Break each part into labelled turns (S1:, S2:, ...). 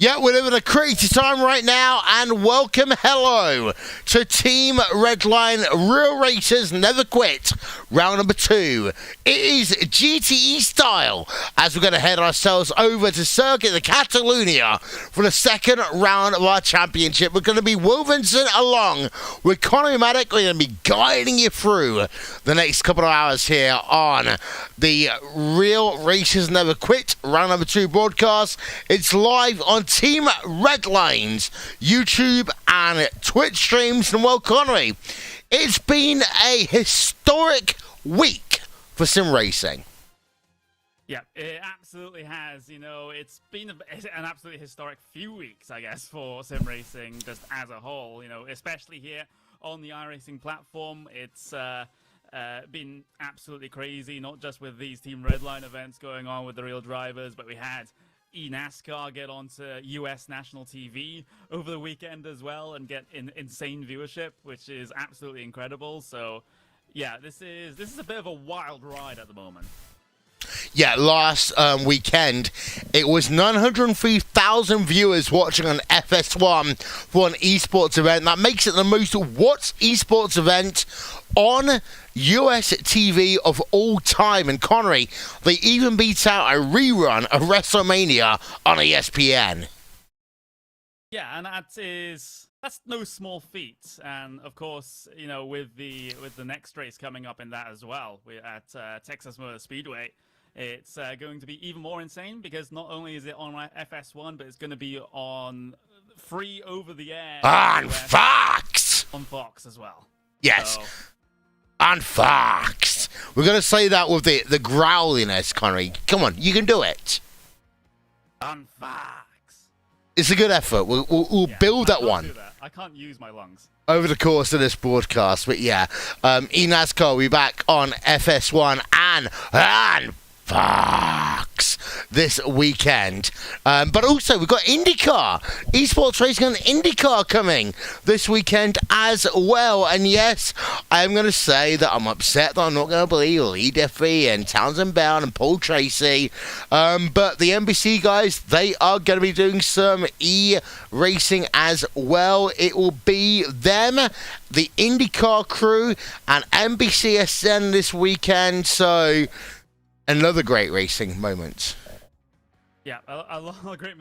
S1: Yeah, we're living a crazy time right now, and welcome, hello, to Team Redline Real Racers Never Quit, round number 2. It is GTE style, as we're going to head ourselves over to Circuit de Catalunya for the second round of our championship. We're going to be woven along with Conor Maddock. We're going to be guiding you through the next couple of hours here on the Real Racers Never Quit, round number 2 broadcast. It's live on Team Redline's YouTube and Twitch streams. And well, Connery, it's been a historic week for sim racing.
S2: Yeah, it absolutely has. You know, it's been an absolutely historic few weeks, I guess, for sim racing just as a whole. You know, especially here on the iRacing platform, it's been absolutely crazy. Not just with these Team Redline events going on with the real drivers, but we had NASCAR get onto US national TV over the weekend as well and get insane viewership, which is absolutely incredible. So, yeah, this is a bit of a wild ride at the moment.
S1: Yeah, last weekend, it was 903,000 viewers watching on FS1 for an esports event. That makes it the most watched esports event on US TV of all time. And Connery, they even beat out a rerun of WrestleMania on ESPN.
S2: Yeah, and that's no small feat. And of course, you know, with the next race coming up in that as well, we're at Texas Motor Speedway. It's going to be even more insane because not only is it on FS1, but it's going to be on free over the air
S1: on Fox.
S2: On Fox as well.
S1: Yes.
S2: So,
S1: on Fox. We're going to say that with the growliness, Connery. Come on, you can do it.
S2: On Fox.
S1: It's a good effort. We'll build that one.
S2: Do that. I can't use my lungs
S1: over the course of this broadcast. But yeah, NASCAR will be back on FS1 and Fox this weekend. But also, we've got IndyCar. Esports racing and IndyCar coming this weekend as well. And yes, I'm going to say that I'm upset that I'm not going to believe Lee Diffie and Townsend Bell and Paul Tracy. But the NBC guys, they are going to be doing some e-racing as well. It will be them, the IndyCar crew, and NBCSN this weekend. So another great racing moment.
S2: Yeah, a lot of great,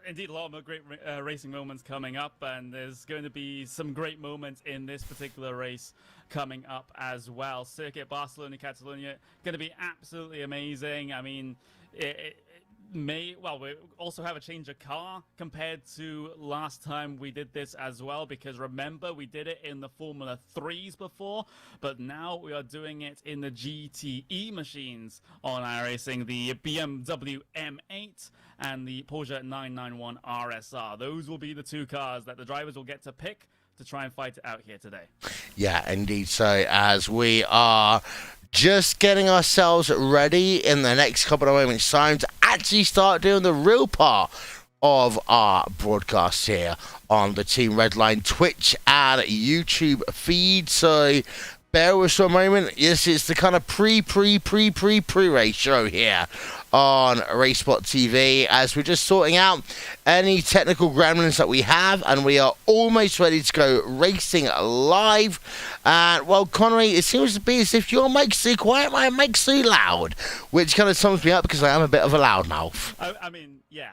S2: indeed, a lot of great racing moments coming up, and there's going to be some great moments in this particular race coming up as well. Circuit Barcelona, Catalunya, going to be absolutely amazing. I mean, we also have a change of car compared to last time we did this as well, because remember, we did it in the Formula 3s before, but now we are doing it in the GTE machines on iRacing, the BMW M8 and the Porsche 991 RSR. Those will be the two cars that the drivers will get to pick to try and fight it out here today. Yeah,
S1: indeed. So as we are just getting ourselves ready in the next couple of moments time to actually start doing the real part of our broadcast here on the Team Redline Twitch and YouTube feed. So bear with us for a moment. This is the kind of pre-race show here on RaceSpot TV as we're just sorting out any technical gremlins that we have, and we are almost ready to go racing live. And well, Connery, it seems to be as if your mic's too quiet, my mic's too loud, which kind of sums me up because I am a bit of a loudmouth.
S2: I mean, yeah,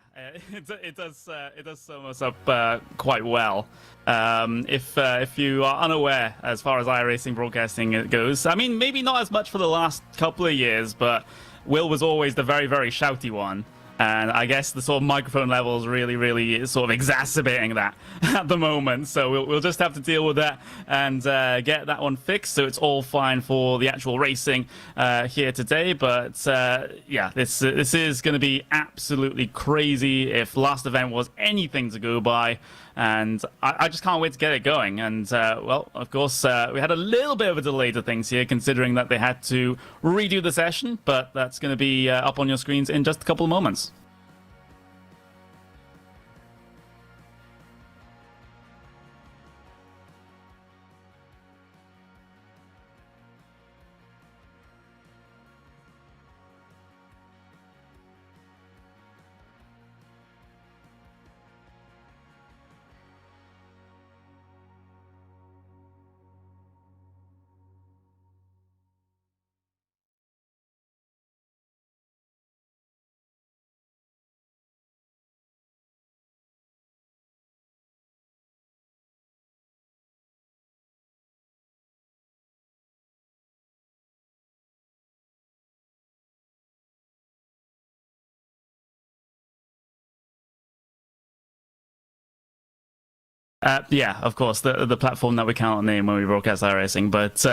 S2: it does sum us up quite well. If you are unaware as far as iRacing broadcasting goes, I mean, maybe not as much for the last couple of years, but Will was always the very, very shouty one. And I guess the sort of microphone levels really sort of exacerbating that at the moment. So we'll just have to deal with that and get that one fixed so it's all fine for the actual racing here today. But yeah, this is going to be absolutely crazy if last event was anything to go by. And I just can't wait to get it going. And, well, of course, we had a little bit of a delay to things here, considering that they had to redo the session. But that's going to be up on your screens in just a couple of moments. Yeah, of course, the platform that we cannot name when we broadcast iRacing, but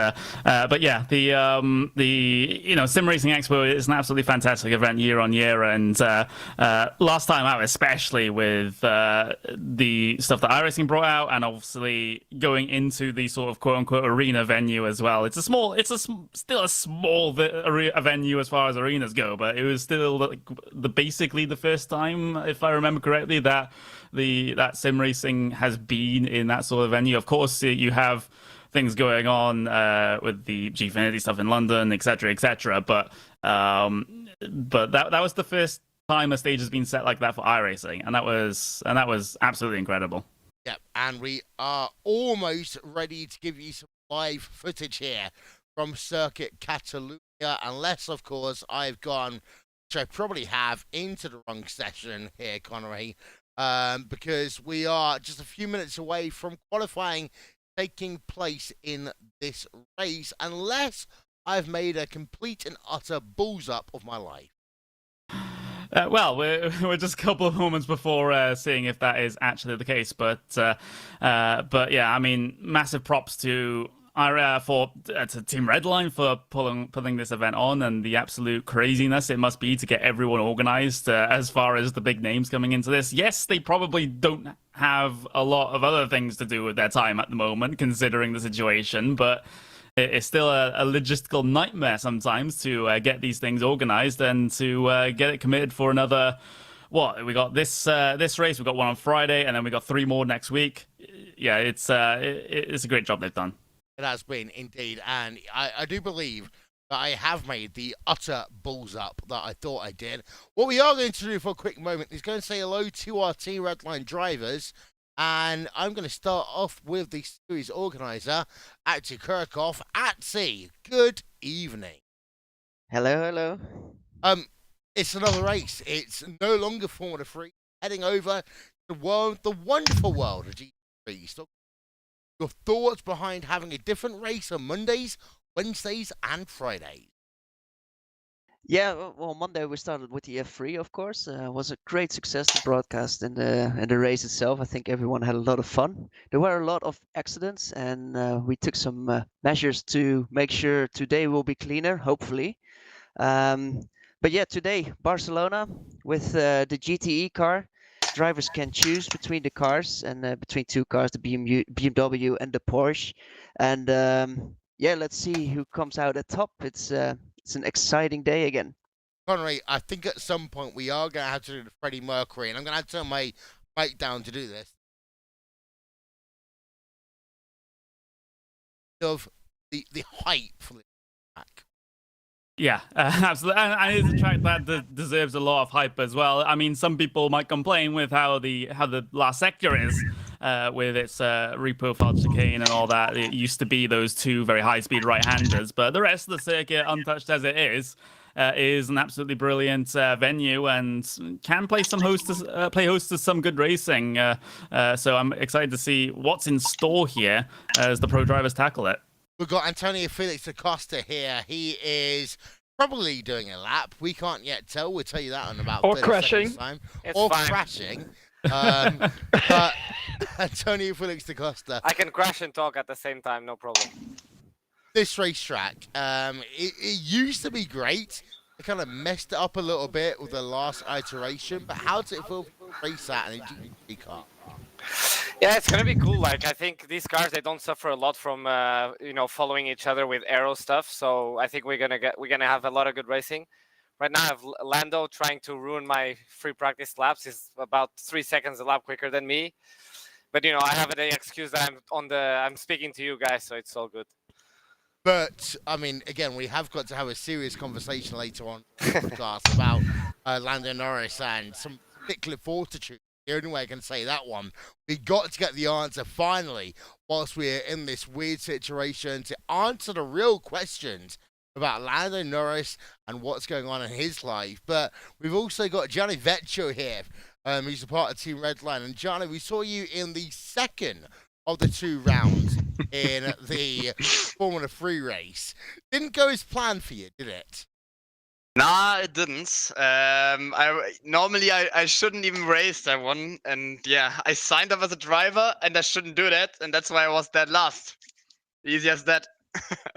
S2: yeah, the Sim Racing Expo is an absolutely fantastic event year on year, and last time out, especially with the stuff that iRacing brought out, and obviously going into the sort of quote unquote arena venue as well. It's still a small venue as far as arenas go, but it was still basically the first time, if I remember correctly, that sim racing has been in that sort of venue. Of course, you have things going on with the Gfinity stuff in London, etc., etc. But that was the first time a stage has been set like that for iRacing, and that was absolutely incredible.
S1: Yep, and we are almost ready to give you some live footage here from Circuit Catalunya, unless, of course, I've gone, which I probably have, into the wrong session here, Connery. Because we are just a few minutes away from qualifying taking place in this race, unless I've made a complete and utter balls up of my life.
S2: Well, we're just a couple of moments before seeing if that is actually the case, but yeah, I mean, massive props to to Team Redline for putting this event on, and the absolute craziness it must be to get everyone organized as far as the big names coming into this. Yes, they probably don't have a lot of other things to do with their time at the moment, considering the situation, but it's still a logistical nightmare sometimes to get these things organized and to get it committed for another. What we got this race, we got one on Friday, and then we got 3 more next week. Yeah, it's a great job they've done.
S1: It has been, indeed, and I do believe that I have made the utter balls up that I thought I did. What we are going to do for a quick moment is going to say hello to our Team Redline drivers, and I'm going to start off with the series organizer, Atsi Kirchhoff. Atsi, good evening.
S3: Hello.
S1: It's another race. It's no longer Formula 3, heading over the wonderful world of GTE. So your thoughts behind having a different race on Mondays, Wednesdays, and Fridays?
S3: Yeah, well, Monday we started with the F3, of course. It was a great success to broadcast in the race itself. I think everyone had a lot of fun. There were a lot of accidents, and we took some measures to make sure today will be cleaner, hopefully. But yeah, today, Barcelona with the GTE car. Drivers can choose between the cars and between 2 cars, the BMW and the Porsche. And yeah, let's see who comes out at top. It's an exciting day again.
S1: Connery, I think at some point we are going to have to do the Freddie Mercury, and I'm going to have to turn my mic down to do this. Of the hype for the track.
S2: Yeah, absolutely, and it's a track that deserves a lot of hype as well. I mean, some people might complain with how the last sector is, with its reprofiled chicane and all that. It used to be those 2 very high-speed right-handers, but the rest of the circuit, untouched as it is an absolutely brilliant venue and can play host to some good racing. So I'm excited to see what's in store here as the pro drivers tackle it.
S1: We've got Antonio Felix Acosta here. He is probably doing a lap. We can't yet tell. We'll tell you that in about 30 seconds time. Or crashing. But Antonio Felix Acosta.
S4: I can crash and talk at the same time, no problem.
S1: This racetrack, it used to be great. They kind of messed it up a little bit with the last iteration. But how does it feel to race that in a GT car?
S4: Yeah, it's gonna be cool. Like, I think these cars, they don't suffer a lot from following each other with aero stuff. So I think we're gonna have a lot of good racing. Right now I have Lando trying to ruin my free practice laps. He's about 3 seconds a lap quicker than me. But I have the excuse that I'm speaking to you guys, so it's all good.
S1: But I mean, again, we have got to have a serious conversation later on in the podcast about Lando Norris and some particular fortitude. The only way I can say that one. We got to get the answer finally, whilst we're in this weird situation, to answer the real questions about Lando Norris and what's going on in his life. But we've also got Gianni Vecchio here, who's a part of Team Redline. And Gianni, we saw you in the second of the 2 rounds in the Formula 3 race. Didn't go as planned for you, did it?
S5: Nah, it didn't. I shouldn't even race that one, and yeah, I signed up as a driver, and I shouldn't do that, and that's why I was dead last. Easy as that.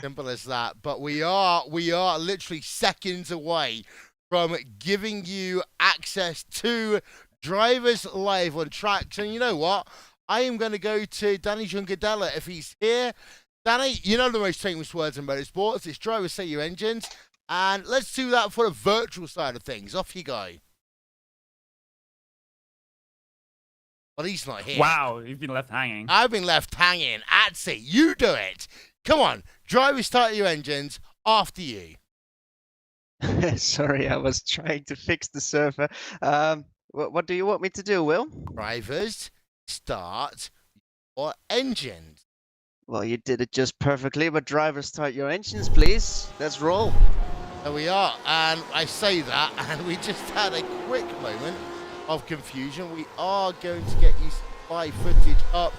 S1: Simple as that. But we are literally seconds away from giving you access to drivers live on tracks. And you know what? I am going to go to Danny Jungadella if he's here. Danny, you know the most famous words in motorsports. It's drivers say your engines. And let's do that for the virtual side of things. Off you go. Well, he's not here.
S2: Wow, you've been left hanging.
S1: I've been left hanging. Atsy, you do it. Come on, drivers start your engines. After you.
S3: Sorry, I was trying to fix the server. What do you want me to do, Will?
S1: Drivers start your engines.
S3: Well, you did it just perfectly, but drivers start your engines, please. Let's roll.
S1: There we are, and I say that, and we just had a quick moment of confusion. We are going to get you spy footage up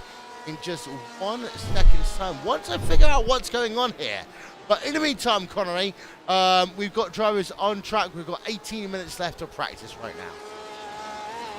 S1: in just 1 second's time once I figure out what's going on here. But in the meantime, Connery, we've got drivers on track. We've got 18 minutes left of practice right now.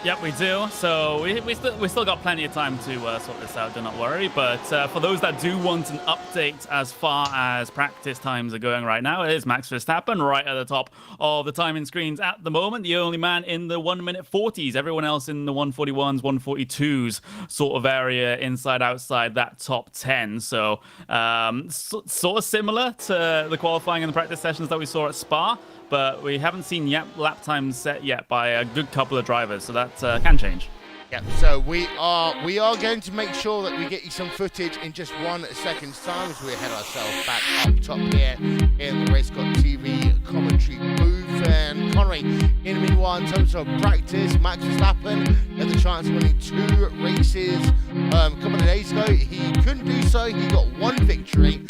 S2: Yep, we do. So we still got plenty of time to sort this out, do not worry. But for those that do want an update as far as practice times are going right now, it is Max Verstappen right at the top of the timing screens at the moment. The only man in the 1:40s. Everyone else in the 1:41s, 1:42s sort of area, inside, outside that top 10. So sort of similar to the qualifying and the practice sessions that we saw at Spa. But we haven't seen lap times set yet by a good couple of drivers, so that can change.
S1: Yep, so we are going to make sure that we get you some footage in just 1 second's time as we head ourselves back up top here in the RaceCon TV commentary booth. And Connery, in the meanwhile, in terms of practice, Max Verstappen had the chance of winning 2 races a couple of days ago. He couldn't do so. He got 1 victory.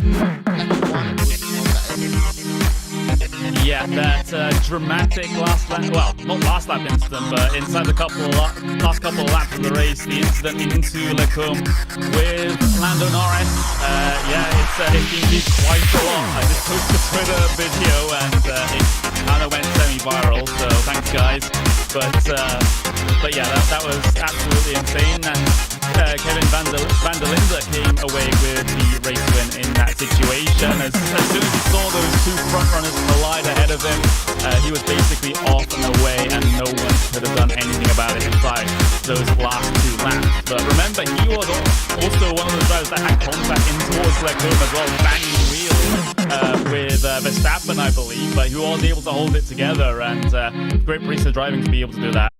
S2: Yeah, that dramatic last lap, well, not last lap incident, but inside the last couple of laps of the race, the incident into Lecombe with Lando Norris. Yeah, it's been used quite a lot. I just posted a Twitter video and it kind of went semi-viral, so thanks guys. But yeah, that was absolutely insane. And Kevin van der Linde came away with the race win in that situation. As soon as he saw those 2 front runners collide ahead of him, he was basically off and away, and no one could have done anything about it inside those last 2 laps. But remember, he was also one of those drivers that had contact in towards Leclerc as well, banging the wheel with Verstappen, I believe, but he was able to hold it together, and great piece of driving to be able to do that.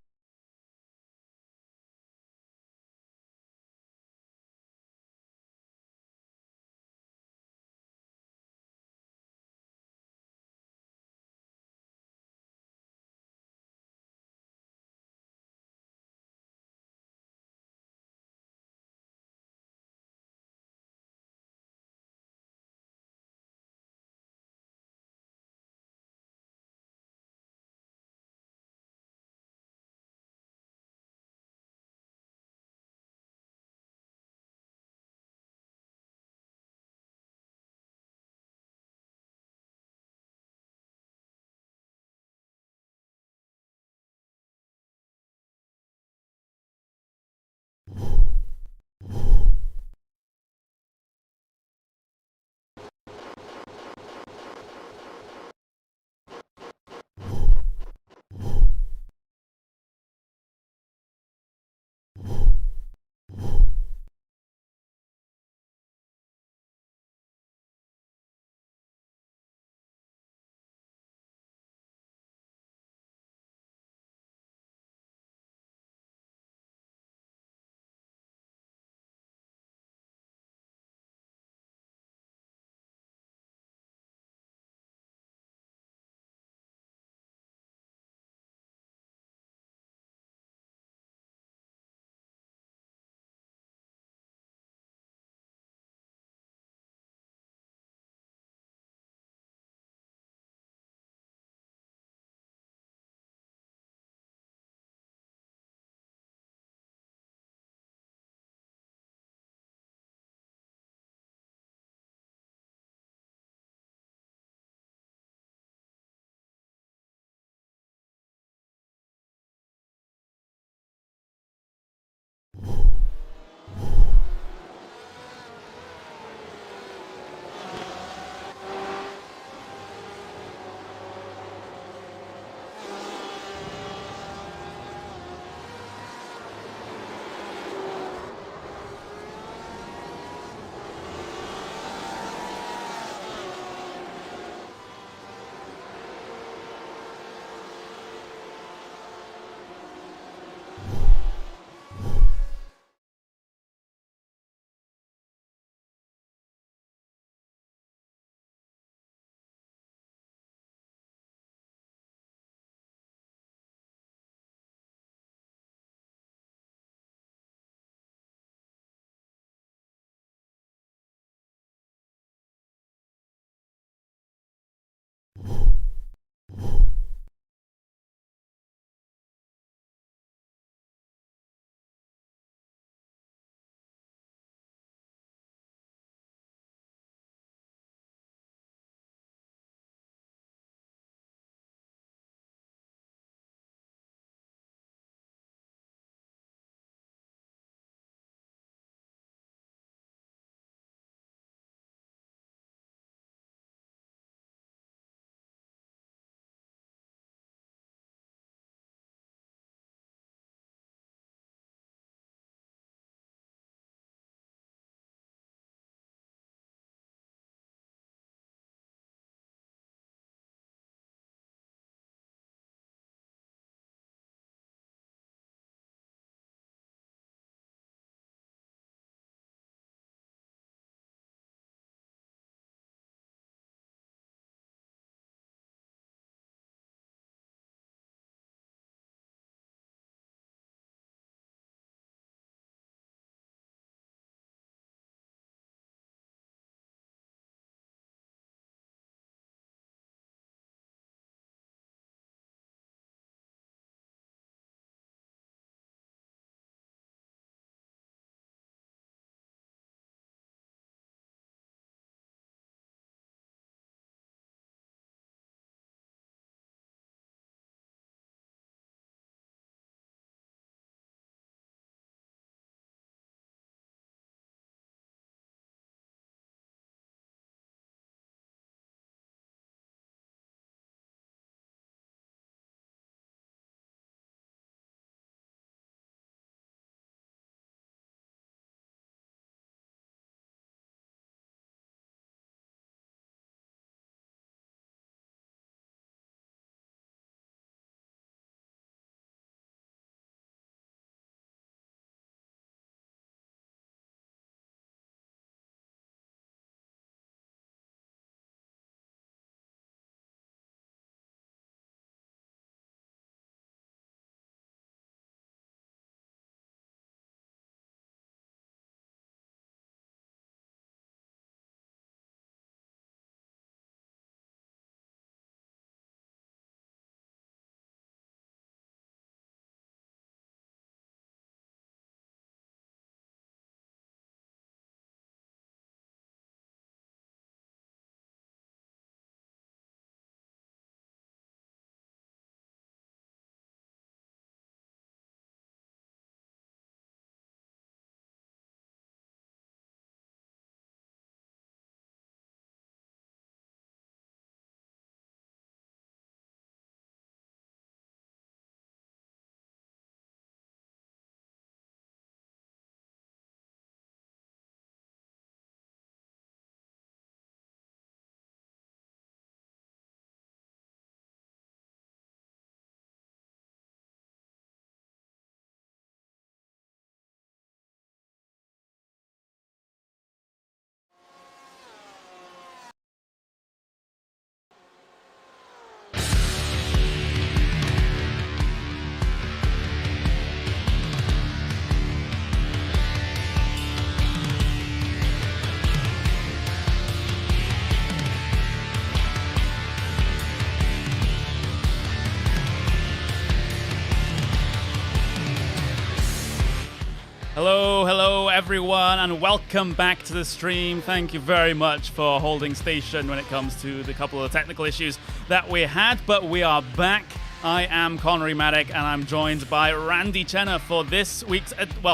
S2: everyone, and welcome back to the stream. Thank you very much for holding station when it comes to the couple of technical issues that we had, but we are back. I am Connery Maddock, and I'm joined by Randy Chenna for this week's,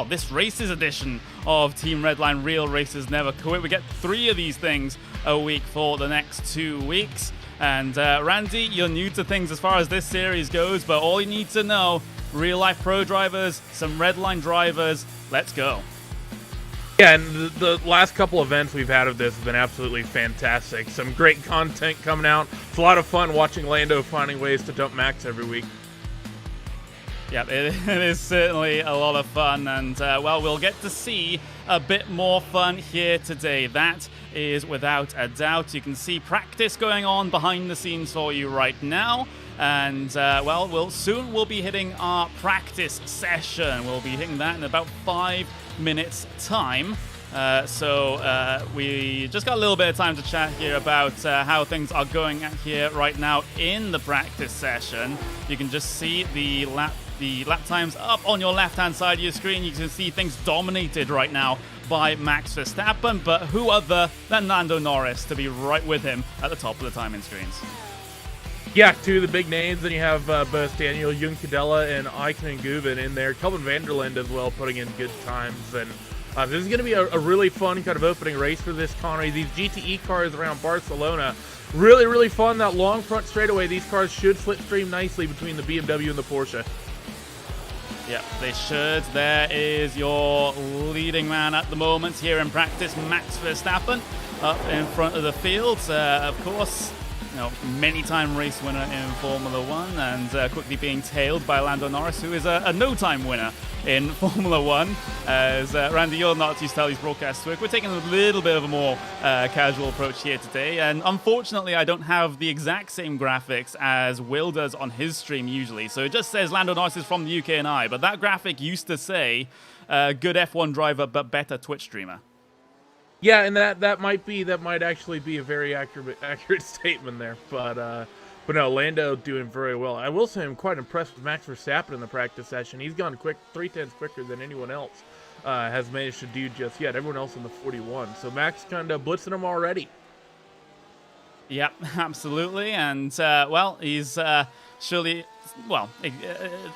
S2: this races edition of Team Redline Real Racers Never Quit. We get 3 of these things a week for the next 2 weeks. And Randy, you're new to things as far as this series goes, but all you need to know, real-life pro drivers, some Redline drivers, let's go.
S6: Yeah, and the last couple events we've had of this have been absolutely fantastic. Some great content coming out. It's a lot of fun watching Lando finding ways to dump Max every week.
S2: Yeah, it is certainly a lot of fun, and we'll get to see a bit more fun here today. That is without a doubt. You can see practice going on behind the scenes for you right now. And, we'll be hitting our practice session. We'll be hitting that in about 5 minutes' time. We just got a little bit of time to chat here about how things are going here right now in the practice session. You can just see the lap times up on your left-hand side of your screen. You can see things dominated right now by Max Verstappen, but who other than Lando Norris to be right with him at the top of the timing screens.
S6: Yeah, 2 of the big names. Then you have both Daniel Juncadella and Eichen Guven in there. Kelvin Vanderlinde as well, putting in good times. And this is going to be a really fun kind of opening race for this, Connery. These GTE cars around Barcelona, really, really fun. That long front straightaway, these cars should slipstream nicely between the BMW and the Porsche.
S2: Yeah, they should. There is your leading man at the moment here in practice, Max Verstappen, up in front of the field. Of course, many-time race winner in Formula 1, and quickly being tailed by Lando Norris, who is a no-time winner in Formula 1. As Randy, you're not used to how these broadcasts work. We're taking a little bit of a more casual approach here today, and unfortunately I don't have the exact same graphics as Will does on his stream usually. So it just says Lando Norris is from the UK and I, but that graphic used to say good F1 driver but better Twitch streamer.
S6: Yeah, and that might actually be a very accurate statement there, but no, Lando doing very well. I will say I'm quite impressed with Max Verstappen in the practice session. He's gone quick, 3/10 quicker than anyone else has managed to do just yet. Everyone else in the 41, so Max kind of blitzing him already.
S2: Yep, absolutely, and he's surely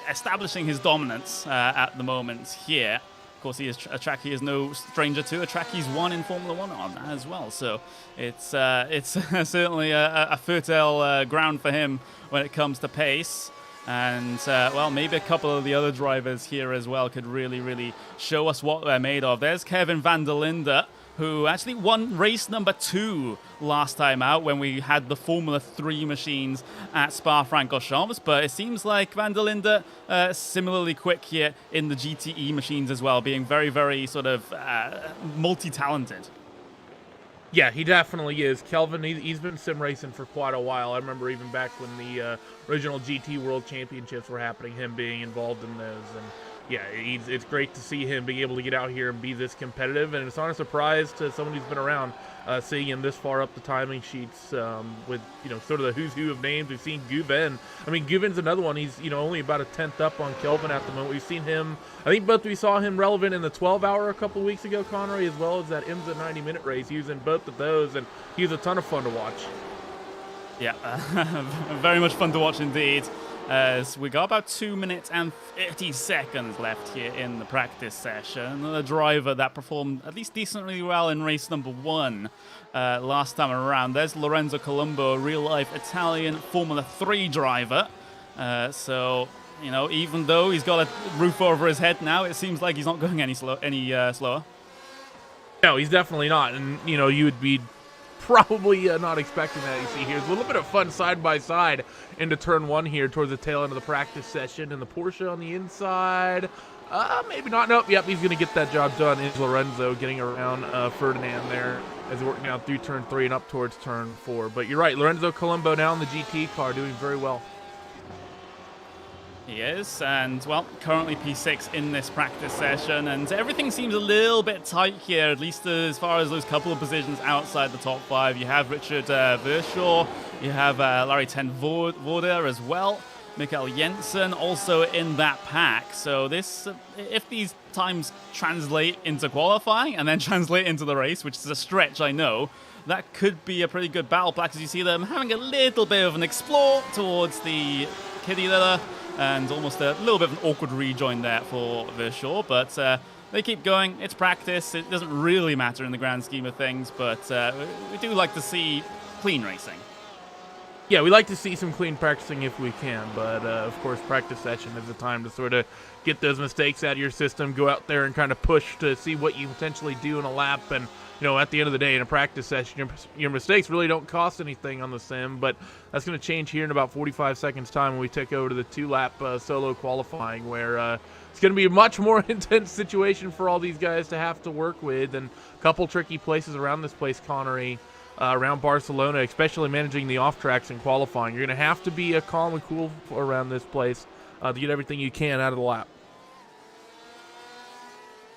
S2: establishing his dominance at the moment here. Of course, he is a track he is no stranger to, a track he's won in Formula 1 on as well. So it's certainly a fertile ground for him when it comes to pace. And, maybe a couple of the other drivers here as well could really, really show us what they're made of. There's Kevin Vanderlinde, who actually won race number 2 last time out when we had the Formula 3 machines at Spa-Francorchamps. But it seems like Vanderlinde similarly quick here in the GTE machines as well, being very, very sort of multi-talented.
S6: Yeah, he definitely is. Kelvin, he's been sim racing for quite a while. I remember even back when the original GT World Championships were happening, him being involved in those. And yeah, it's great to see him being able to get out here and be this competitive, and it's not a surprise to someone who's been around seeing him this far up the timing sheets with sort of the who's who of names. We've seen Guven. I mean, Guven's another one. He's only about a 10th up on Kelvin at the moment. We've seen him. I think we saw him relevant in the 12-hour a couple weeks ago, Connery, as well as that IMSA 90-minute race. He was in both of those, and he was a ton of fun to watch.
S2: Yeah, very much fun to watch indeed. As we got about 2 minutes and 30 seconds left here in the practice session. The driver that performed at least decently well in race number 1 last time around. There's Lorenzo Colombo, a real-life Italian Formula 3 driver. Even though he's got a roof over his head now, it seems like he's not going any slower.
S6: No, he's definitely not. And, you would be probably not expecting that. You see here's a little bit of fun side-by-side into turn 1 here towards the tail end of the practice session, and the Porsche on the inside. Maybe not. Nope. Yep, he's going to get that job done. Is Lorenzo getting around Ferdinand there as working down through turn 3 and up towards turn 4. But you're right, Lorenzo Colombo now in the GT car doing very well.
S2: He is, and currently P6 in this practice session, and everything seems a little bit tight here, at least as far as those couple of positions outside the top 5. You have Richard Verschaw, you have Larry Ten Vorder as well. Mikael Jensen also in that pack. So this, if these times translate into qualifying and then translate into the race, which is a stretch, I know, that could be a pretty good battle pack, as you see them having a little bit of an explore towards the kiddie litter and almost a little bit of an awkward rejoin there for Vershaw, but they keep going. It's practice. It doesn't really matter in the grand scheme of things, but we do like to see clean racing.
S6: Yeah, we like to see some clean practicing if we can, but of course practice session is the time to sort of get those mistakes out of your system, go out there and kind of push to see what you potentially do in a lap. And at the end of the day, in a practice session, your mistakes really don't cost anything on the sim, but that's going to change here in about 45 seconds time when we take over to the 2-lap solo qualifying, where it's going to be a much more intense situation for all these guys to have to work with, and a couple tricky places around this place, Connery. Around Barcelona, especially managing the off-tracks and qualifying. You're going to have to be calm and cool around this place to get everything you can out of the lap.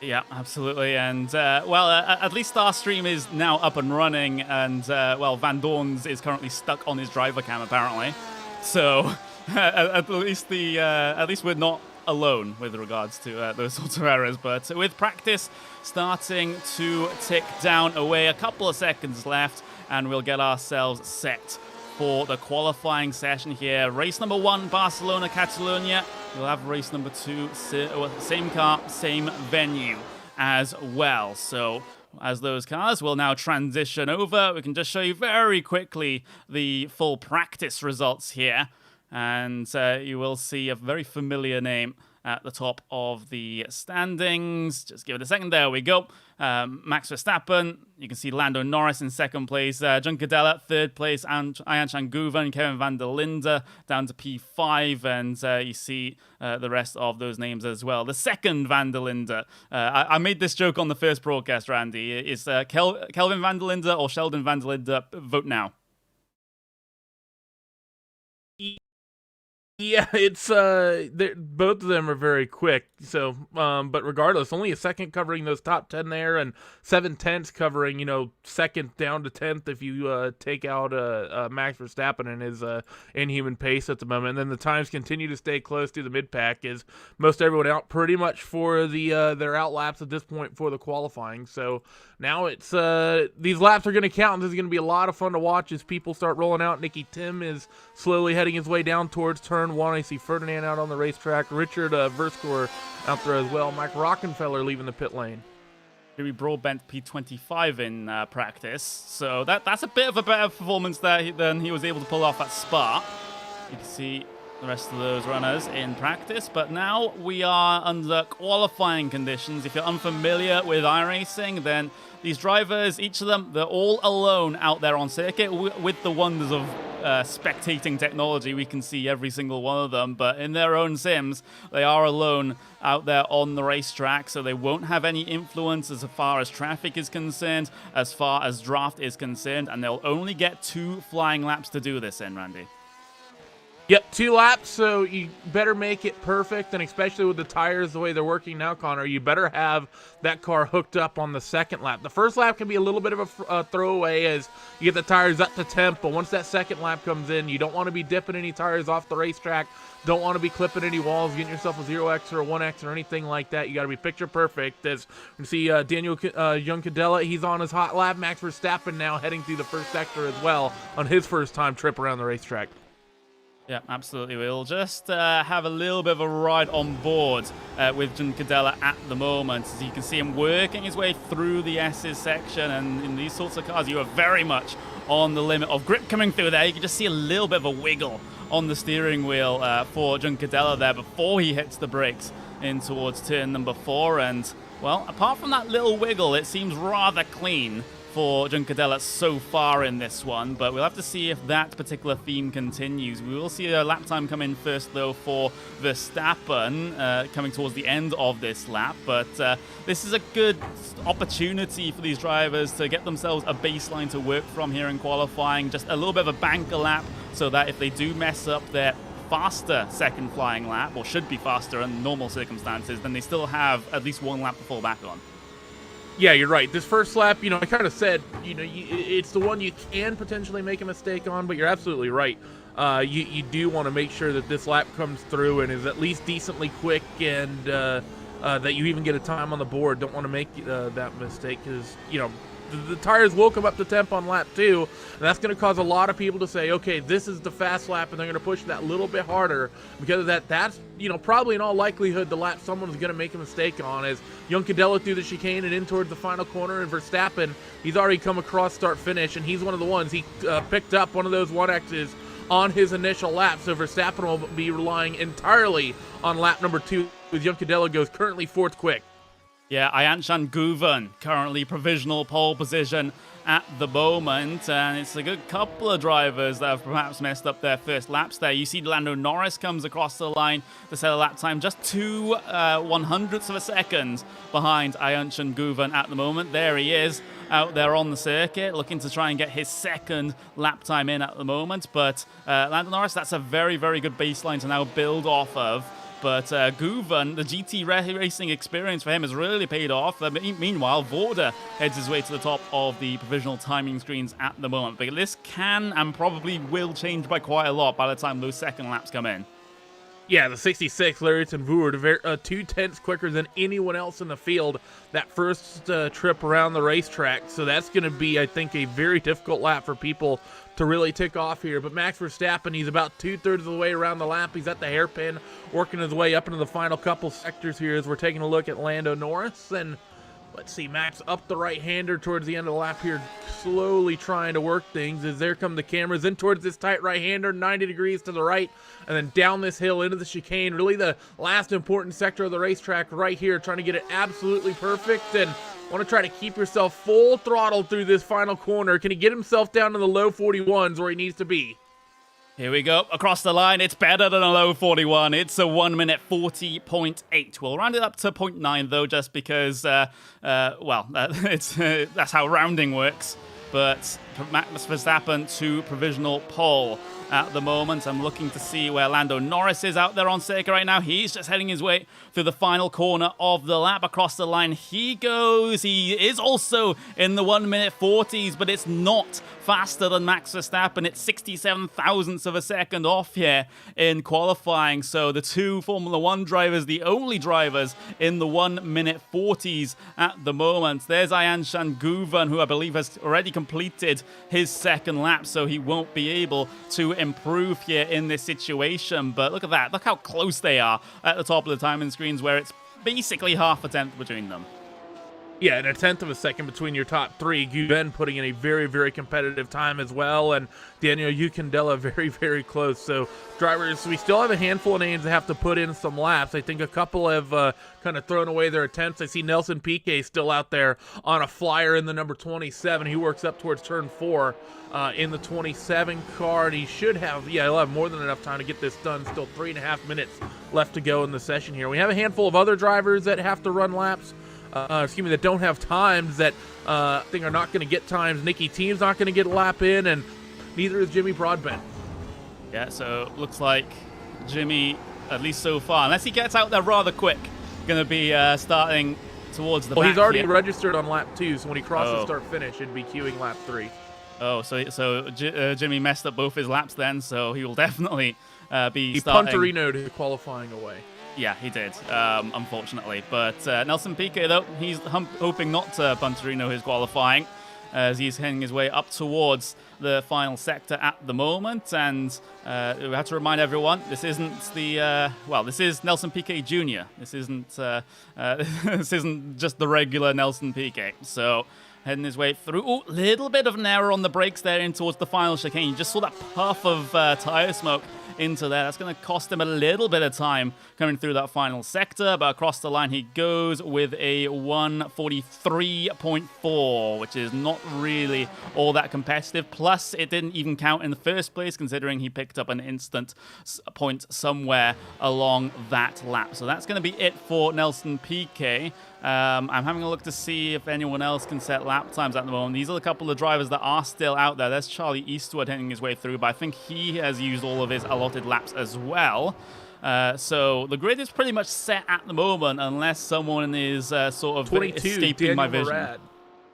S2: Yeah, absolutely. And, at least Starstream is now up and running, and, Van Dorn's is currently stuck on his driver cam, apparently. So, at least we're not alone with regards to those sorts of errors, but with practice starting to tick down away, a couple of seconds left, and we'll get ourselves set for the qualifying session here. Race number 1, Barcelona, Catalonia. We'll have race number 2, same car, same venue as well. So as those cars will now transition over, we can just show you very quickly the full practice results here. And you will see a very familiar name at the top of the standings. Just give it a second. There we go. Max Verstappen. You can see Lando Norris in second place. John Cadella, third place. And Ayan Changuva and Kevin van der Linde down to P5. And you see the rest of those names as well. The second van der Linde. I made this joke on the first broadcast, Randy. Is Kelvin van der Linde or Sheldon van der Linde? Vote now.
S6: Yeah, it's both of them are very quick. So, but regardless, only a second covering those top 10 there, and 7/10 covering second down to 10th if you take out Max Verstappen and his inhuman pace at the moment. And then the times continue to stay close to the mid pack, as most everyone out pretty much for the their out laps at this point for the qualifying. So now it's these laps are going to count. And this is going to be a lot of fun to watch as people start rolling out. Nicky Tim is slowly heading his way down towards turn 1. I see Ferdinand out on the racetrack. Richard Verskor out there as well. Mike Rockenfeller leaving the pit lane.
S2: Jimmy Broadbent P25 in practice. So that's a bit of a better performance there than he was able to pull off at Spa. You can see the rest of those runners in practice, but now we are under qualifying conditions. If you're unfamiliar with iRacing, then these drivers, each of them, they're all alone out there on circuit. With the wonders of spectating technology, we can see every single one of them, but in their own sims, they are alone out there on the racetrack, so they won't have any influence as far as traffic is concerned, as far as draft is concerned, and they'll only get 2 flying laps to do this in, Randy.
S6: Yep, 2 laps, so you better make it perfect, and especially with the tires the way they're working now, Connor, you better have that car hooked up on the second lap. The first lap can be a little bit of a throwaway as you get the tires up to temp, but once that second lap comes in, you don't want to be dipping any tires off the racetrack, don't want to be clipping any walls, getting yourself a 0x or a 1x or anything like that. You got to be picture perfect. As you see Daniel Young Cadella, he's on his hot lap. Max Verstappen now heading through the first sector as well on his first time trip around the racetrack.
S2: Yeah, absolutely. We'll just have a little bit of a ride on board with John Cadella at the moment. As you can see him working his way through the S's section, and in these sorts of cars, you are very much on the limit of grip coming through there. You can just see a little bit of a wiggle on the steering wheel for John Cadella there before he hits the brakes in towards turn number 4. And, well, apart from that little wiggle, it seems rather clean for John Cadella so far in this one, but we'll have to see if that particular theme continues. We will see a lap time come in first, though, for Verstappen coming towards the end of this lap, but this is a good opportunity for these drivers to get themselves a baseline to work from here in qualifying, just a little bit of a banker lap, so that if they do mess up their faster second flying lap, or should be faster in normal circumstances, then they still have at least 1 lap to fall back on.
S6: Yeah, you're right. This first lap, I kind of said, it's the one you can potentially make a mistake on, but you're absolutely right. you do want to make sure that this lap comes through and is at least decently quick, and that you even get a time on the board. Don't want to make that mistake, because the tires will come up to temp on lap 2, and that's going to cause a lot of people to say, okay, this is the fast lap, and they're going to push that little bit harder, because of that. That's probably in all likelihood the lap someone's going to make a mistake on, as young Cadella through the chicane and in towards the final corner, and Verstappen, he's already come across start finish, and he's one of the ones. He picked up one of those 1Xs on his initial lap, so Verstappen will be relying entirely on lap number 2, with young Cadella goes currently 4th quick.
S2: Yeah, Ayanchan Guven, currently provisional pole position at the moment, and it's a good couple of drivers that have perhaps messed up their first laps there. You see Lando Norris comes across the line to set a lap time just 2 100ths of a second behind Ayanchan Guven at the moment. There he is out there on the circuit, looking to try and get his second lap time in at the moment. But Lando Norris, that's a very, very good baseline to now build off of. But Guven, the GT racing experience for him has really paid off. Meanwhile, Vorder heads his way to the top of the provisional timing screens at the moment. But this can and probably will change by quite a lot by the time those second laps come in.
S6: Yeah, the 66, Larrington Voord, 2/10 quicker than anyone else in the field that first trip around the racetrack. So that's going to be, I think, a very difficult lap for people to really tick off here. But Max Verstappen, he's about 2/3 of the way around the lap. He's at the hairpin, working his way up into the final couple sectors here as we're taking a look at Lando Norris. And let's see, Max up the right-hander towards the end of the lap here, slowly trying to work things as there come the cameras in towards this tight right-hander, 90 degrees to the right, and then down this hill into the chicane. Really the last important sector of the racetrack right here, trying to get it absolutely perfect, and want to try to keep yourself full throttle through this final corner. Can he get himself down to the low 41s where he needs to be?
S2: Here we go, across the line. It's better than a low 41. It's a 1 minute 40.8. We'll round it up to 0.9 though, just because, that's how rounding works. But Max Verstappen to provisional pole at the moment. I'm looking to see where Lando Norris is out there on circuit right now. He's just heading his way through the final corner of the lap. Across the line he goes. He is also in the 1 minute 40s, but it's not faster than Max Verstappen. It's 67 thousandths of a second off here in qualifying. So the two Formula One drivers, the only drivers in the 1 minute 40s at the moment. There's Ayanchan Guven, who I believe has already completed his second lap, so he won't be able to improve here in this situation. But look at that. Look how close they are at the top of the timing screens, where it's basically half a tenth between them.
S6: Yeah, and a tenth of a second between your top three. Guven putting in a very, very competitive time as well, and Daniel Yucandela very, very close. So drivers, we still have a handful of names that have to put in some laps. I think a couple have kind of thrown away their attempts. I see Nelson Piquet still out there on a flyer in the number 27. He works up towards turn 4 in the 27 car, and he should have, he'll have more than enough time to get this done. Still 3.5 minutes left to go in the session here. We have a handful of other drivers that have to run laps. That don't have times, that I think are not going to get times. Nicky Team's not going to get a lap in, and neither is Jimmy Broadbent.
S2: Yeah, so looks like Jimmy, at least so far, unless he gets out there rather quick, going to be starting towards the back.
S6: Well, he's already
S2: here.
S6: registered on lap 2, so when he crosses start finish, it'd be queuing lap 3.
S2: Oh, so Jimmy messed up both his laps then, so he will definitely be
S6: he
S2: starting.
S6: He punterinoed his qualifying away.
S2: Yeah, he did, unfortunately. But Nelson Piquet, though, he's hoping not to punterino his qualifying, as he's heading his way up towards the final sector at the moment. And we have to remind everyone, this isn't the this is Nelson Piquet Jr. This isn't this isn't just the regular Nelson Piquet. So heading his way through. Oh, little bit of an error on the brakes there in towards the final chicane. You just saw that puff of tire smoke into there. That's going to cost him a little bit of time coming through that final sector, but across the line he goes with a 1:43.4, which is not really all that competitive. Plus, it didn't even count in the first place, considering he picked up an instant point somewhere along that lap. So that's going to be it for Nelson Piquet. I'm having a look to see if anyone else can set lap times at the moment. These are a couple of drivers that are still out there. There's Charlie Eastwood heading his way through, but I think he has used all of his allotted laps as well. So the grid is pretty much set at the moment, unless someone is sort of
S6: 22,
S2: escaping
S6: Daniel
S2: my vision.
S6: Murad.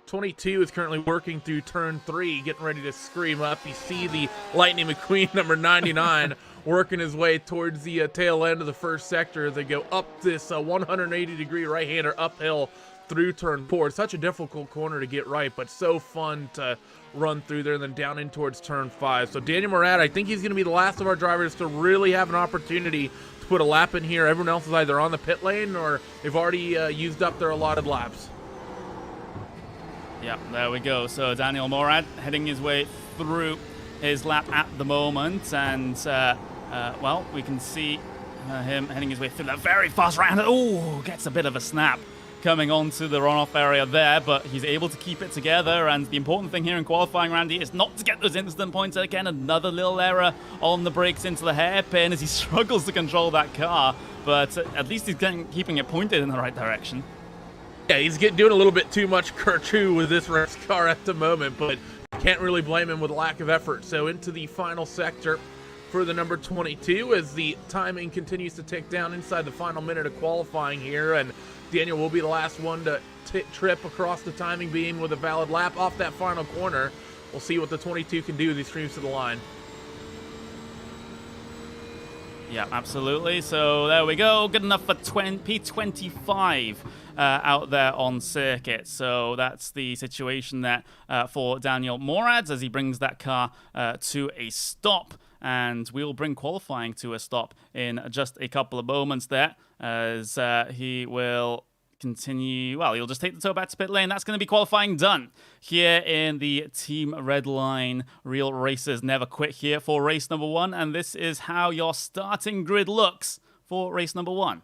S6: 22 is currently working through turn 3, getting ready to scream up. You see the Lightning McQueen, number 99, working his way towards the tail end of the first sector as they go up this 180-degree right-hander uphill through turn 4. It's such a difficult corner to get right, but so fun to run through there and then down in towards turn 5. So Daniel Morad, I think he's going to be the last of our drivers to really have an opportunity to put a lap in here. Everyone else is either on the pit lane or they've already used up their allotted laps.
S2: Yeah, there we go. So Daniel Morad heading his way through his lap at the moment, and well, we can see him heading his way through that very fast round. Oh, gets a bit of a snap coming onto the runoff area there, but he's able to keep it together. And the important thing here in qualifying, Randy, is not to get those instant points. Again, another little error on the brakes into the hairpin as he struggles to control that car, but at least he's keeping it pointed in the right direction.
S6: Yeah, he's doing a little bit too much Kurtu with this race car at the moment, but can't really blame him with lack of effort. So into the final sector for the number 22 as the timing continues to tick down inside the final minute of qualifying here, and Daniel will be the last one to trip across the timing beam with a valid lap off that final corner. We'll see what the 22 can do as he streams to the line.
S2: Yeah, absolutely. So there we go. Good enough for P25 out there on circuit. So that's the situation there for Daniel Morad as he brings that car to a stop. And we'll bring qualifying to a stop in just a couple of moments there as he will continue. Well, he'll just take the tow back to pit lane. That's going to be qualifying done here in the Team Redline Real Racers Never Quit here for race number 1. And this is how your starting grid looks for race number 1.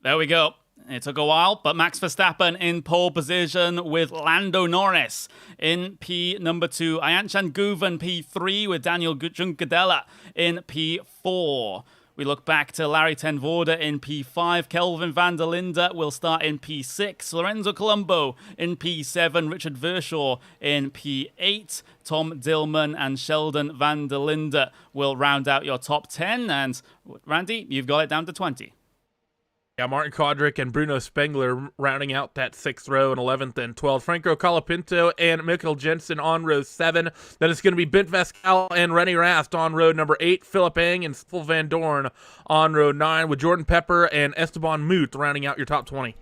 S2: There we go. It took a while, but Max Verstappen in pole position with Lando Norris in P number 2. Ayanchan Guven P3 with Daniel Juncadella in P4. We look back to Larry Ten Voorde in P5. Kelvin van der Linde will start in P6. Lorenzo Colombo in P7. Richard Verschoor in P8. Tom Dillman and Sheldon van der Linde will round out your top 10. And Randy, you've got it down to 20.
S6: Yeah, Martin Kodrick and Bruno Spengler rounding out that 6th row and 11th and 12th. Franco Colapinto and Mikkel Jensen on row 7. Then it's going to be Bint Vescal and Rennie Rast on row number 8. Philip Eng and Phil Van Dorn on row 9 with Jordan Pepper and Esteban Muth rounding out your top 20.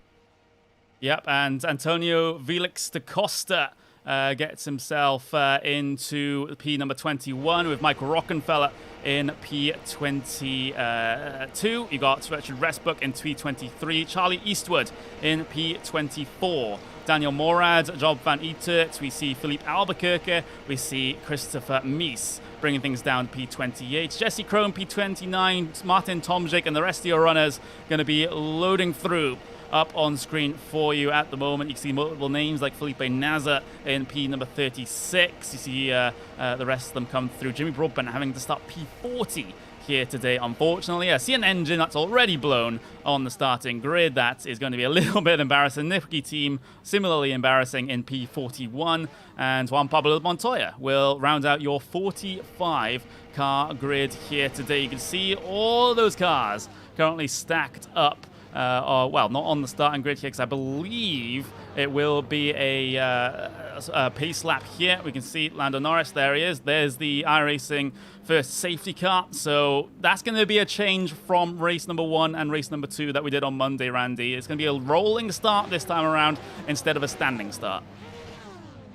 S2: Yep, and Antonio Felix da Costa gets himself into P number 21 with Michael Rockenfeller in P22. You got Richard Westbrook in P23. Charlie Eastwood in P24. Daniel Morad, Job van Itert. We see Philippe Albuquerque. We see Christopher Mies bringing things down to P28. Jesse Krohn, P29. Martin Tomczyk and the rest of your runners going to be loading through up on screen for you at the moment. You can see multiple names like Felipe Nasr in P number 36. You see the rest of them come through. Jimmy Broadbent having to start P40 here today, unfortunately. I see an engine that's already blown on the starting grid. That is going to be a little bit embarrassing. Nifty team, similarly embarrassing in P41. And Juan Pablo Montoya will round out your 45 car grid here today. You can see all those cars currently stacked up. Well, not on the starting grid here because I believe it will be a pace lap here. We can see Lando Norris. There he is. There's the iRacing first safety car. So that's going to be a change from race number 1 and race number 2 that we did on Monday, Randy. It's going to be a rolling start this time around instead of a standing start.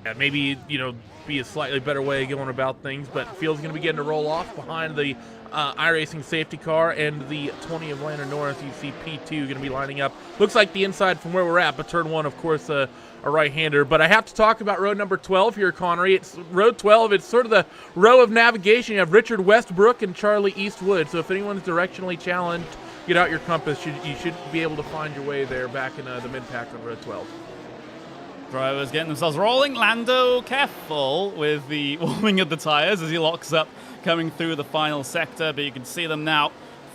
S6: Yeah, maybe, be a slightly better way of going about things, but Field's going to be getting to roll off behind the iRacing safety car and the 20 of Lando Norris. You see P2 going to be lining up. Looks like the inside from where we're at, but turn 1, of course, a right-hander. But I have to talk about road number 12 here, Connery. It's road 12. It's sort of the row of navigation. You have Richard Westbrook and Charlie Eastwood. So if anyone's directionally challenged, get out your compass. You should be able to find your way there back in the mid-pack on road 12.
S2: Drivers getting themselves rolling. Lando careful with the warming of the tires as he locks up coming through the final sector, but you can see them now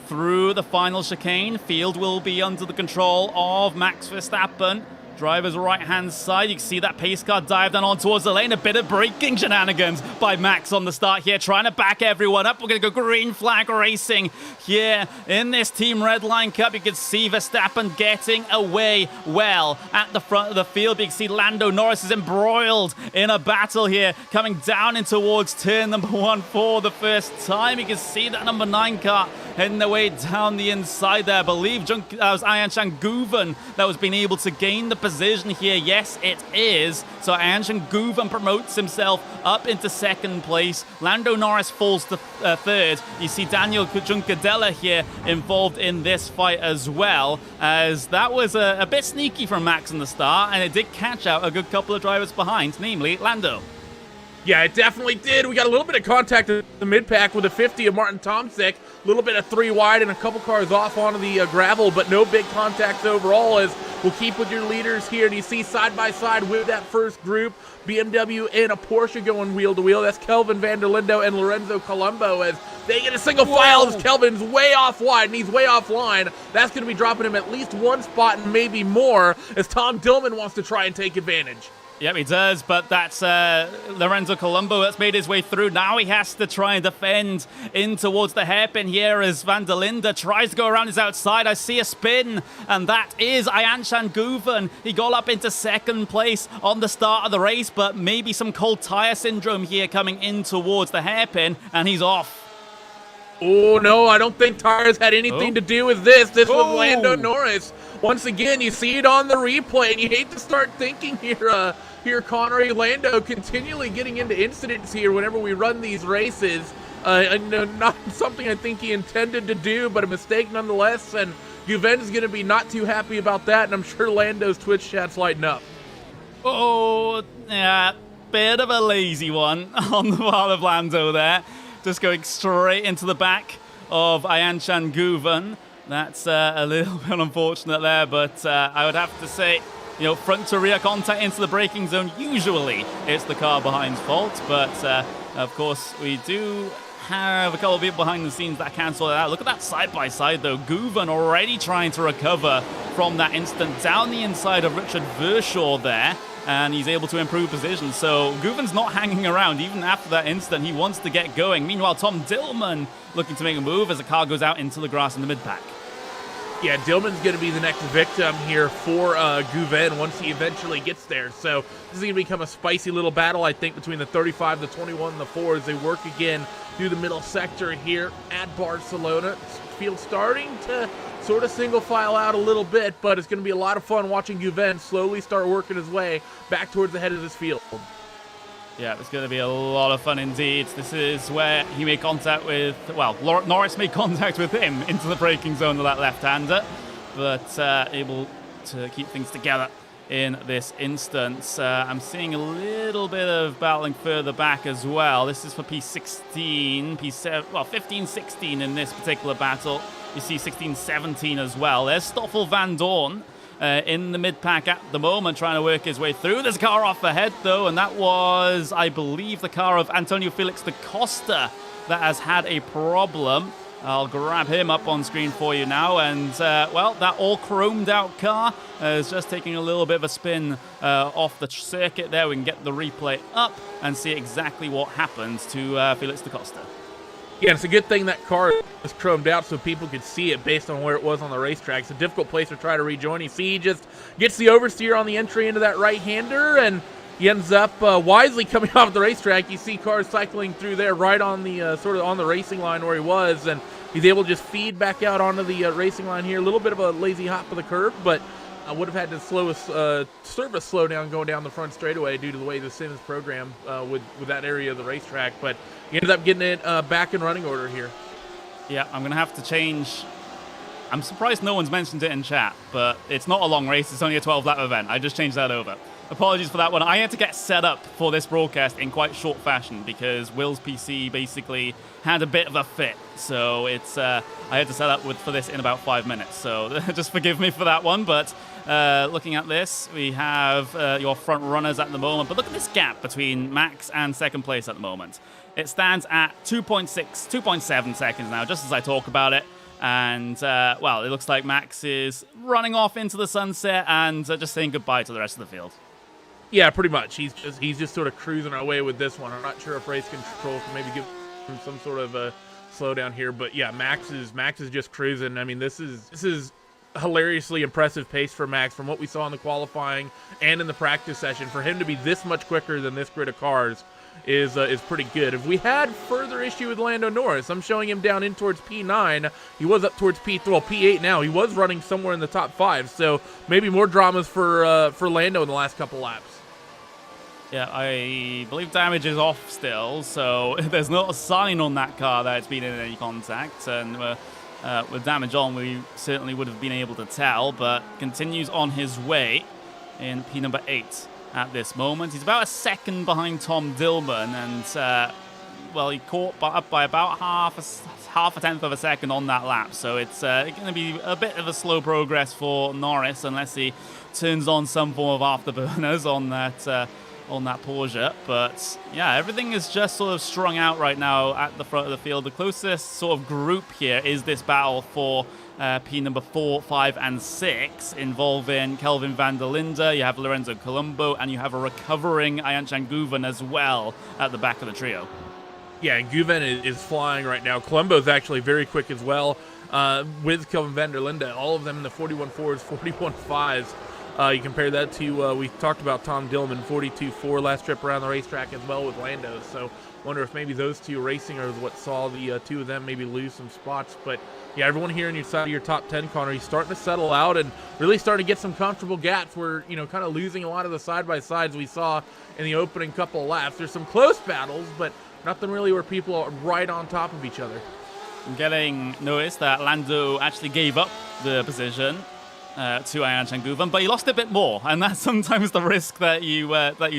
S2: through the final chicane. Field will be under the control of Max Verstappen. driver's right-hand side. You can see that pace car dive down on towards the lane. A bit of braking shenanigans by Max on the start here, trying to back everyone up. We're going to go green flag racing here in this Team Redline Cup. You can see Verstappen getting away well at the front of the field. You can see Lando Norris is embroiled in a battle here, coming down in towards turn number 1 for the first time. You can see that number 9 car heading their way down the inside there. I believe that was Ayan Shanguven that was being able to gain the position here. Yes, it is. So Ayan Shanguven promotes himself up into second place. Lando Norris falls to third. You see Daniel Juncadella here involved in this fight as well, as that was a bit sneaky from Max in the start, and it did catch out a good couple of drivers behind, namely Lando.
S6: Yeah, it definitely did. We got a little bit of contact in the mid-pack with a 50 of Martin Tomczyk. A little bit of 3 wide and a couple cars off onto the gravel, but no big contacts overall, as we'll keep with your leaders here. And you see side by side with that first group, BMW and a Porsche going wheel to wheel. That's Kelvin van der Linde and Lorenzo Colombo, as they get a single file as Kelvin's way off wide and he's way off line. That's going to be dropping him at least 1 spot and maybe more, as Tom Dillman wants to try and take advantage.
S2: Yep, he does, but that's Lorenzo Colombo that's made his way through. Now he has to try and defend in towards the hairpin here as Van der Linde tries to go around his outside. I see a spin, and that is Ayan Shanguven. He got up into second place on the start of the race, but maybe some cold tire syndrome here coming in towards the hairpin, and he's off.
S6: Oh, no, I don't think tires had anything to do with this. This was Lando Norris. Once again, you see it on the replay, and you hate to start thinking here, Connery Lando continually getting into incidents here whenever we run these races. Not something I think he intended to do, but a mistake nonetheless, and Guven's going to be not too happy about that, and I'm sure Lando's Twitch chat's lighting up.
S2: Oh, yeah, bit of a lazy one on the part of Lando there. Just going straight into the back of Ayan Shanguven. That's a little bit unfortunate there, but I would have to say, you know, front to rear contact into the braking zone, usually it's the car behind's fault, but of course we do have a couple of people behind the scenes that can sort it out. Look at that side-by-side though. Guven already trying to recover from that incident down the inside of Richard Vershaw there, and he's able to improve position. So Guven's not hanging around even after that incident. He wants to get going. Meanwhile, Tom Dillman looking to make a move as the car goes out into the grass in the mid-pack.
S6: Yeah, Dillman's going to be the next victim here for Guven once he eventually gets there. So this is going to become a spicy little battle, I think, between the 35, the 21, and the 4 as they work again through the middle sector here at Barcelona. Field starting to sort of single file out a little bit, but it's going to be a lot of fun watching Guven slowly start working his way back towards the head of this field.
S2: Yeah, it's going to be a lot of fun indeed. This is where he made contact with, well, Norris made contact with him into the braking zone of that left-hander, but able to keep things together in this instance. I'm seeing a little bit of battling further back as well. This is for P16, P7, well, 15-16 in this particular battle. You see 16-17 as well. There's Stoffel Van Dorn in the mid-pack at the moment, trying to work his way through. There's a car off ahead, though, and that was, I believe, the car of Antonio Felix da Costa that has had a problem. I'll grab him up on screen for you now, and, well, that all-chromed-out car is just taking a little bit of a spin off the circuit there. We can get the replay up and see exactly what happens to Felix da Costa.
S6: Yeah, it's a good thing that car was chromed out so people could see it based on where it was on the racetrack. It's a difficult place to try to rejoin. You see, he just gets the oversteer on the entry into that right-hander, and he ends up wisely coming off the racetrack. You see cars cycling through there right on the sort of on the racing line where he was, and he's able to just feed back out onto the racing line here. A little bit of a lazy hop of the curve, but I would have had to service slow down going down the front straightaway due to the way the sim is programmed with that area of the racetrack, but he ended up getting it back in running order here.
S2: Yeah, I'm going to have to change. I'm surprised no one's mentioned it in chat, but it's not a long race. It's only a 12-lap event. I just changed that over. Apologies for that one. I had to get set up for this broadcast in quite short fashion because Will's PC basically had a bit of a fit. So it's I had to set up for this in about 5 minutes. So just forgive me for that one. But looking at this, we have your front runners at the moment. But look at this gap between Max and second place at the moment. It stands at 2.7 seconds now, just as I talk about it. And, well, it looks like Max is running off into the sunset and just saying goodbye to the rest of the field.
S6: Yeah, pretty much. He's just sort of cruising away with this one. I'm not sure if race control can maybe give him some sort of a slowdown here, but yeah, Max is just cruising. I mean, this is hilariously impressive pace for Max from what we saw in the qualifying and in the practice session. For him to be this much quicker than this grid of cars is pretty good. If we had further issue with Lando Norris, I'm showing him down in towards P9. He was up towards P8 now. He was running somewhere in the top 5, so maybe more dramas for Lando in the last couple laps.
S2: Yeah, I believe damage is off still, so there's not a sign on that car that it's been in any contact, and with damage on, we certainly would have been able to tell, but continues on his way in P number 8 at this moment. He's about a second behind Tom Dillman, and, well, he caught up by about half a tenth of a second on that lap, so it's going to be a bit of a slow progress for Norris unless he turns on some form of afterburners on that Porsche. But yeah, everything is just sort of strung out right now at the front of the field. The closest sort of group here is this battle for P number 4, 5, and 6, involving Kelvin van der Linde, you have Lorenzo Colombo, and you have a recovering Ayancan Guven as well at the back of the trio.
S6: Yeah, and Guven is flying right now. Colombo's actually very quick as well with Kelvin van der Linde. All of them in the 41.4s, 41.5s. You compare that to, we talked about Tom Dillman, 42.4 last trip around the racetrack as well with Lando. So wonder if maybe those two racing are what saw the two of them maybe lose some spots. But yeah, everyone here on your side of your top 10, Connor, he's starting to settle out and really starting to get some comfortable gaps. We're, kind of losing a lot of the side-by-sides we saw in the opening couple of laps. There's some close battles, but nothing really where people are right on top of each other.
S2: I'm getting noticed that Lando actually gave up the position to Ayancan Guven, but he lost a bit more, and that's sometimes the risk that you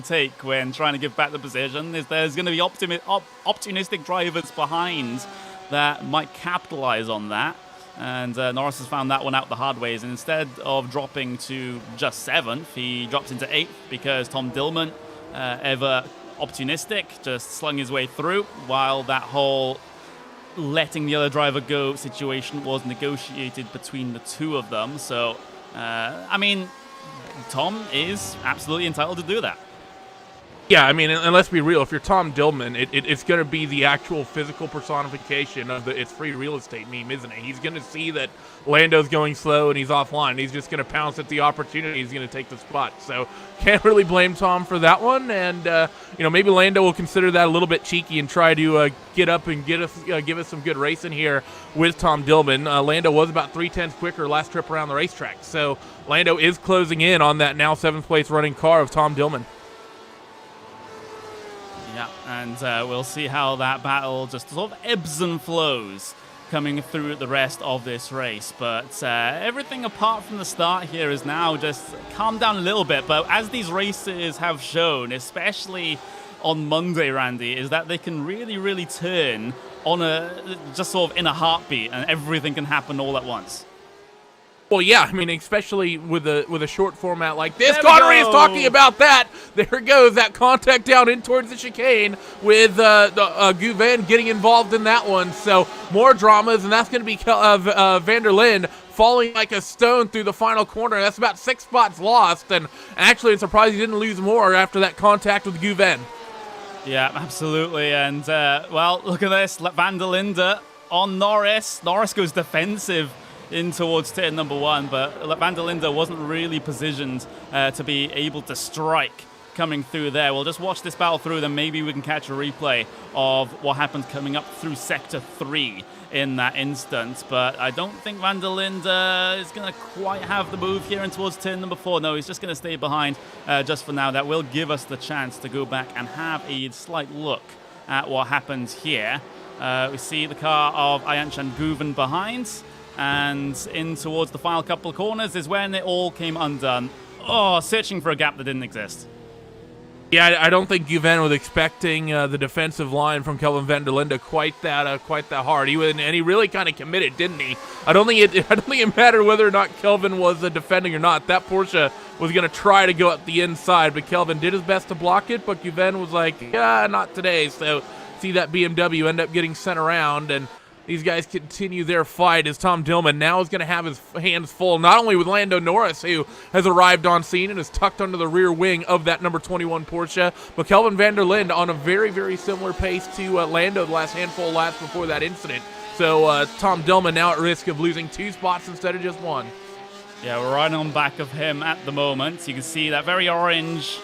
S2: take when trying to give back the position. Is there's going to be opportunistic drivers behind that might capitalize on that, and Norris has found that one out the hard ways. And instead of dropping to just 7th, he drops into 8th because Tom Dillman, ever opportunistic, just slung his way through, while that whole letting the other driver go situation was negotiated between the two of them. So, I mean, Tom is absolutely entitled to do that.
S6: Yeah, I mean, and let's be real, if you're Tom Dillman, it's going to be the actual physical personification of the it's free real estate meme, isn't it? He's going to see that Lando's going slow and he's offline. He's just going to pounce at the opportunity. He's going to take the spot. So can't really blame Tom for that one. And, maybe Lando will consider that a little bit cheeky and try to get up and give us some good racing here with Tom Dillman. Lando was about 0.3 quicker last trip around the racetrack. So Lando is closing in on that now 7th place running car of Tom Dillman.
S2: Yeah, and we'll see how that battle just sort of ebbs and flows coming through the rest of this race. But everything apart from the start here is now just calmed down a little bit. But as these races have shown, especially on Monday, Randy, is that they can really, really turn on just sort of in a heartbeat, and everything can happen all at once.
S6: Well, yeah, I mean, especially with a short format like this. Connery is talking about that. There goes that contact down in towards the chicane with Guven getting involved in that one. So more dramas, and that's going to be van der Linde falling like a stone through the final corner. That's about 6 spots lost, and actually, I'm surprised he didn't lose more after that contact with Guven.
S2: Yeah, absolutely, and well, look at this. Van der Linde on Norris. Norris goes defensive in towards turn number 1, but van der Linde wasn't really positioned to be able to strike coming through there. We'll just watch this battle through, then maybe we can catch a replay of what happened coming up through sector 3 in that instance. But I don't think van der Linde is going to quite have the move here in towards turn number 4. No, he's just going to stay behind just for now. That will give us the chance to go back and have a slight look at what happens here. We see the car of Ayancan Guven behind, and in towards the final couple of corners is when it all came undone. Oh, searching for a gap that didn't exist.
S6: Yeah, I don't think Guven was expecting the defensive line from Kelvin van der Linde quite that hard. He really kind of committed, didn't he? I don't think it mattered whether or not Kelvin was defending or not. That Porsche was going to try to go up the inside, but Kelvin did his best to block it. But Guven was like, yeah, not today. So see that BMW end up getting sent around, and these guys continue their fight as Tom Dillman now is going to have his hands full, not only with Lando Norris, who has arrived on scene and is tucked under the rear wing of that number 21 Porsche, but Kelvin van der Linde on a very, very similar pace to Lando the last handful of laps before that incident. So Tom Dillman now at risk of losing 2 spots instead of just 1.
S2: Yeah, we're right on back of him at the moment. You can see that very orange,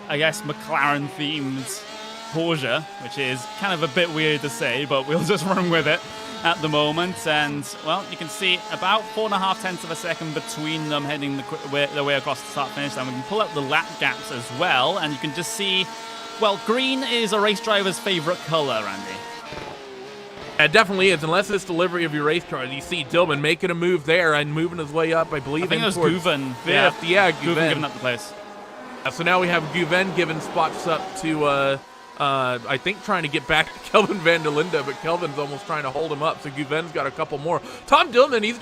S2: I guess, McLaren-themed Porsche, which is kind of a bit weird to say, but we'll just run with it at the moment. And, well, you can see about 4.5 tenths of a second between them heading the way across the start-finish. And we can pull up the lap gaps as well, and you can just see, well, green is a race driver's favorite color, Andy.
S6: It definitely is, unless it's delivery of your race car. You see Dillman making a move there and moving his way up, I believe.
S2: I think it was
S6: towards
S2: Guven.
S6: Yeah,
S2: Guven giving up the place.
S6: So now we have Guven giving spots up to, I think, trying to get back to Kelvin van der Linde, but Kelvin's almost trying to hold him up, so Guven's got a couple more. Tom Dillman, he's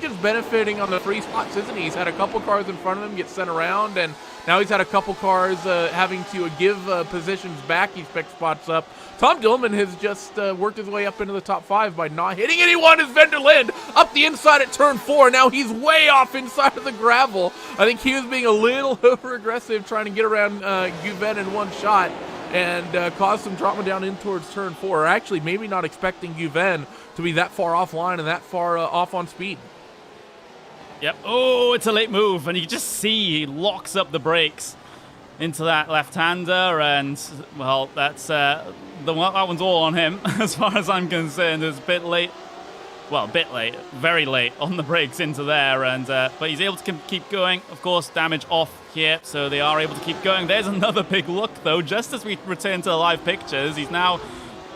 S6: just benefiting on the free spots, isn't he? He's had a couple cars in front of him get sent around, and now he's had a couple cars having to give positions back. He's picked spots up. Tom Dillman has just worked his way up into the top 5 by not hitting anyone as van der Linde up the inside at turn 4. Now he's way off inside of the gravel. I think he was being a little over-aggressive trying to get around Guven in one shot and caused some drama down in towards turn 4. Or actually, maybe not expecting Guven to be that far offline and that far off on speed.
S2: Yep. Oh, it's a late move, and you can just see he locks up the brakes into that left-hander, and, well, that's that one's all on him as far as I'm concerned. It's a bit late. Well, a bit late, very late on the brakes into there, and but he's able to keep going. Of course, damage off here, so they are able to keep going. There's another big look, though, just as we return to the live pictures. He's now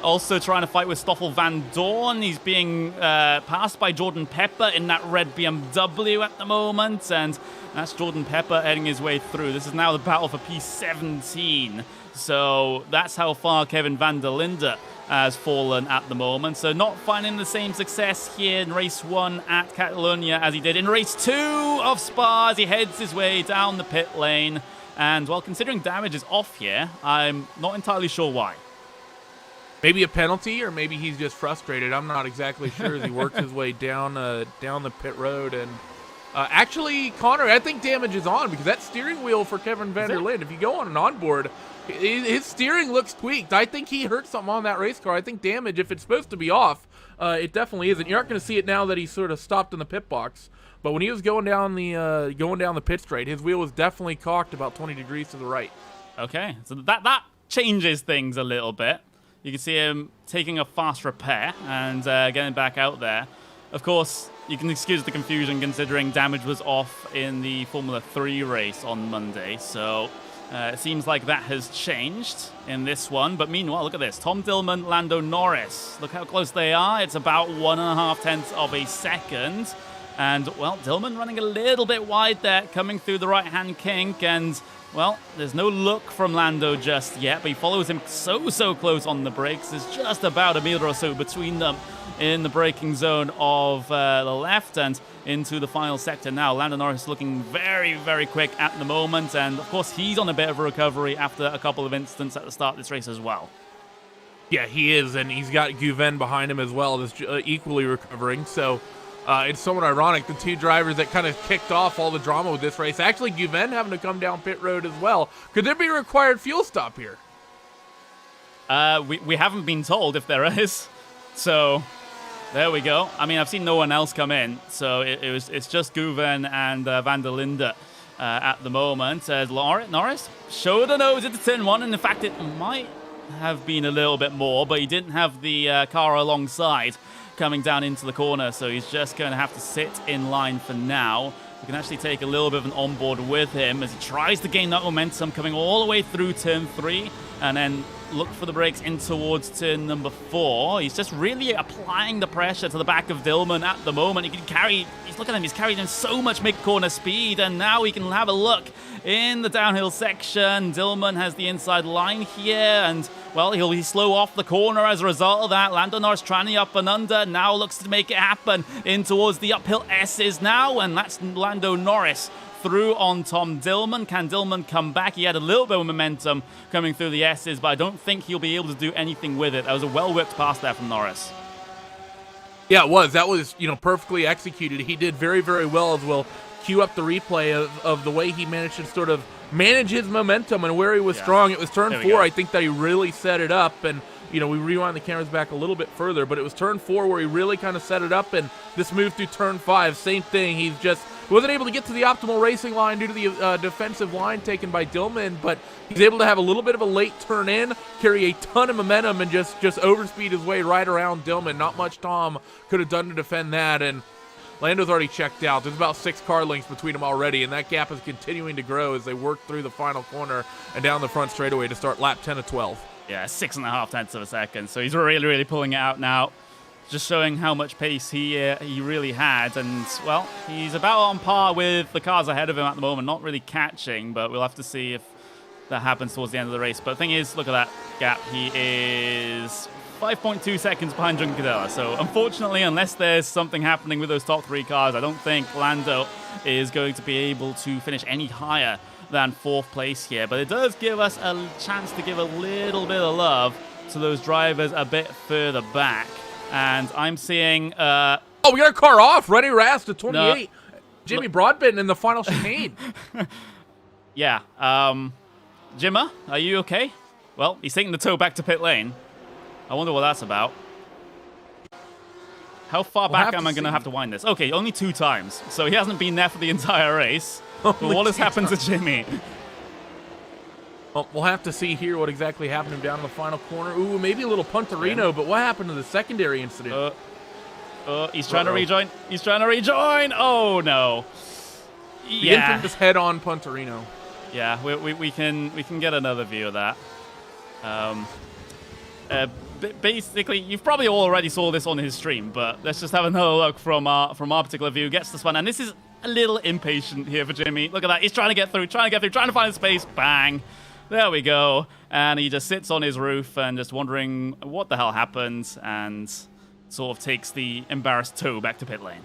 S2: also trying to fight with Stoffel Van Dorn. He's being passed by Jordan Pepper in that red BMW at the moment, and that's Jordan Pepper heading his way through. This is now the battle for P17, so that's how far Kevin van der Linde has fallen at the moment. So not finding the same success here in race 1 at Catalonia as he did in race 2 of Spa as he heads his way down the pit lane. And, well, considering damage is off here, I'm not entirely sure why.
S6: Maybe a penalty, or maybe he's just frustrated. I'm not exactly sure as he works his way down the pit road. And actually, Connor, I think damage is on because that steering wheel for Kevin van der Linde, if you go on an onboard, his steering looks tweaked. I think he hurt something on that race car. I think damage, if it's supposed to be off, it definitely isn't. You're not going to see it now that he's sort of stopped in the pit box. But when he was going down the pit straight, his wheel was definitely cocked about 20 degrees to the right.
S2: Okay, so that changes things a little bit. You can see him taking a fast repair and getting back out there. Of course, you can excuse the confusion considering damage was off in the Formula 3 race on Monday. So it seems like that has changed in this one. But meanwhile, look at this. Tom Dillman, Lando Norris. Look how close they are. It's about 1.5 tenths of a second. And, well, Dillman running a little bit wide there, coming through the right-hand kink. And, well, there's no look from Lando just yet, but he follows him so close on the brakes. There's just about a meter or so between them in the braking zone of the left and into the final sector now. Lando Norris looking very quick at the moment. And, of course, he's on a bit of a recovery after a couple of incidents at the start of this race as well.
S6: Yeah, he is, and he's got Guven behind him as well that's equally recovering. So it's somewhat ironic, the two drivers that kind of kicked off all the drama with this race. Actually, Guven having to come down pit road as well. Could there be a required fuel stop here?
S2: We haven't been told if there is. So there we go. I mean, I've seen no one else come in. So it's just Guven and van der Linde at the moment. Norris showed a nose into turn 1, and in fact, it might have been a little bit more, but he didn't have the car alongside coming down into the corner, so he's just going to have to sit in line for now. We can actually take a little bit of an onboard with him as he tries to gain that momentum, coming all the way through turn 3, and then look for the brakes in towards turn number 4. He's just really applying the pressure to the back of Dillman at the moment. He can carry, look at him, he's carrying in so much mid-corner speed, and now we can have a look in the downhill section. Dillman has the inside line here, and, well, he'll be slow off the corner as a result of that. Lando Norris trying the up and under, now looks to make it happen in towards the uphill S's now, and that's Lando Norris through on Tom Dillman. Can Dillman come back? He had a little bit of momentum coming through the S's, but I don't think he'll be able to do anything with it. That was a well-whipped pass there from Norris.
S6: Yeah, it was. That was, perfectly executed. He did very, very well as well. Cue up the replay of the way he managed to sort of manage his momentum and where he was strong. It was turn 4, I think, that he really set it up. And, we rewind the cameras back a little bit further, but it was turn 4 where he really kind of set it up. And this move through turn 5, same thing. He wasn't able to get to the optimal racing line due to the defensive line taken by Dillman, but he's able to have a little bit of a late turn in, carry a ton of momentum, and just overspeed his way right around Dillman. Not much Tom could have done to defend that, and Lando's already checked out. There's about 6 car lengths between them already, and that gap is continuing to grow as they work through the final corner and down the front straightaway to start lap 10 of 12.
S2: Yeah, 6.5 tenths of a second. So he's really, really pulling it out now. Just showing how much pace he really had. And, well, he's about on par with the cars ahead of him at the moment. Not really catching, but we'll have to see if that happens towards the end of the race. But the thing is, look at that gap. He is 5.2 seconds behind Juncadella. So, unfortunately, unless there's something happening with those top 3 cars, I don't think Lando is going to be able to finish any higher than 4th place here. But it does give us a chance to give a little bit of love to those drivers a bit further back. And I'm seeing...
S6: oh, we got a car off. Reddy Rast to 28. No. Jimmy Broadbent in the final chicane.
S2: Yeah. Jimmer, are you okay? Well, he's taking the tow back to pit lane. I wonder what that's about. How far back am I going to have to wind this? Okay, only 2 times. So he hasn't been there for the entire race. But what has happened to Jimmy?
S6: Well, we'll have to see here what exactly happened to him down in the final corner. Ooh, maybe a little Punterino, but what happened to the secondary incident?
S2: He's trying to rejoin. He's trying to rejoin. Oh, no.
S6: The infamous head-on Punterino.
S2: Yeah, we can get another view of that. Basically, you've probably already saw this on his stream, but let's just have another look from our particular view. Gets the spun, and this is a little impatient here for Jimmy. Look at that. He's trying to get through, trying to find a space. Bang. There we go. And he just sits on his roof and just wondering what the hell happened, and sort of takes the embarrassed toe back to pit lane.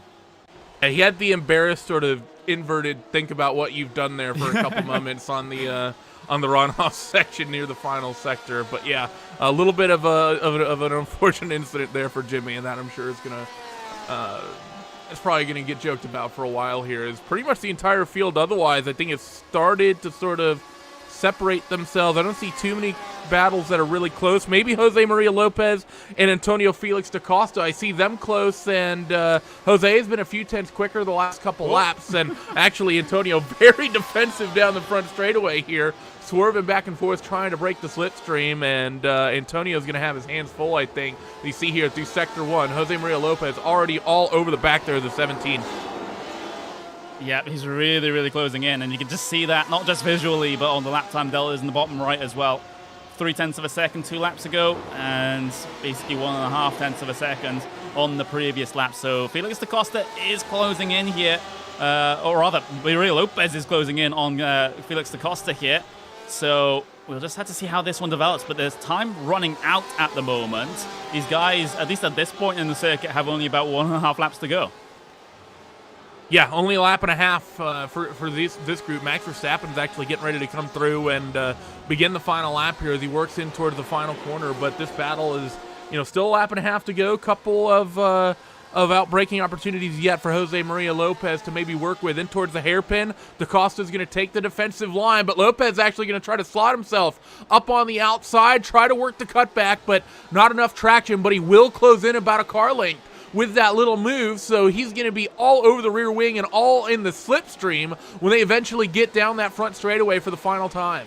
S6: Yeah, he had the embarrassed sort of inverted think about what you've done there for a couple moments on the runoff section near the final sector. But yeah, a little bit of an unfortunate incident there for Jimmy, and that I'm sure is it's probably gonna get joked about for a while here. It's pretty much the entire field otherwise. I think it's started to sort of separate themselves. I don't see too many battles that are really close. Maybe Jose Maria Lopez and Antonio Felix da Costa. I see them close, and Jose has been a few tenths quicker the last couple laps, and actually Antonio very defensive down the front straightaway here, swerving back and forth trying to break the slipstream, and Antonio's going to have his hands full, I think. You see here through Sector 1, Jose Maria Lopez already all over the back there of the 17.
S2: Yeah, he's really, really closing in, and you can just see that, not just visually, but on the lap time deltas in the bottom right as well. 0.3 of a second 2 laps ago, and basically 1.5 of a second on the previous lap. So Felix da Costa is closing in here, or rather, Maria Lopez is closing in on Felix da Costa here. So we'll just have to see how this one develops, but there's time running out at the moment. These guys, at least at this point in the circuit, have only about 1.5 laps to go.
S6: Yeah, only a lap and a half for this group. Max Verstappen's actually getting ready to come through and begin the final lap here as he works in toward the final corner. But this battle is, still a lap and a half to go. Couple of outbraking opportunities yet for Jose Maria Lopez to maybe work with. In towards the hairpin, Da Costa's going to take the defensive line, but Lopez actually going to try to slot himself up on the outside, try to work the cutback, but not enough traction. But he will close in about a car length with that little move, so he's going to be all over the rear wing and all in the slipstream when they eventually get down that front straightaway for the final time.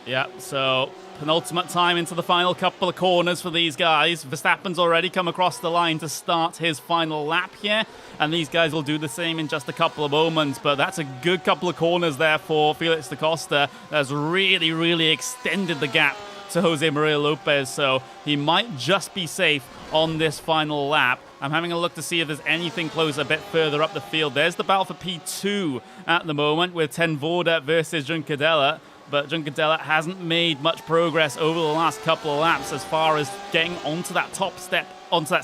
S2: Yeah, so penultimate time into the final couple of corners for these guys. Verstappen's already come across the line to start his final lap here, and these guys will do the same in just a couple of moments, but that's a good couple of corners there for Felix da Costa. That's really, really extended the gap to Jose Maria Lopez, so he might just be safe on this final lap. I'm having a look to see if there's anything close a bit further up the field. There's the battle for P2 at the moment with Ten Voda versus Juncadella, but Juncadella hasn't made much progress over the last couple of laps as far as getting onto that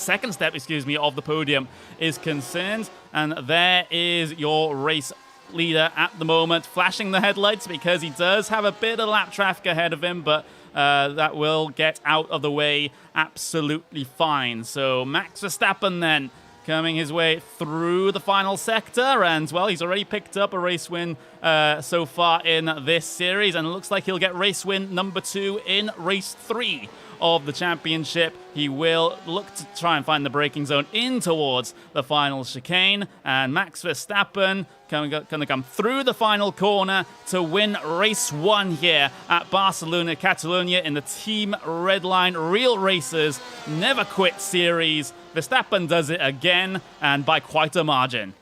S2: second step, of the podium is concerned. And there is your race leader at the moment, flashing the headlights because he does have a bit of lap traffic ahead of him, but that will get out of the way absolutely fine. So Max Verstappen then coming his way through the final sector, and, well, he's already picked up a race win so far in this series, and it looks like he'll get race win number 2 in race 3 of the championship. He will look to try and find the braking zone in towards the final chicane, and Max Verstappen going to come through the final corner to win race 1 here at Barcelona, Catalonia in the Team Redline Real Racers Never Quit series. Verstappen does it again, and by quite a margin.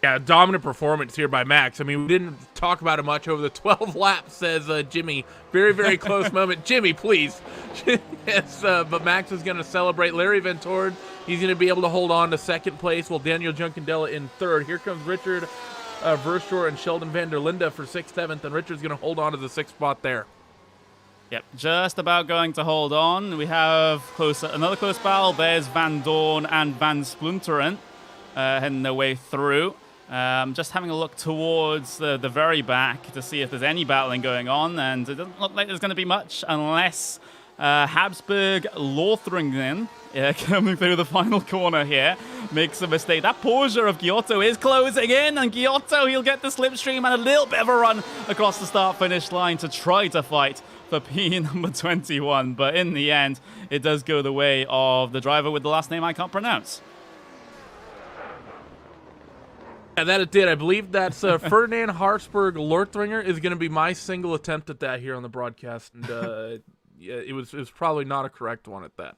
S6: Yeah, dominant performance here by Max. I mean, we didn't talk about it much over the 12 laps, says Jimmy. Very, very close moment. Jimmy, please. Yes, but Max is going to celebrate. Larry Ventord, he's going to be able to hold on to second place, while Daniel Juncadella in third. Here comes Richard Verschoor and Sheldon van der Linde for 6th, 7th, and Richard's going to hold on to the 6th spot there.
S2: Yep, just about going to hold on. We have another close battle. There's Van Dorn and Van Splunteren heading their way through. Just having a look towards the very back to see if there's any battling going on, and it doesn't look like there's going to be much unless Habsburg Lothringen, coming through the final corner here, makes a mistake. That Porsche of Giotto is closing in, and Giotto, he'll get the slipstream and a little bit of a run across the start-finish line to try to fight for P number 21, but in the end, it does go the way of the driver with the last name I can't pronounce.
S6: Yeah, that it did. I believe that's Ferdinand Harsberg Lortringer is going to be my single attempt at that here on the broadcast, and yeah, it was probably not a correct one at that.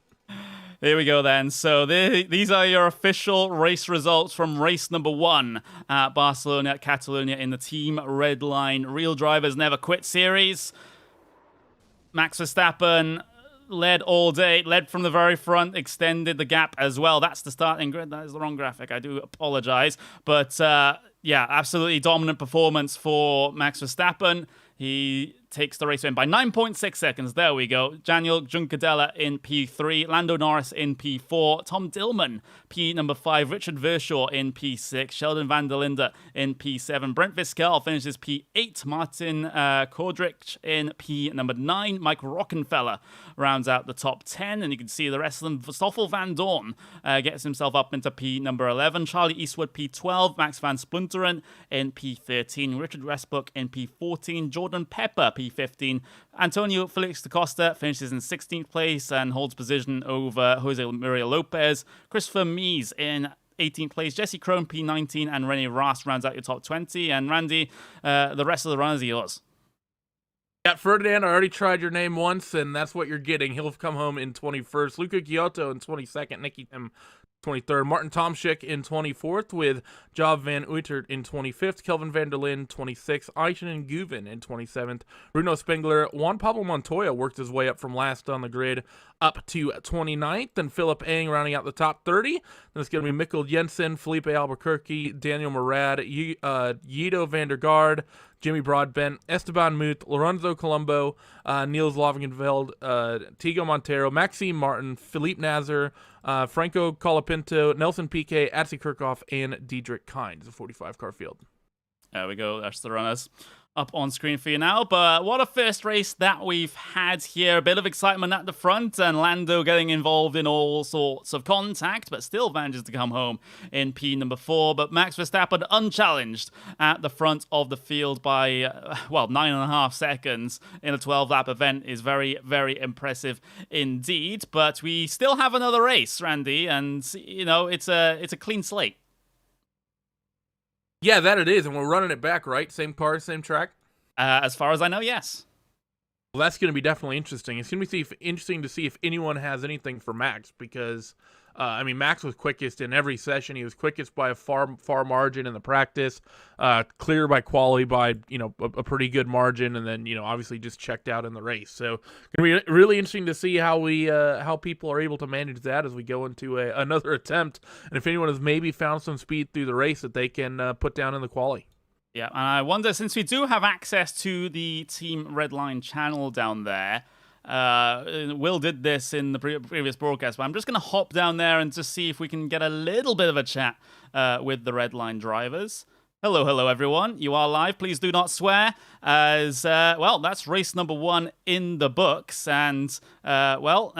S2: Here we go then. So these are your official race results from race number 1 at Barcelona, Catalonia in the Team Redline Real Drivers Never Quit series. Max Verstappen led all day, led from the very front, extended the gap as well. That's the starting grid. That is the wrong graphic. I do apologize. But yeah, absolutely dominant performance for Max Verstappen. He takes the race win by 9.6 seconds. There we go. Daniel Juncadella in P3, Lando Norris in P4, Tom Dillman, P number 5, Richard Verschoor in P6, Sheldon van der Linde in P7, Brent Viscal finishes P8, Martin Kordrich in P number 9, Mike Rockenfeller rounds out the top 10, and you can see the rest of them. Stoffel van Dorn gets himself up into P number 11, Charlie Eastwood P12, Max van Splunteren in P13, Richard Westbrook in P14, Jordan Pepper P15. Antonio Felix da Costa finishes in 16th place and holds position over Jose Maria Lopez. Christopher Mies in 18th place. Jesse Krohn P19 and Rene Rast rounds out your top 20. And Randy, the rest of the runners are yours.
S6: Yeah, Ferdinand, I already tried your name once, and that's what you're getting. He'll come home in 21st. Luca Giotto in 22nd. Nicky Tim 23rd, Martin Tomschick in 24th, with Job Van Uitert in 25th, Kelvin van der Linde 26th, Aishan Guven in 27th, Bruno Spengler. Juan Pablo Montoya worked his way up from last on the grid up to 29th, and Philip Eng rounding out the top 30. Then it's going to be Mikkel Jensen, Felipe Albuquerque, Daniel Murad, Yido van der Gaard, Jimmy Broadbent, Esteban Muth, Lorenzo Colombo, Niels Lovingenveld, Tigo Montero, Maxime Martin, Philippe Nazar, Franco Colapinto, Nelson Piquet, Atsi Kirchhoff, and Diedrich Kind. It's a 45-car field.
S2: There we go. That's the runners up on screen for you now. But what a first race that we've had here. A bit of excitement at the front, and Lando getting involved in all sorts of contact, but still manages to come home in P number 4. But Max Verstappen unchallenged at the front of the field by, well, 9.5 seconds in a 12-lap event is very, very impressive indeed. But we still have another race, Randy, and, you know, it's a clean slate.
S6: Yeah, that it is, and we're running it back, right? Same car, same track?
S2: As far as I know, yes.
S6: Well, that's going to be definitely interesting. It's going to be interesting to see if anyone has anything for Max, because, I mean, Max was quickest in every session. He was quickest by a far margin in the practice, clear by quality by, you know, a pretty good margin, and then, you know, obviously just checked out in the race. So going to be really interesting to see how how people are able to manage that as we go into another attempt, and if anyone has maybe found some speed through the race that they can put down in the quali.
S2: Yeah, and I wonder, since we do have access to the Team Redline channel down there, Will did this in the previous broadcast, but I'm just going to hop down there and just see if we can get a little bit of a chat with the Redline drivers. Hello, everyone. You are live. Please do not swear, as, well, that's race number 1 in the books, and, well,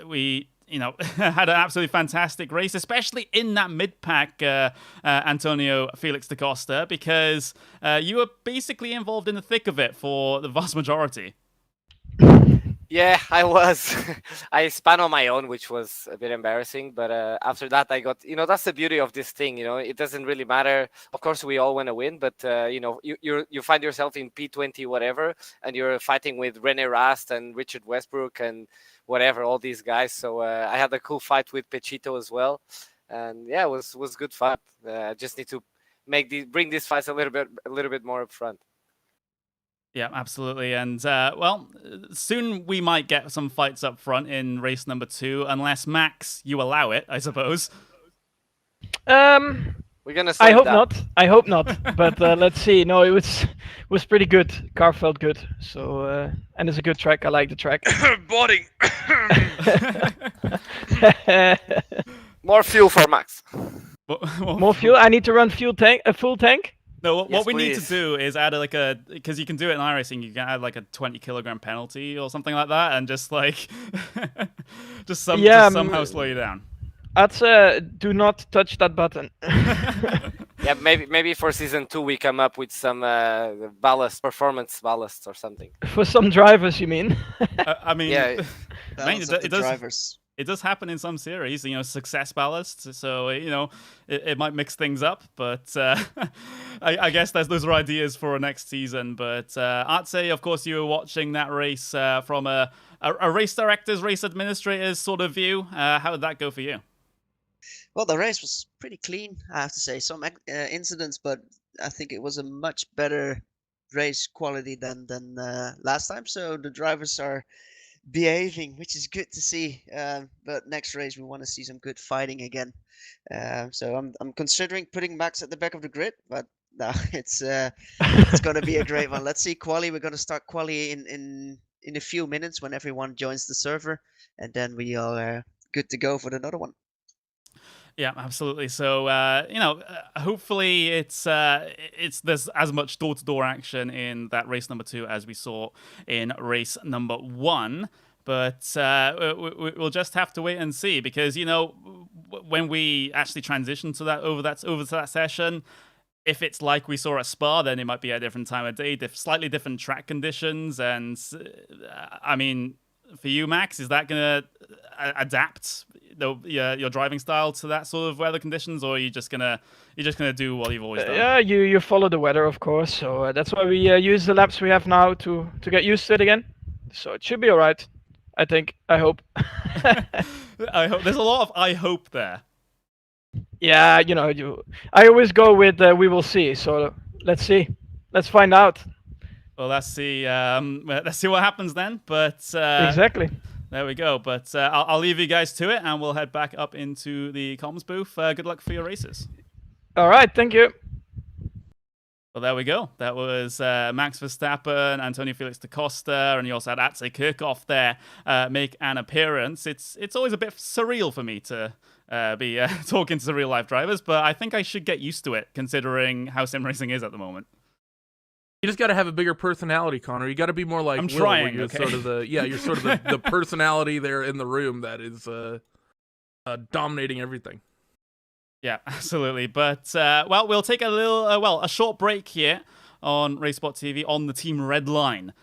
S2: we had an absolutely fantastic race, especially in that mid-pack, Antonio Felix da Costa, because you were basically involved in the thick of it for the vast majority.
S4: Yeah, I was. I spun on my own, which was a bit embarrassing. But after that, I got. That's the beauty of this thing. It doesn't really matter. Of course, we all want to win, but you find yourself in P20 whatever, and you're fighting with Rene Rast and Richard Westbrook and whatever, all these guys. So I had a cool fight with Pechito as well, and yeah, it was good fun. I just need to bring these fights a little bit more up front.
S2: Yeah, absolutely. And, soon we might get some fights up front in race number 2, unless, Max, you allow it, I suppose.
S4: We're gonna
S7: I hope
S4: that.
S7: not. I hope not. But let's see. No, it was pretty good. Car felt good. So and it's a good track. I like the track.
S5: Boarding.
S4: More fuel for Max.
S7: More fuel. I need to run a full tank.
S2: No, what
S4: Yes,
S2: we need to
S4: please.
S2: do is add because you can do it in iRacing, you can add like a 20-kilogram penalty or something like that, and just like, just somehow slow you down.
S7: I'd do not touch that button.
S4: Yeah, maybe for season 2 we come up with some performance ballast or something.
S7: For some drivers, you mean?
S2: I mean,
S4: Yeah.
S3: Balance of the drivers.
S2: it does happen in some series, success ballasts. So, it might mix things up, but I guess those are ideas for next season. But Artse, of course, you were watching that race from a race director's, race administrator's sort of view. How did that go for you?
S3: Well, the race was pretty clean, I have to say. Some incidents, but I think it was a much better race quality than last time. So the drivers are behaving, which is good to see. But next race we want to see some good fighting again. So I'm considering putting Max at the back of the grid, but no, it's going to be a great one. Let's see quali. We're going to start quali in a few minutes when everyone joins the server, and then we are good to go for another one.
S2: Yeah, absolutely. So, hopefully it's there's as much door-to-door action in that race number 2 as we saw in race number 1. But we'll just have to wait and see, because when we actually transition to that over to that session, if it's like we saw at Spa, then it might be a different time of day, slightly different track conditions, and I mean, for you, Max, is that gonna adapt your driving style to that sort of weather conditions, or are you just gonna do what you've always done?
S7: Yeah, you follow the weather, of course. So that's why we use the laps we have now to get used to it again. So it should be all right. I think. I hope.
S2: I hope. There's a lot of I hope there.
S7: Yeah, I always go with we will see. So let's see. Let's find out.
S2: Well, let's see what happens then. But
S7: Exactly.
S2: There we go. But I'll leave you guys to it, and we'll head back up into the comms booth. Good luck for your races.
S7: All right. Thank you.
S2: Well, there we go. That was Max Verstappen, Antonio Felix da Costa, and you also had Atze Kirchhoff there make an appearance. It's always a bit surreal for me to be talking to the real life drivers, but I think I should get used to it, considering how sim racing is at the moment.
S6: You just got to have a bigger personality, Connor. You got to be more like
S2: I'm
S6: Will,
S2: trying.
S6: where you're
S2: Okay.
S6: sort of you're sort of the personality there in the room that is dominating everything.
S2: Yeah, absolutely. But we'll take a short break here on RaceSpot TV on the Team Redline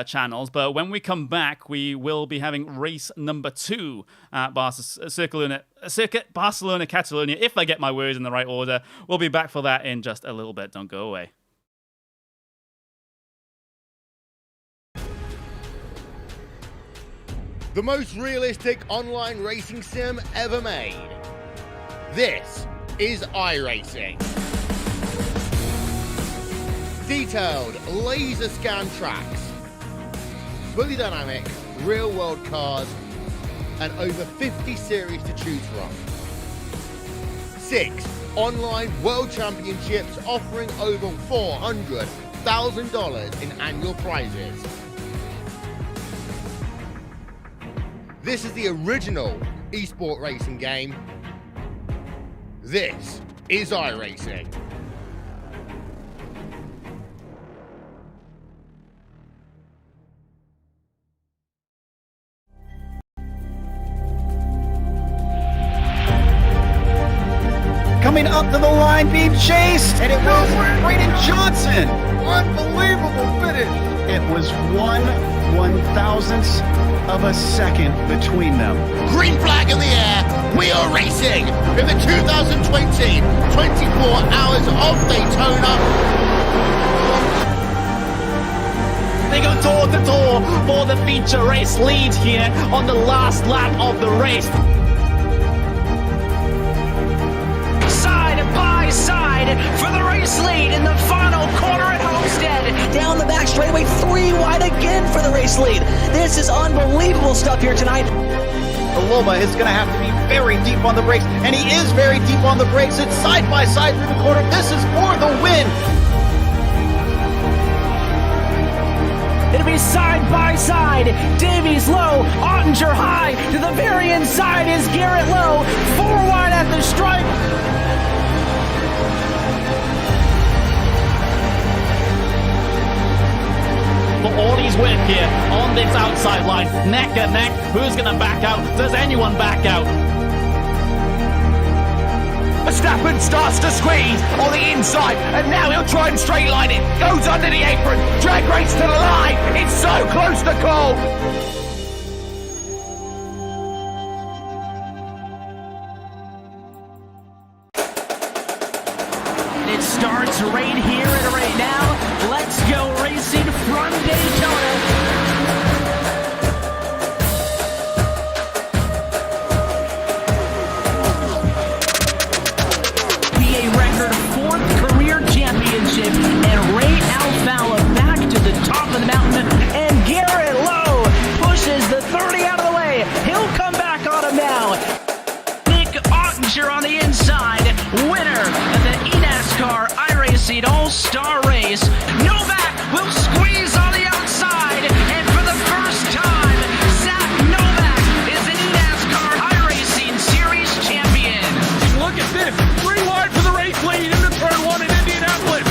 S2: channels. But when we come back, we will be having race number 2 at Circuit Barcelona Catalonia. If I get my words in the right order, we'll be back for that in just a little bit. Don't go away.
S1: The most realistic online racing sim ever made. This is iRacing. Detailed laser scan tracks, fully dynamic, real world cars, and over 50 series to choose from. 6 online world championships offering over $400,000 in annual prizes. This is the original esport racing game. This is iRacing.
S8: coming up to the line, being chased, and it was Braden Johnson. Unbelievable finish. It was 1/1000th of a second between them.
S1: Green flag in the air. We are racing in the 2020 24 Hours of Daytona.
S9: They go door to door for the feature race lead here on the last lap of the race. Side by side for the race lead in the final corner at Homestead.
S10: Down the back straightaway, 3 wide again for the race lead. This is unbelievable stuff here tonight.
S8: Loma is going to have to be very deep on the brakes, and he is very deep on the brakes. It's side by side through the corner. This is for the win.
S10: It'll be side by side. Davies low, Ottinger high. To the very inside is Garrett Lowe. 4 wide at the stripe.
S9: For all his work here on this outside line, neck and neck. Who's going to back out? Does anyone back out?
S11: Verstappen starts to squeeze on the inside, and now he'll try and straight line it. Goes under the apron, drag race to the line. It's so close to call.
S10: It starts right here and right now. Let's go racing from Daytona. Championship, and Ray Alfalla back to the top of the mountain, and Garrett Lowe pushes the 30 out of the way. He'll come back on him now. Nick Ottinger on the inside, winner of the eNASCAR iRacing All-Star Race. Novak will squeeze on the outside, and for the first time, Zach Novak is an eNASCAR iRacing Series champion.
S6: Look at this, 3 wide for the race lead into turn 1 in Indianapolis.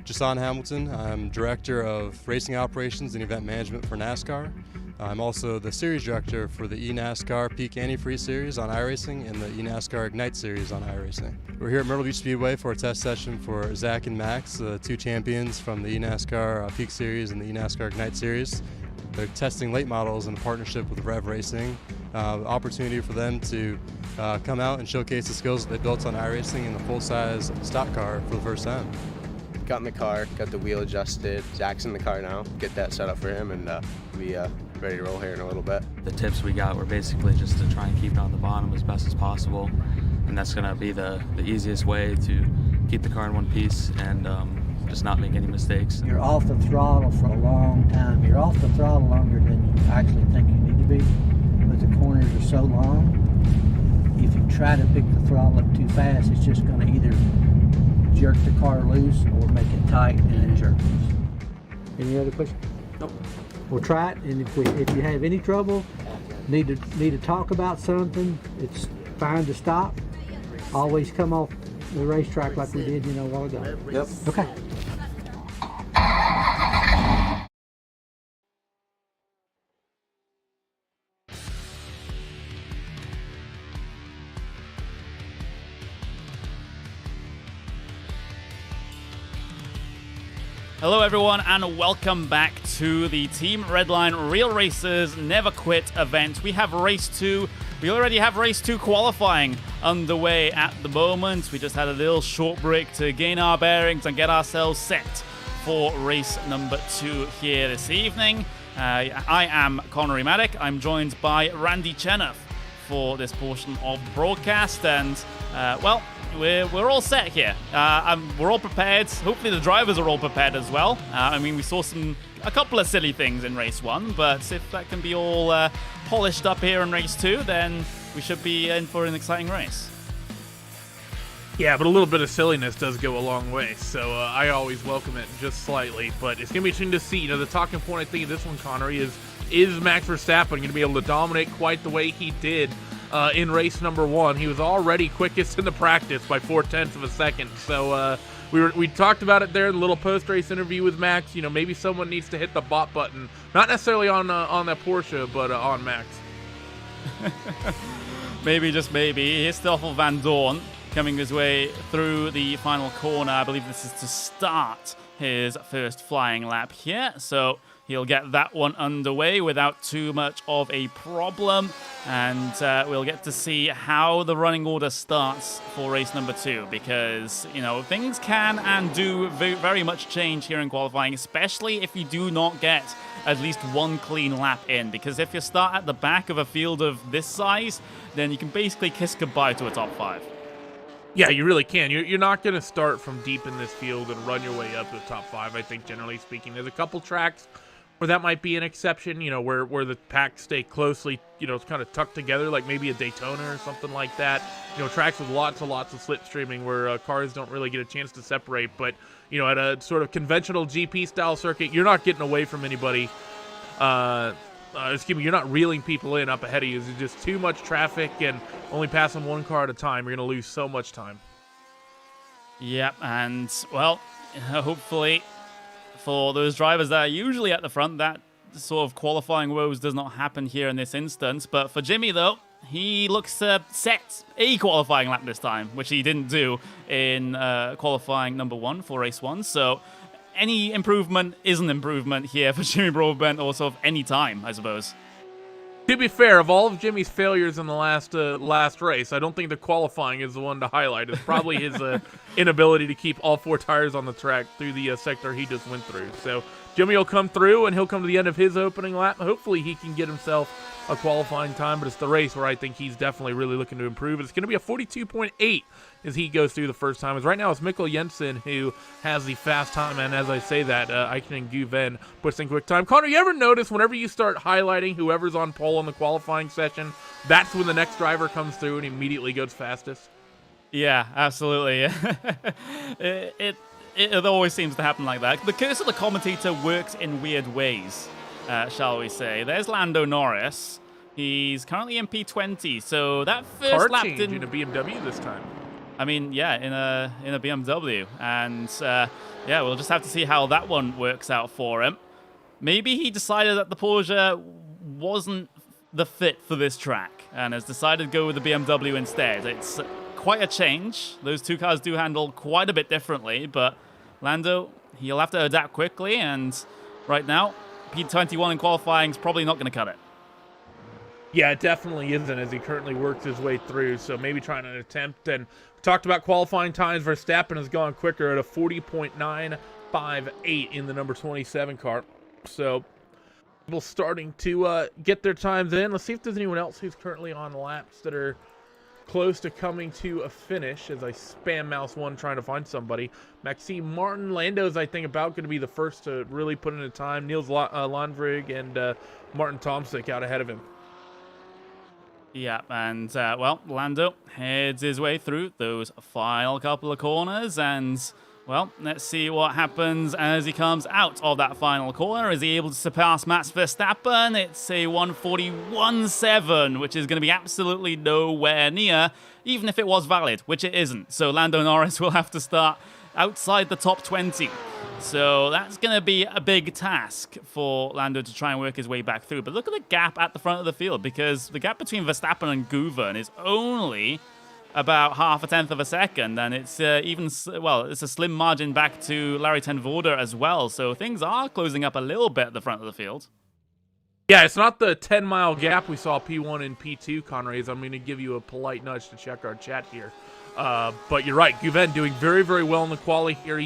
S12: Jason Hamilton. I'm Director of Racing Operations and Event Management for NASCAR. I'm also the Series Director for the eNASCAR Peak Antifreeze Series on iRacing and the eNASCAR Ignite Series on iRacing. We're here at Myrtle Beach Speedway for a test session for Zach and Max, the 2 champions from the eNASCAR Peak Series and the eNASCAR Ignite Series. They're testing late models in partnership with Rev Racing. Opportunity for them to come out and showcase the skills that they built on iRacing in the full-size stock car for the first time.
S13: Got in the car, got the wheel adjusted. Zach's in the car now. Get that set up for him, and be ready to roll here in a little bit.
S14: The tips we got were basically just to try and keep it on the bottom as best as possible, and that's going to be the easiest way to keep the car in one piece and just not make any mistakes.
S15: You're off the throttle for a long time. You're off the throttle longer than you actually think you need to be, but the corners are so long. If you try to pick the throttle up too fast, it's just going to either jerk the car loose or make it tight and then jerk loose. Any other questions? Nope. We'll try it, and if you have any trouble, need to talk about something, it's fine to stop. Always come off the racetrack like we did, a while ago.
S13: Yep.
S15: Okay.
S2: Hello everyone and welcome back to the Team Redline Real Racers Never Quit event. We have race 2. We already have race 2 qualifying underway at the moment. We just had a little short break to gain our bearings and get ourselves set for race number 2 here this evening. I am Connery Maddock. I'm joined by Randy Cheneth for this portion of the broadcast, and well, we're all set here. We're all prepared. Hopefully the drivers are all prepared as well. I mean, we saw a couple of silly things in race 1, but if that can be all polished up here in race 2, then we should be in for an exciting race.
S6: Yeah, but a little bit of silliness does go a long way, so I always welcome it just slightly. But it's going to be interesting to see. The talking point, I think, of this one, Connery, is Max Verstappen going to be able to dominate quite the way he did in race number 1? He was already quickest in the practice by 0.4 of a second, so we talked about it there in the little post-race interview with Max. You know, maybe someone needs to hit the bot button, not necessarily on that Porsche, but on Max.
S2: Maybe, just maybe. Here's Stoffel Van Dorn coming his way through the final corner. I believe this is to start his first flying lap here, so he'll get that one underway without too much of a problem, and we'll get to see how the running order starts for race number 2, because, you know, things can and do very much change here in qualifying, especially if you do not get at least one clean lap in, because if you start at the back of a field of this size, then you can basically kiss goodbye to a top 5.
S6: Yeah, you really can. You're not going to start from deep in this field and run your way up to the top 5, I think, generally speaking. There's a couple tracks where that might be an exception, you know, where the packs stay closely, you know, it's kind of tucked together, like maybe a Daytona or something like that. You know, tracks with lots of slipstreaming where cars don't really get a chance to separate. But, you know, at a sort of conventional GP-style circuit, you're not getting away from anybody. You're not reeling people in up ahead of you. There's just too much traffic and only passing one car at a time. You're going to lose so much time.
S2: Yep, and, well, hopefully for those drivers that are usually at the front, that sort of qualifying woes does not happen here in this instance. But for Jimmy, though, he looks to set a qualifying lap this time, which he didn't do in qualifying number 1 for race 1. So any improvement is an improvement here for Jimmy Broadbent, or sort of any time, I suppose.
S6: To be fair, of all of Jimmy's failures in the last race, I don't think the qualifying is the one to highlight. It's probably his inability to keep all 4 tires on the track through the sector he just went through. So Jimmy will come through, and he'll come to the end of his opening lap. Hopefully he can get himself a qualifying time, but it's the race where I think he's definitely really looking to improve. It's going to be a 42.8 as he goes through the first time. As right now, it's Mikkel Jensen who has the fast time, and as I say that, Eichen and Guven puts in quick time. Connor, you ever notice whenever you start highlighting whoever's on pole in the qualifying session, that's when the next driver comes through and immediately goes fastest?
S2: Yeah, absolutely. It always seems to happen like that. The curse of the commentator works in weird ways, shall we say. There's Lando Norris. He's currently in P20, so that first lap didn't...
S6: in a BMW this time.
S2: I mean, yeah, in a BMW. And, yeah, we'll just have to see how that one works out for him. Maybe he decided that the Porsche wasn't the fit for this track and has decided to go with the BMW instead. It's quite a change. Those two cars do handle quite a bit differently, but Lando, he'll have to adapt quickly, and right now, P21 in qualifying is probably not going to cut it.
S6: Yeah, it definitely isn't as he currently works his way through, so maybe trying an attempt. And we talked about qualifying times. Verstappen has gone quicker at a 40.958 in the number 27 car. So people starting to get their times in. Let's see if there's anyone else who's currently on laps that are close to coming to a finish as I spam mouse 1 trying to find somebody. Maxime Martin, Lando's, I think, about going to be the first to really put in a time. Niels Landvrig and Martin Tomczyk out ahead of him.
S2: Yeah, and, well, Lando heads his way through those final couple of corners, and, well, let's see what happens as he comes out of that final corner. Is he able to surpass Max Verstappen? It's a 141.7, which is going to be absolutely nowhere near, even if it was valid, which it isn't. So Lando Norris will have to start outside the top 20. So that's going to be a big task for Lando to try and work his way back through. But look at the gap at the front of the field, because the gap between Verstappen and Guven is only about half a tenth of a second, and it's it's a slim margin back to Larry ten Voorde as well. So things are closing up a little bit at the front of the field.
S6: Yeah, it's not the 10-mile gap we saw P1 and P2, Conrays. I'm going to give you a polite nudge to check our chat here. But you're right, Guven doing very, very well in the quali here.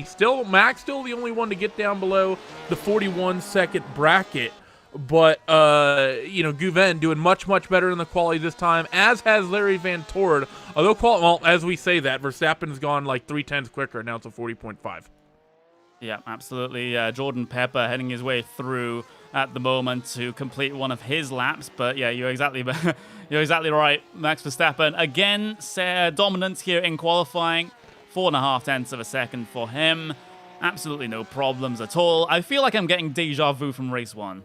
S6: Max still the only one to get down below the 41-second bracket. But, Guven doing much, much better in the quali this time, as has Larry Van Tord. Although, as we say that, Verstappen's gone like 3/10 quicker. Now it's a 40.5.
S2: Yeah, absolutely. Jordan Pepper heading his way through at the moment to complete one of his laps. But yeah, you're exactly right. Max Verstappen again, dominant here in qualifying. 4.5 tenths of a second for him. Absolutely no problems at all. I feel like I'm getting deja vu from race 1.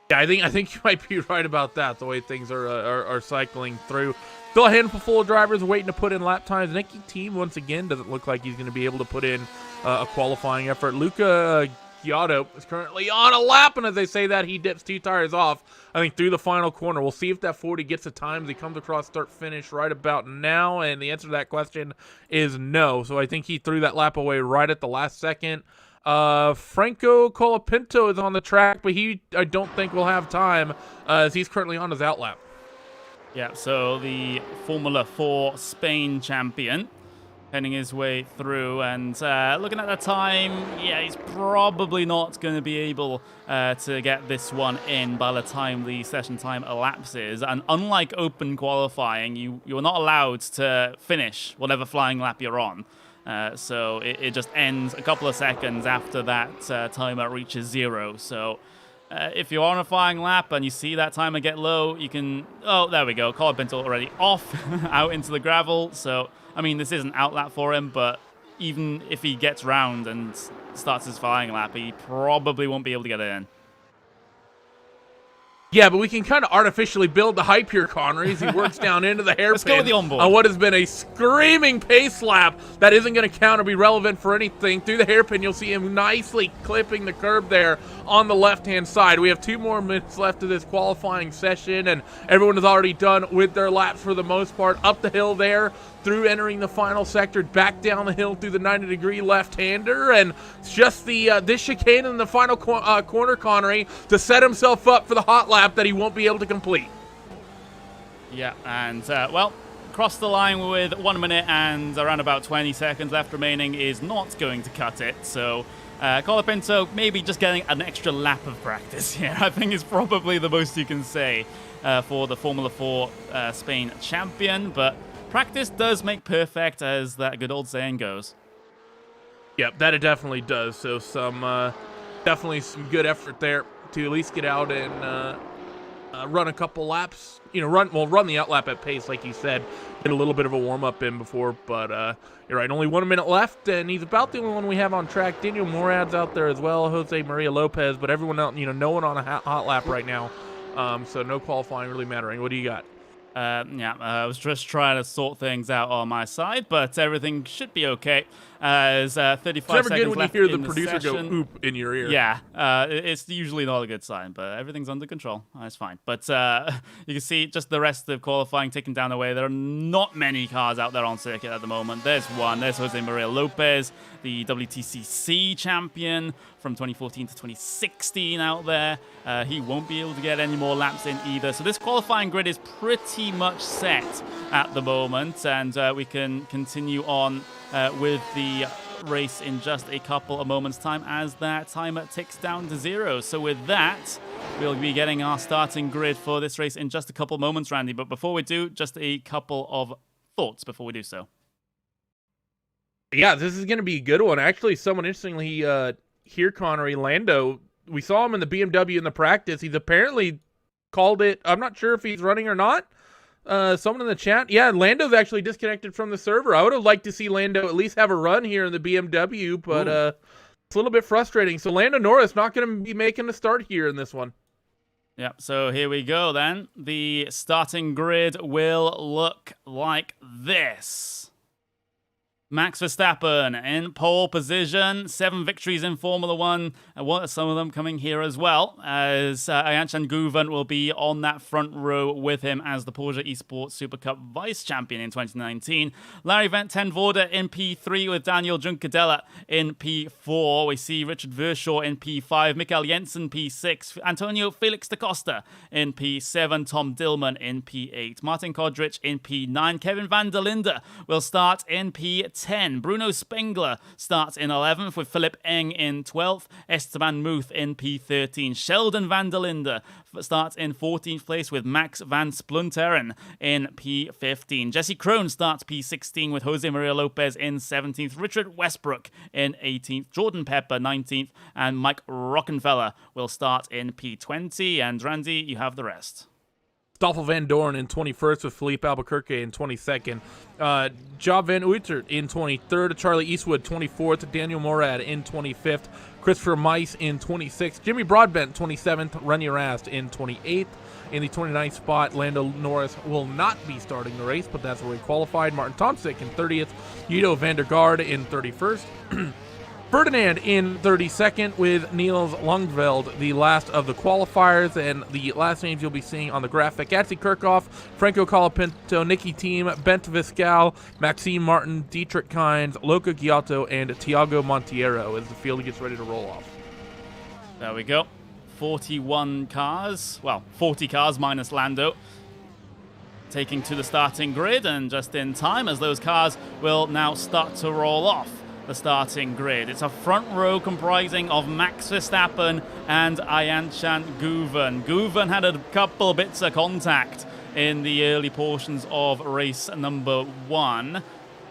S6: Yeah, I think you might be right about that, the way things are cycling through. still a handful full of drivers waiting to put in lap times. Nicky Team, once again, doesn't look like he's going to be able to put in a qualifying effort. Luca Giotto is currently on a lap, and as they say that, he dips 2 tires off, I think, through the final corner. We'll see if that 40 gets a time as he comes across start-finish right about now, and the answer to that question is no. So I think he threw that lap away right at the last second. Franco Colapinto is on the track, but I don't think will have time as he's currently on his outlap.
S2: Yeah, so the Formula 4 Spain champion heading his way through, and looking at the time, yeah, he's probably not going to be able to get this one in by the time the session time elapses. And unlike open qualifying, you're not allowed to finish whatever flying lap you're on. So it just ends a couple of seconds after that timer reaches 0. So if you're on a flying lap and you see that timer get low, you can... Oh, there we go. Colapinto already off out into the gravel. So, I mean, this isn't out lap for him, but even if he gets round and starts his flying lap, he probably won't be able to get it in.
S6: Yeah, but we can kind of artificially build the hype here, Connery, as he works down into the hairpin.
S2: Let's go with the onboard.
S6: On what has been a screaming pace lap that isn't going to count or be relevant for anything. Through the hairpin, you'll see him nicely clipping the curb there on the left-hand side. We have 2 more minutes left of this qualifying session, and everyone is already done with their laps for the most part. Up the hill there, through entering the final sector, back down the hill through the 90-degree left-hander, and it's just this chicane in the final corner, Connery, to set himself up for the hot lap that he won't be able to complete.
S2: Yeah, and, well, cross the line with 1 minute and around about 20 seconds left remaining is not going to cut it, so Colapinto maybe just getting an extra lap of practice here, I think is probably the most you can say for the Formula 4 Spain champion, but practice does make perfect, as that good old saying goes.
S6: Yep, that it definitely does. So definitely some good effort there to at least get out and run a couple laps. You know, run the outlap at pace, like you said. Get a little bit of a warm-up in before, but you're right. Only 1 minute left, and he's about the only one we have on track. Daniel Morad's out there as well, Jose Maria Lopez, but everyone else, no one on a hot lap right now. So no qualifying really mattering. What do you got?
S2: I was just trying to sort things out on my side, but everything should be okay. As 35
S6: it's never
S2: seconds
S6: good when
S2: left
S6: you hear
S2: in
S6: the producer
S2: session.
S6: go oop in your ear.
S2: Yeah, it's usually not a good sign, but everything's under control. That's fine. But you can see just the rest of qualifying ticking down the way. There are not many cars out there on circuit at the moment. There's one. There's Jose Maria Lopez, the WTCC champion from 2014 to 2016 out there. He won't be able to get any more laps in either. So this qualifying grid is pretty much set at the moment, and we can continue on with the race in just a couple of moments' time as that timer ticks down to 0. So with that, we'll be getting our starting grid for this race in just a couple of moments, Randy. But before we do, just a couple of thoughts before we do so.
S6: Yeah, this is going to be a good one. Actually, someone interestingly here, Connery, Lando, we saw him in the BMW in the practice. He's apparently called it. I'm not sure if he's running or not. Someone in the chat. Yeah, Lando's actually disconnected from the server. I would have liked to see Lando at least have a run here in the BMW, but it's a little bit frustrating. So Lando Norris not going to be making a start here in this one.
S2: Yeah, so here we go then. The starting grid will look like this. Max Verstappen in pole position, 7 victories in Formula 1, and some of them coming here as well, as Ayhan Guven will be on that front row with him as the Porsche Esports Super Cup vice champion in 2019. Larry Van ten Voorde in P3 with Daniel Juncadella in P4. We see Richard Verschoor in P5, Mikael Jensen P6, Antonio Felix da Costa in P7, Tom Dillman in P8, Martin Kodrich in P9, Kevin van der Linde will start in P10. Bruno Spengler starts in 11th with Philip Eng in 12th. Esteban Muth in P13. Sheldon van der Linde starts in 14th place with Max van Splunteren in P15. Jesse Krohn starts P16 with Jose Maria Lopez in 17th. Richard Westbrook in 18th. Jordan Pepper 19th. And Mike Rockenfeller will start in P20. And Randy, you have the rest.
S6: Stoffel Van Dorn in 21st with Philippe Albuquerque in 22nd. Job Van Uitert in 23rd. Charlie Eastwood 24th. Daniel Morad in 25th. Christopher Mice in 26th. Jimmy Broadbent 27th. Renier Rast in 28th. In the 29th spot, Lando Norris will not be starting the race, but that's where he qualified. Martin Tomczyk in 30th. Guido van der Gaard in 31st. Ferdinand in 32nd with Niels Lundveld, the last of the qualifiers, and the last names you'll be seeing on the graphic: Gatsy Kirchhoff, Franco Colapinto, Nicky Thiem, Bent Viscal, Maxime Martin, Dietrich Kynes, Loco Giotto, and Tiago Monteiro as the field gets ready to roll off.
S2: There we go. 41 cars, well, 40 cars minus Lando, taking to the starting grid, and just in time as those cars will now start to roll off the starting grid. It's a front row comprising of Max Verstappen and Ayanchan Guven. Guven had a couple bits of contact in the early portions of race number 1,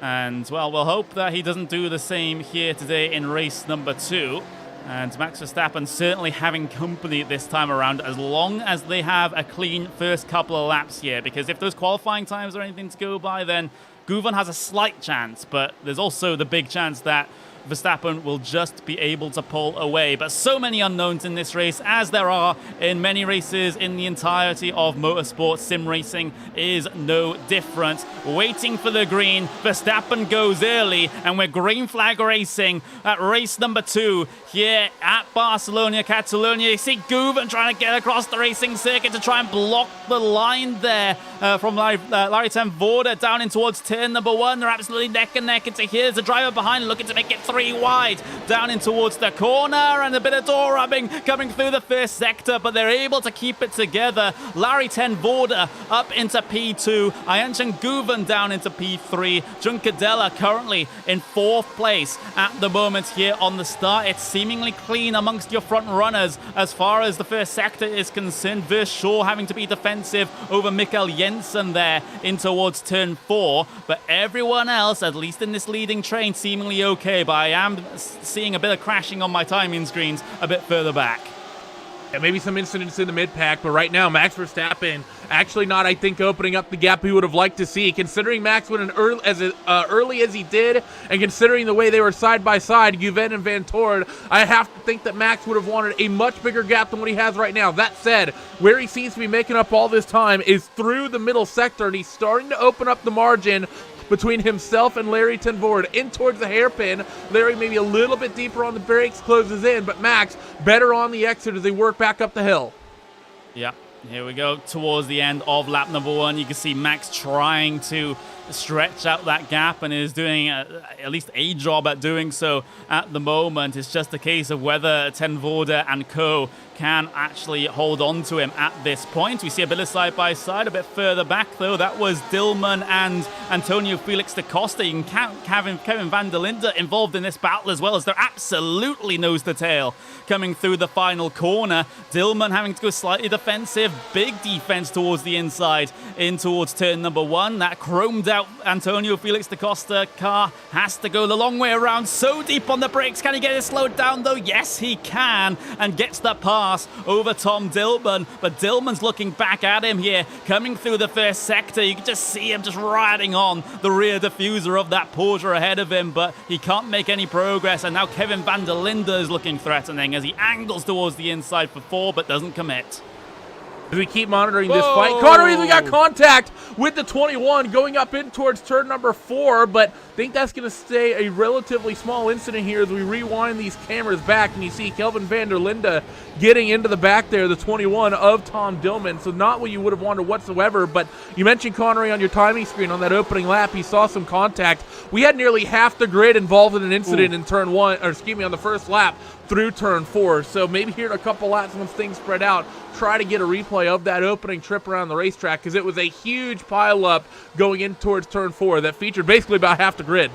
S2: and well, we'll hope that he doesn't do the same here today in race number 2. And Max Verstappen certainly having company this time around, as long as they have a clean first couple of laps here, because if those qualifying times are anything to go by, then Guven has a slight chance, but there's also the big chance that Verstappen will just be able to pull away. But so many unknowns in this race, as there are in many races in the entirety of motorsport. Sim racing is no different. Waiting for the green, Verstappen goes early, and we're green flag racing at race number 2 here at Barcelona, Catalonia. You see Guven trying to get across the racing circuit to try and block the line there from Larry ten Voorde down in towards turn number 1. They're absolutely neck and neck. Into here's the driver behind looking to make it 3 wide down in towards the corner, and a bit of door rubbing coming through the first sector, but they're able to keep it together. Larry ten Voorde up into P2, Ayanchan Guven down into P3. Juncadella currently in 4th place at the moment here on the start. It's seemingly clean amongst your front runners as far as the first sector is concerned. Verschaw having to be defensive over Mikkel Jensen there in towards turn 4, but everyone else, at least in this leading train, seemingly okay. But I am seeing a bit of crashing on my timing screens a bit further back.
S6: Yeah, maybe some incidents in the mid-pack, but right now Max Verstappen actually not, I think, opening up the gap he would have liked to see. Considering Max went early as he did, and considering the way they were side by side, Guven and Van Tord, I have to think that Max would have wanted a much bigger gap than what he has right now. That said, where he seems to be making up all this time is through the middle sector, and he's starting to open up the margin between himself and Larry ten Voorde in towards the hairpin. Larry maybe a little bit deeper on the brakes, closes in, but Max better on the exit as they work back up the hill.
S2: Yeah, here we go towards the end of lap number 1. You can see Max trying to stretch out that gap and is doing at least a job at doing so at the moment. It's just a case of whether ten Voorde and co can actually hold on to him at this point. We see a bit of side-by-side a bit further back, though. That was Dillman and Antonio Felix da Costa. You can count Kevin van der Linde involved in this battle as well, as they're absolutely nose-to-tail coming through the final corner. Dillman having to go slightly defensive. Big defense towards the inside in towards turn number 1. That chromed out Antonio Felix da Costa car has to go the long way around. So deep on the brakes. Can he get it slowed down, though? Yes, he can, and gets the pass over Tom Dillman, but Dillman's looking back at him here, coming through the first sector. You can just see him just riding on the rear diffuser of that Porsche ahead of him, but he can't make any progress, and now Kevin van der Linde is looking threatening as he angles towards the inside for 4, but doesn't commit.
S6: As we keep monitoring this fight, Connor, we got contact with the 21 going up in towards turn number 4, but I think that's going to stay a relatively small incident here as we rewind these cameras back, and you see Kelvin van der Linde getting into the back there, the 21 of Tom Dillman. So not what you would have wanted whatsoever, but you mentioned, Connery, on your timing screen on that opening lap, he saw some contact. We had nearly half the grid involved in an incident in turn 1, or excuse me, on the first lap through turn 4. So maybe here in a couple laps once things spread out, try to get a replay of that opening trip around the racetrack, because it was a huge pile-up going in towards turn 4 that featured basically about half the grid.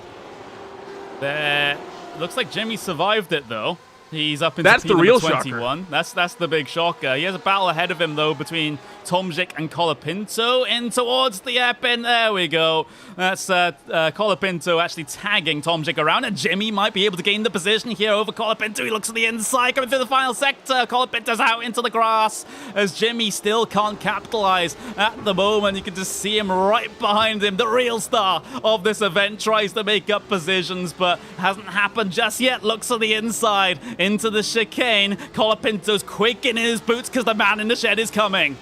S2: There looks like Jimmy survived it, though. He's up into
S6: That's
S2: P
S6: the real
S2: number 21. That's the big shocker. He has a battle ahead of him, though, between Tomzik and Colapinto. In towards the airpin. There we go. That's Colapinto actually tagging Tomzik around, and Jimmy might be able to gain the position here over Colapinto. He looks to the inside, coming through the final sector. Colapinto's out into the grass, as Jimmy still can't capitalize at the moment. You can just see him right behind him. The real star of this event tries to make up positions, but hasn't happened just yet. Looks to the inside, into the chicane. Colapinto's quick in his boots because the man in the shed is coming.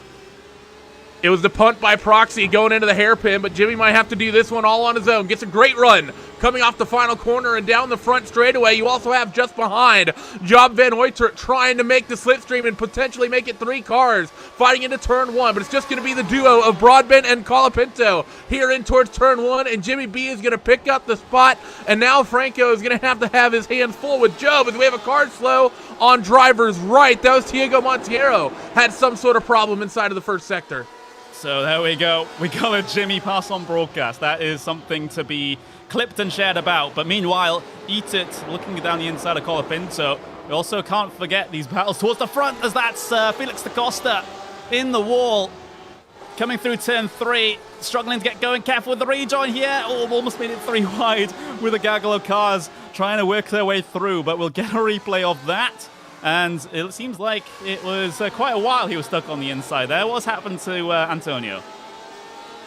S6: It was the punt by proxy going into the hairpin, but Jimmy might have to do this one all on his own. Gets a great run coming off the final corner and down the front straightaway. You also have just behind Job Van Hoytert trying to make the slipstream and potentially make it 3 cars fighting into turn 1, but it's just going to be the duo of Broadbent and Colapinto here in towards turn 1, and Jimmy B is going to pick up the spot, and now Franco is going to have his hands full with Job as we have a car slow on driver's right. That was Diego Monteiro. Had some sort of problem inside of the first sector.
S2: So there we go. We got a Jimmy pass on broadcast. That is something to be clipped and shared about. But meanwhile, Eat It looking down the inside of Colapinto. We also can't forget these battles towards the front, as that's Felix da Costa in the wall. Coming through turn 3, struggling to get going. Careful with the rejoin here. Oh, almost made it 3 wide with a gaggle of cars trying to work their way through. But we'll get a replay of that. And it seems like it was quite a while he was stuck on the inside there. What's happened to Antonio?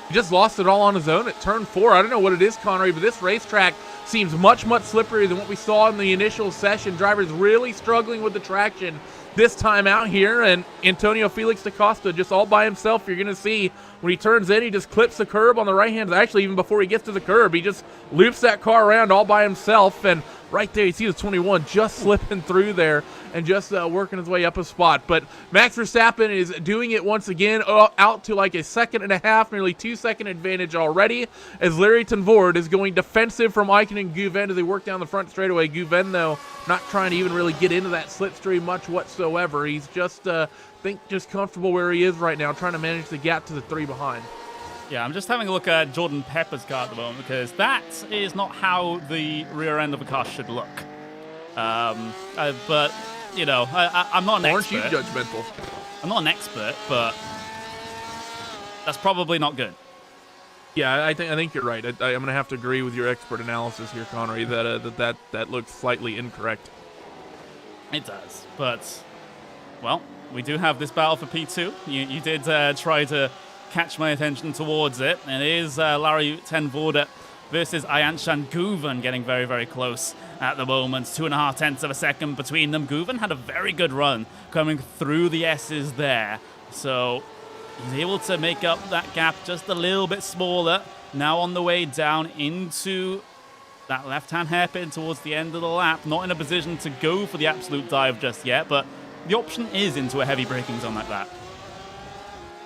S6: He just lost it all on his own at turn 4. I don't know what it is, Connery, but this racetrack seems much, much slipperier than what we saw in the initial session. Drivers really struggling with the traction this time out here, and Antonio Felix da Costa just all by himself. You're going to see when he turns in, he just clips the curb on the right hand. Actually, even before he gets to the curb, he just loops that car around all by himself, and right there you see the 21 just slipping through there and just working his way up a spot. But Max Verstappen is doing it once again, out to like a 1.5 seconds, nearly 2 second advantage already, as Larry Tenvoorde is going defensive from Eichen and Guven as they work down the front straightaway. Guven, though, not trying to even really get into that slipstream much whatsoever. He's just, just comfortable where he is right now, trying to manage the gap to the 3 behind.
S2: Yeah, I'm just having a look at Jordan Pepper's car at the moment, because that is not how the rear end of a car should look. But, you know, I'm not an expert.
S6: Aren't you judgmental?
S2: I'm not an expert, but that's probably not good.
S6: Yeah, I think you're right. I'm going to have to agree with your expert analysis here, Connery, that looks slightly incorrect.
S2: It does, but, well, we do have this battle for P2. You did try to catch my attention towards it, and it is Larry Tenvoorde versus Ayanshan Guven getting very, very close at the moment. 2.5 tenths of a second between them. Guven had a very good run coming through the S's there, so he's able to make up that gap just a little bit smaller. Now on the way down into that left-hand hairpin towards the end of the lap. Not in a position to go for the absolute dive just yet, but the option is into a heavy braking zone like that.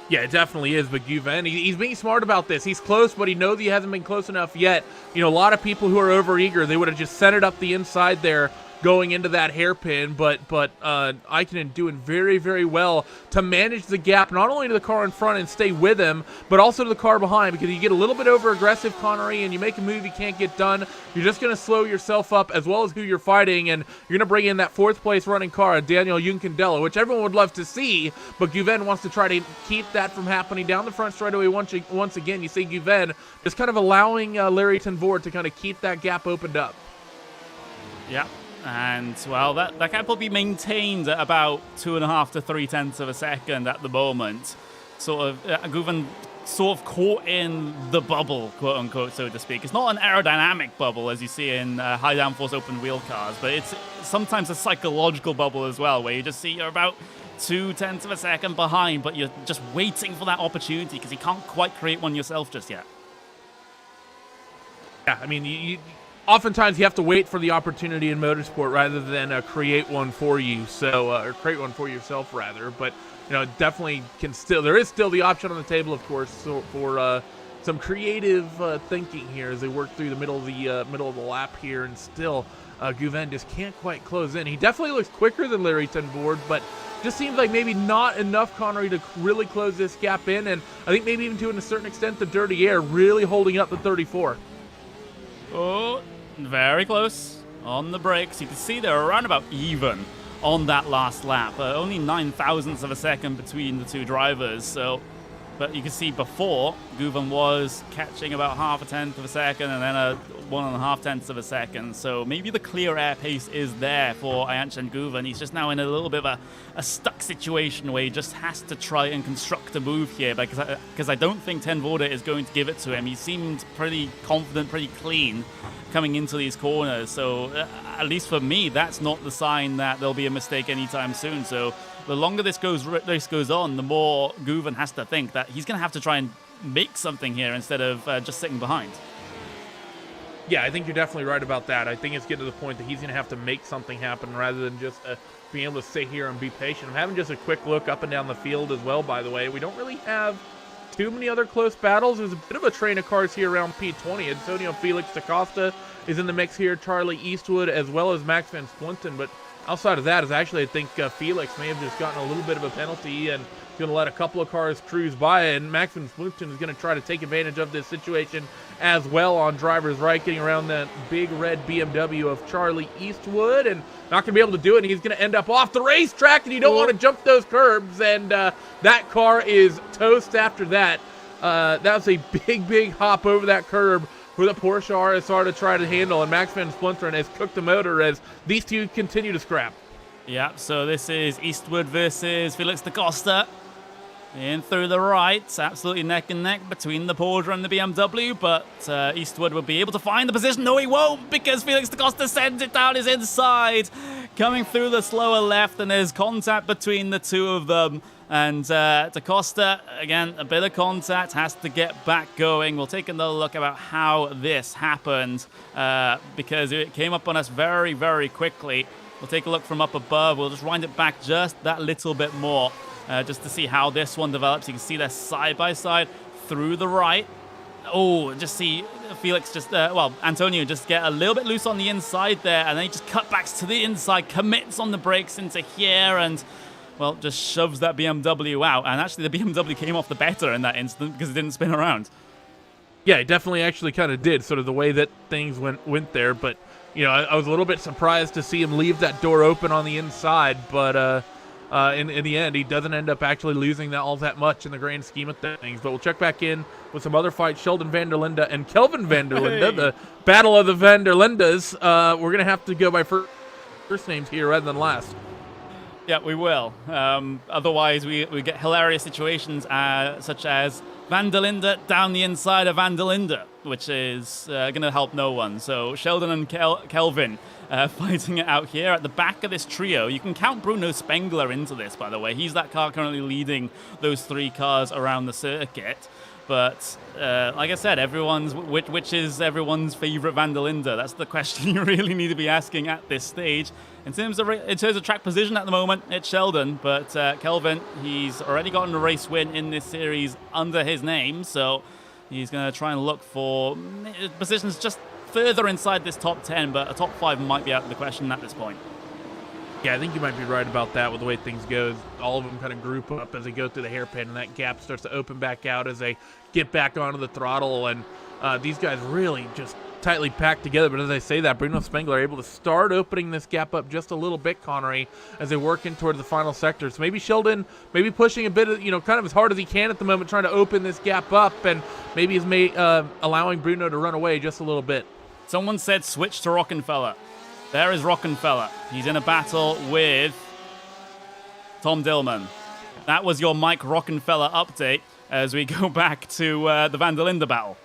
S6: Yeah, it definitely is, but Guven, he's being smart about this. He's close, but he knows he hasn't been close enough yet. You know, a lot of people who are overeager, they would have just set it up the inside there going into that hairpin, but Eichen doing very, very well to manage the gap, not only to the car in front and stay with him, but also to the car behind, because you get a little bit over-aggressive, Connery, and you make a move you can't get done, you're just going to slow yourself up, as well as who you're fighting, and you're going to bring in that 4th place running car, Daniel Juncadella, which everyone would love to see, but Guven wants to try to keep that from happening down the front straightaway once again. You see Guven just kind of allowing Larry Tenvoorde to kind of keep that gap opened up.
S2: Yeah. And, well, that gap will be maintained at about 2.5 to 3 tenths of a second at the moment. Sort of, Guven sort of caught in the bubble, quote unquote, so to speak. It's not an aerodynamic bubble, as you see in high downforce open wheel cars, but it's sometimes a psychological bubble as well, where you just see you're about 2 tenths of a second behind, but you're just waiting for that opportunity because you can't quite create one yourself just yet.
S6: Yeah, I mean, oftentimes you have to wait for the opportunity in motorsport rather than create one for you. So, or create one for yourself rather. But you know, definitely there is still the option on the table, of course, for some creative thinking here as they work through the middle of the lap here, and still Guven just can't quite close in. He definitely looks quicker than Larry Tenvoorde, but just seems like maybe not enough, Connery, to really close this gap in. And I think maybe even to a certain extent the dirty air really holding up the 34.
S2: Oh, very close. on the brakes. You can see they're around about even on that last lap. Only 9 thousandths of a second between the two drivers. So, but you can see before, Guven was catching about half a tenth of a second and then a 1.5 tenths of a second. So maybe the clear air pace is there for Ayanchan Guven. He's just now in a little bit of a stuck situation where he just has to try and construct a move here, because I don't think Ten Voda is going to give it to him. He seemed pretty confident, pretty clean coming into these corners. So at least for me, that's not the sign that there'll be a mistake anytime soon. So the longer this race goes on, the more Guven has to think that he's going to have to try and make something here instead of just sitting behind.
S6: Yeah, I think you're definitely right about that. I think it's getting to the point that he's going to have to make something happen rather than just being able to sit here and be patient. I'm having just a quick look up and down the field as well, by the way. We don't really have too many other close battles. There's a bit of a train of cars here around P20. Antonio Felix da Costa is in the mix here, Charlie Eastwood, as well as Max Van Splinten. But outside of that, I think Felix may have just gotten a little bit of a penalty and going to let a couple of cars cruise by, and Max Van Splinten is going to try to take advantage of this situation as well on driver's right, getting around that big red BMW of Charlie Eastwood, and not going to be able to do it, and he's going to end up off the racetrack, and you don't want to jump those curbs, and that car is toast after that. That was a big hop over that curb for the Porsche RSR to try to handle, and Max Van Splinten has cooked the motor as these two continue to scrap.
S2: Yeah, so this is Eastwood versus Felix da Costa. In through the right, absolutely neck and neck between the Porsche and the BMW, but Eastwood will be able to find the position. No, he won't, because Felix da Costa sends it down his inside. Coming through the slower left, and there's contact between the two of them. And da Costa, again, a bit of contact, has to get back going. We'll take another look about how this happened, because it came up on us very, very quickly. We'll take a look from up above. We'll just wind it back just that little bit more. Just to see how this one develops. You can see they're side by side through the right. Oh, just see Felix Antonio just get a little bit loose on the inside there, and then he just cutbacks to the inside, commits on the brakes into here, and, well, just shoves that BMW out. And actually, the BMW came off the better in that instant because it didn't spin around.
S6: Yeah, it definitely actually kind of did, sort of the way that things went there. But, you know, I was a little bit surprised to see him leave that door open on the inside, but in the end, he doesn't end up actually losing all that much in the grand scheme of things. But we'll check back in with some other fights. Sheldon van der Linde and Kelvin van der Linde, the battle of the van der Lindes. We're going to have to go by first names here rather than last.
S2: Yeah, we will. Otherwise, we get hilarious situations such as Van der Linde down the inside of Van der Linde, which is going to help no one. So Sheldon and Kelvin fighting it out here at the back of this trio. You can count Bruno Spengler into this, by the way. He's that car currently leading those three cars around the circuit. But like I said, which is everyone's favorite Van der Linde? That's the question you really need to be asking at this stage. In terms of track position at the moment, it's Sheldon, but Kelvin, he's already gotten a race win in this series under his name, so he's going to try and look for positions just further inside this top 10, but a top 5 might be out of the question at this point.
S6: Yeah, I think you might be right about that with the way things go. All of them kind of group up as they go through the hairpin, and that gap starts to open back out as they get back onto the throttle, and these guys really just tightly packed together. But as I say that, Bruno Spengler able to start opening this gap up just a little bit, Connery, as they work in towards the final sector. So maybe Sheldon, maybe pushing a bit of, kind of as hard as he can at the moment, trying to open this gap up, and maybe is allowing Bruno to run away just a little bit.
S2: Someone said switch to Rockenfeller. There is Rockenfeller. He's in a battle with Tom Dillman. That was your Mike Rockenfeller update as we go back to the Van der Linde battle.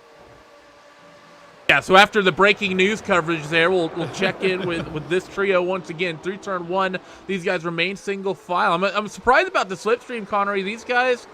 S6: Yeah, so after the breaking news coverage there, we'll check in with this trio once again. Through turn 1, these guys remain single file. I'm surprised about the slipstream, Connery. These guys,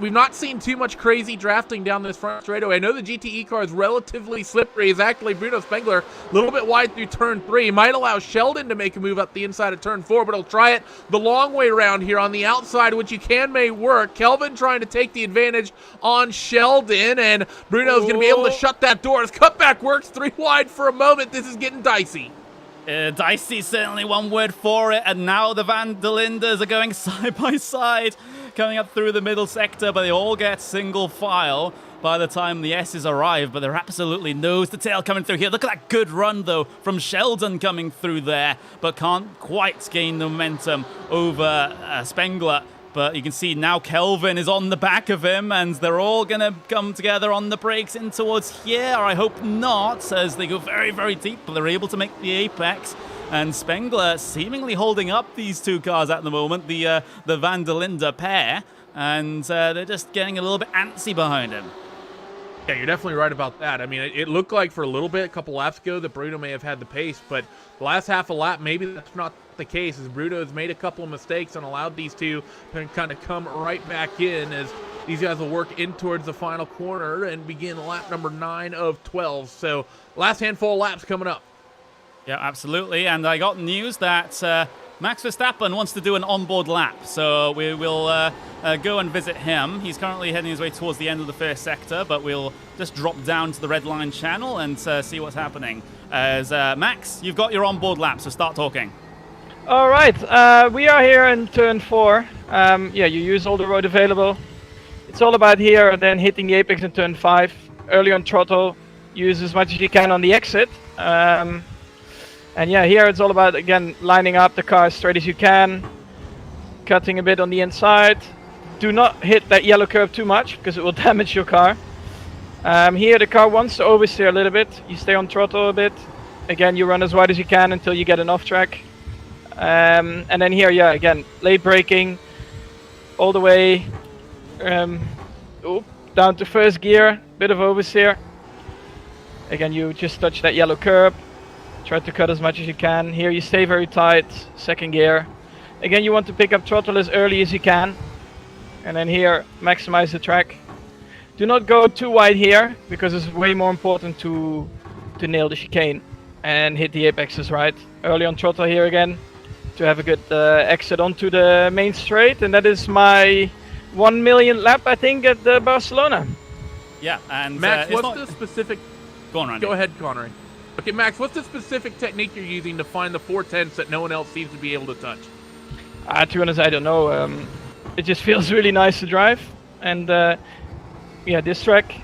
S6: we've not seen too much crazy drafting down this front straightaway. I know the GTE car is relatively slippery. It's actually Bruno Spengler, a little bit wide through turn 3. Might allow Sheldon to make a move up the inside of turn 4, but he'll try it the long way around here on the outside, which may work. Kelvin trying to take the advantage on Sheldon, and Bruno's going to be able to shut that door. His cutback works 3 wide for a moment. This is getting dicey.
S2: Dicey, certainly one word for it, and now the Van der Lindes are going side by side. coming up through the middle sector, but they all get single file by the time the S's arrive, but they're absolutely nose to tail coming through here. Look at that good run, though, from Sheldon coming through there, but can't quite gain the momentum over Spengler. But you can see now Kelvin is on the back of him, and they're all going to come together on the brakes in towards here. I hope not, as they go very, very deep, but they're able to make the apex. And Spengler seemingly holding up these two cars at the moment, the Van der Linde pair, and they're just getting a little bit antsy behind him.
S6: Yeah, you're definitely right about that. I mean, it looked like for a little bit, a couple laps ago, that Bruno may have had the pace, but the last half a lap, maybe that's not the case, as Bruno has made a couple of mistakes and allowed these two to kind of come right back in, as these guys will work in towards the final corner and begin lap number 9 of 12. So last handful of laps coming up.
S2: Yeah, absolutely. And I got news that Max Verstappen wants to do an onboard lap, so we will go and visit him. He's currently heading his way towards the end of the first sector, but we'll just drop down to the red line channel and see what's happening. As Max, you've got your onboard lap, so start talking.
S7: All right, we are here in turn 4. Yeah, you use all the road available. It's all about here and then hitting the apex in turn 5. Early on throttle, use as much as you can on the exit. And yeah, here it's all about, again, lining up the car as straight as you can, cutting a bit on the inside. Do not hit that yellow curb too much, because it will damage your car. Here the car wants to oversteer a little bit. You stay on throttle a bit. Again, you run as wide as you can until you get an off track. And then here, yeah, again, late braking all the way down to first gear, bit of oversteer. Again, you just touch that yellow curb. Try to cut as much as you can. Here you stay very tight, second gear. Again, you want to pick up throttle as early as you can. And then here, maximize the track. Do not go too wide here, because it's way more important to nail the chicane and hit the apexes right. Early on throttle here again, to have a good exit onto the main straight. And that is my 1 millionth lap, I think, at Barcelona.
S2: Yeah, and
S6: Max, what's the specific...
S2: Go on, Randy.
S6: Go ahead, Connery. Okay, Max, what's the specific technique you're using to find the 410s that no one else seems to be able to touch?
S7: To be honest, I don't know. It just feels really nice to drive. And yeah, this track,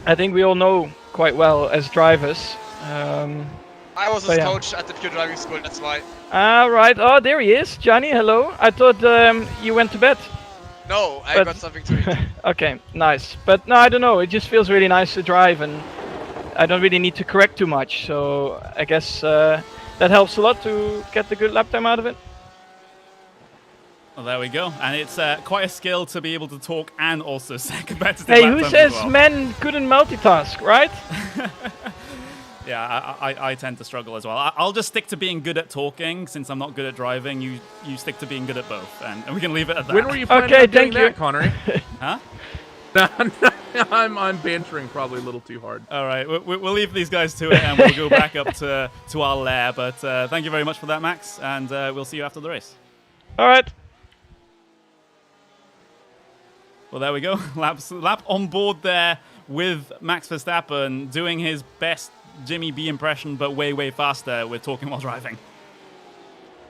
S7: I think we all know quite well as drivers.
S5: I was his coach at the pure driving school, that's why.
S7: Right. Oh, there he is. Johnny, hello. I thought you went to bed.
S5: No, I got something to eat.
S7: Okay, nice. But no, I don't know. It just feels really nice to drive, and I don't really need to correct too much. So I guess that helps a lot to get the good lap time out of it.
S2: Well, there we go. And it's quite a skill to be able to talk and also set competitive
S7: Hey,
S2: lap
S7: who
S2: times
S7: says
S2: as well.
S7: men couldn't multitask, right?
S2: Yeah, I tend to struggle as well. I'll just stick to being good at talking, since I'm not good at driving. You stick to being good at both, and we can leave it at that.
S6: When were you planning on doing that, Connery?
S2: Huh?
S6: I'm bantering probably a little too hard.
S2: All right, we'll leave these guys to it, and we'll go back up to our lair. But thank you very much for that, Max, and we'll see you after the race.
S7: All right.
S2: Well, there we go. Lap on board there with Max Verstappen doing his best Jimmy B impression, but way, way faster with talking while driving.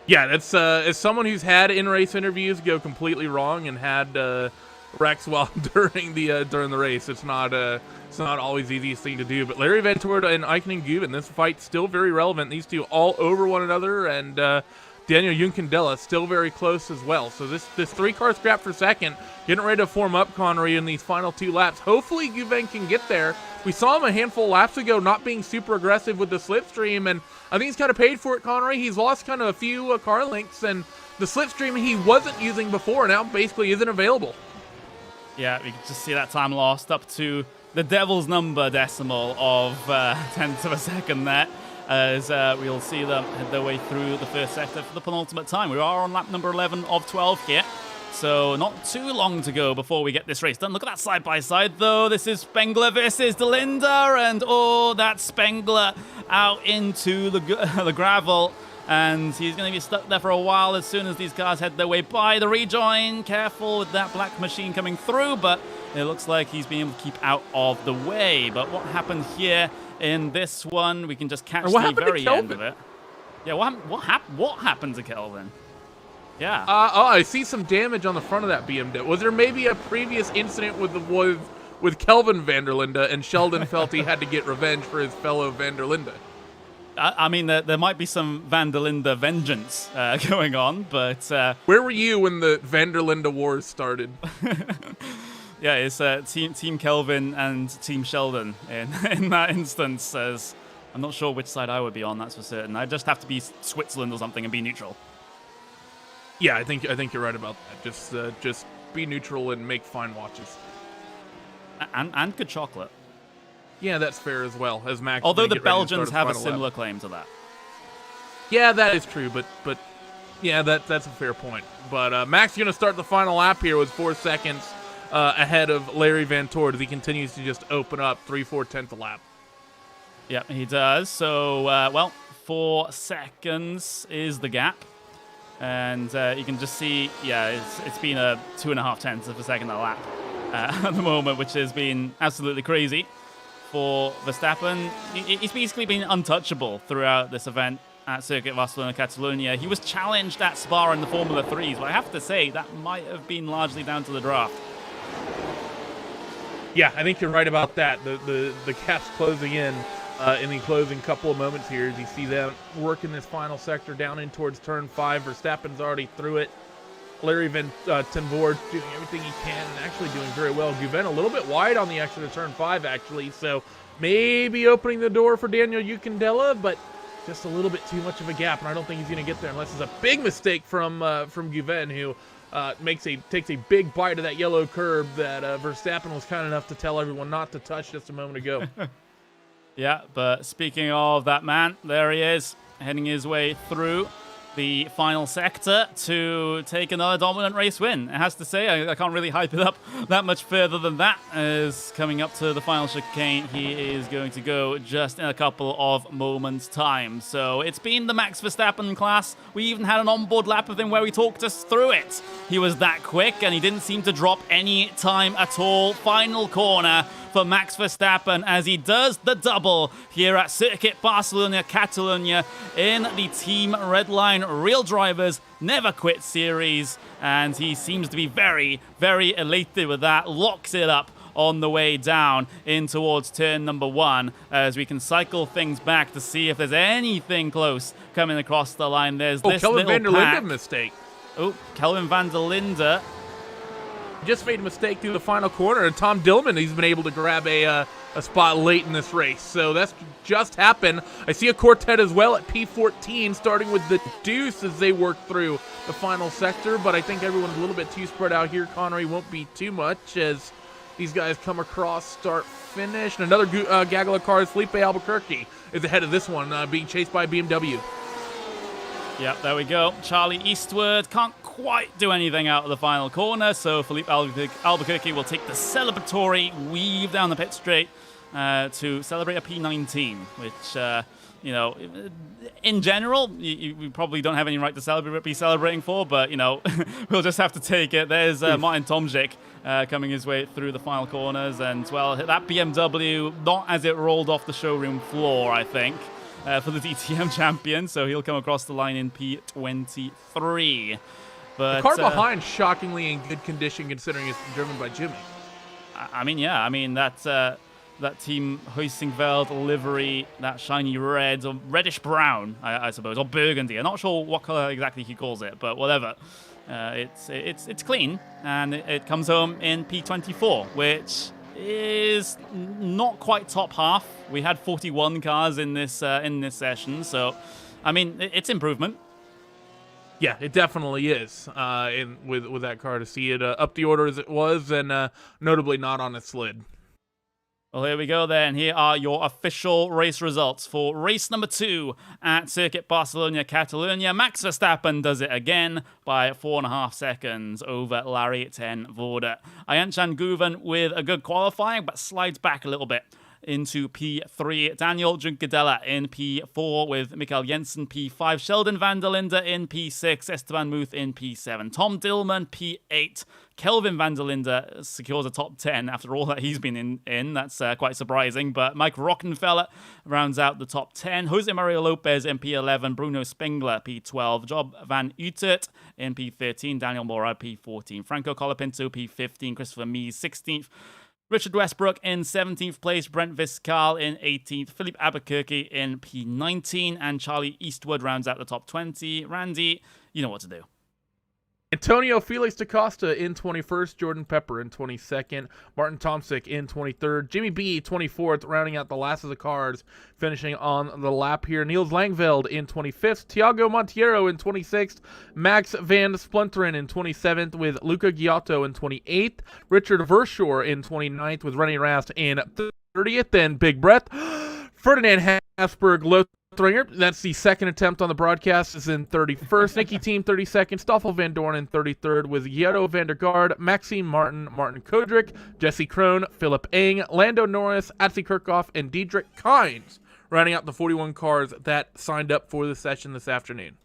S6: Yeah, that's as someone who's had in-race interviews go completely wrong and had wrecks while during the race. It's not always the easiest thing to do. But Larry Venturi and Eichen Guben, this fight's still very relevant. These two all over one another, and Daniel Juncadella still very close as well. So this 3-car scrap for second, getting ready to form up, Connery, in these final 2 laps. Hopefully Guben can get there. We saw him a handful of laps ago not being super aggressive with the slipstream, and I think he's kind of paid for it, Connery. He's lost kind of a few car lengths, and the slipstream he wasn't using before now basically isn't available.
S2: Yeah, we can just see that time lost up to the devil's number decimal of tenths of a second there, as we'll see them head their way through the first sector for the penultimate time. We are on lap number 11 of 12 here, so not too long to go before we get this race done. Look at that side-by-side, though. This is Spengler versus der Linde, and oh, that's Spengler out into the gravel. And he's going to be stuck there for a while as soon as these cars head their way by the rejoin. Careful with that black machine coming through, but it looks like he's being able to keep out of the way. But what happened here in this one, we can just catch the very end of it. Yeah, what happened to Kelvin? Yeah.
S6: Oh, I see some damage on the front of that BMW. Was there maybe a previous incident with Kelvin van der Linde, and Sheldon felt he had to get revenge for his fellow van der Linde?
S2: I mean, there might be some van der Linde vengeance going on, but...
S6: Where were you when the van der Linde wars started?
S2: Yeah, it's Team Kelvin and Team Sheldon in that instance. As I'm not sure which side I would be on, that's for certain. I'd just have to be Switzerland or something and be neutral.
S6: Yeah, I think you're right about that. Just be neutral and make fine watches.
S2: And good chocolate.
S6: Yeah, that's fair as well. As Max,
S2: although the Belgians have a similar claim to that.
S6: Yeah, that is true, but yeah, that's a fair point. But Max is going to start the final lap here with 4 seconds ahead of Larry Van Toort as he continues to just open up 3/4 a lap.
S2: Yeah, he does. So, well, 4 seconds is the gap. And you can just see, yeah, it's been a 2.5 tenths of a second a lap at the moment, which has been absolutely crazy for Verstappen. He's basically been untouchable throughout this event at Circuit Barcelona Catalunya. He was challenged at Spa in the Formula 3s, but I have to say that might have been largely down to the draft.
S6: Yeah, I think you're right about that. The gap's closing in the closing couple of moments here as you see them working this final sector down in towards turn 5. Verstappen's already through it. Larry Van Voort doing everything he can and actually doing very well. Guven a little bit wide on the exit of turn 5, actually, so maybe opening the door for Daniel Yucandela, but just a little bit too much of a gap, and I don't think he's going to get there unless it's a big mistake from Guven, who takes a big bite of that yellow curb that Verstappen was kind enough to tell everyone not to touch just a moment ago.
S2: Yeah, but speaking of that man, there he is, heading his way through the final sector to take another dominant race win. It has to say, I can't really hype it up that much further than that, as coming up to the final chicane, he is going to go just in a couple of moments' time. So it's been the Max Verstappen class. We even had an onboard lap of him where we talked us through it. He was that quick, and he didn't seem to drop any time at all. Final corner for Max Verstappen as he does the double here at Circuit Barcelona Catalunya in the Team Redline Real Drivers Never Quit series, and he seems to be very, very elated with that. Locks it up on the way down in towards turn number 1 as we can cycle things back to see if there's anything close coming across the line. There's this
S6: Kelvin
S2: little
S6: van der Linde mistake.
S2: Oh, Kelvin van der Linde
S6: just made a mistake through the final corner, and Tom Dillman, he's been able to grab a spot late in this race. So that's just happened. I see a quartet as well at P14, starting with the Deuce as they work through the final sector, but I think everyone's a little bit too spread out here. Connery won't be too much as these guys come across, start, finish, and another gaggle of cars. Felipe Albuquerque is ahead of this one, being chased by BMW.
S2: Yep, there we go. Charlie Eastwood can't quite do anything out of the final corner, so Felipe Albuquerque will take the celebratory weave down the pit straight to celebrate a P19, which, you know, in general, you probably don't have any right to be celebrating for, but, you know, we'll just have to take it. There's Martin Tomczyk coming his way through the final corners, and, well, that BMW, not as it rolled off the showroom floor, I think, for the DTM champion, so he'll come across the line in P23. But,
S6: the car behind, shockingly in good condition considering it's driven by Jimmy.
S2: I mean, yeah, I mean, that Team Huizingveld livery, that shiny red, or reddish brown, I suppose, or burgundy. I'm not sure what color exactly he calls it, but whatever. It's clean, and it comes home in P24, which is not quite top half. We had 41 cars in this session, so I mean it's improvement.
S6: Yeah, it definitely is. With that car, to see it up the order as it was, and notably not on a slid.
S2: Well, here we go then. Here are your official race results for race number 2 at Circuit Barcelona Catalunya. Max Verstappen does it again by 4.5 seconds over Larry Ten Voorde. Ajanchan Guven with a good qualifying, but slides back a little bit into P3. Daniel Juncadella in P4 with Mikael Jensen P5. Sheldon van der Linde in P6. Esteban Muth in P7. Tom Dillman P8. Kelvin van der Linde secures a top 10 after all that he's been in. That's quite surprising. But Mike Rockenfeller rounds out the top 10. Jose Maria Lopez in P11. Bruno Spengler P12. Job van Utrecht in P13. Daniel Mora P14. Franco Colapinto P15. Christopher Mies 16th. Richard Westbrook in 17th place, Brent Viscal in 18th, Philippe Albuquerque in P19, and Charlie Eastwood rounds out the top 20. Randy, you know what to do.
S6: Antonio Felix da Costa in 21st, Jordan Pepper in 22nd, Martin Tomczyk in 23rd, Jimmy B 24th, rounding out the last of the cars, finishing on the lap here. Niels Langveld in 25th, Thiago Monteiro in 26th, Max van Splunteren in 27th, with Luca Giotto in 28th, Richard Verschoor in 29th, with Rennie Rast in 30th, then Big Breath, Ferdinand Hasberg Lothringer, that's the second attempt on the broadcast, is in 31st. Nicky Team 32nd. Stoffel Van Dorn in 33rd with Giedo van der Gaard, Maxime Martin, Martin Kodrick, Jesse Krohn, Philip Eng, Lando Norris, Atsi Kirchhoff, and Diedrich Kynes, rounding out the 41 cars that signed up for the session this afternoon.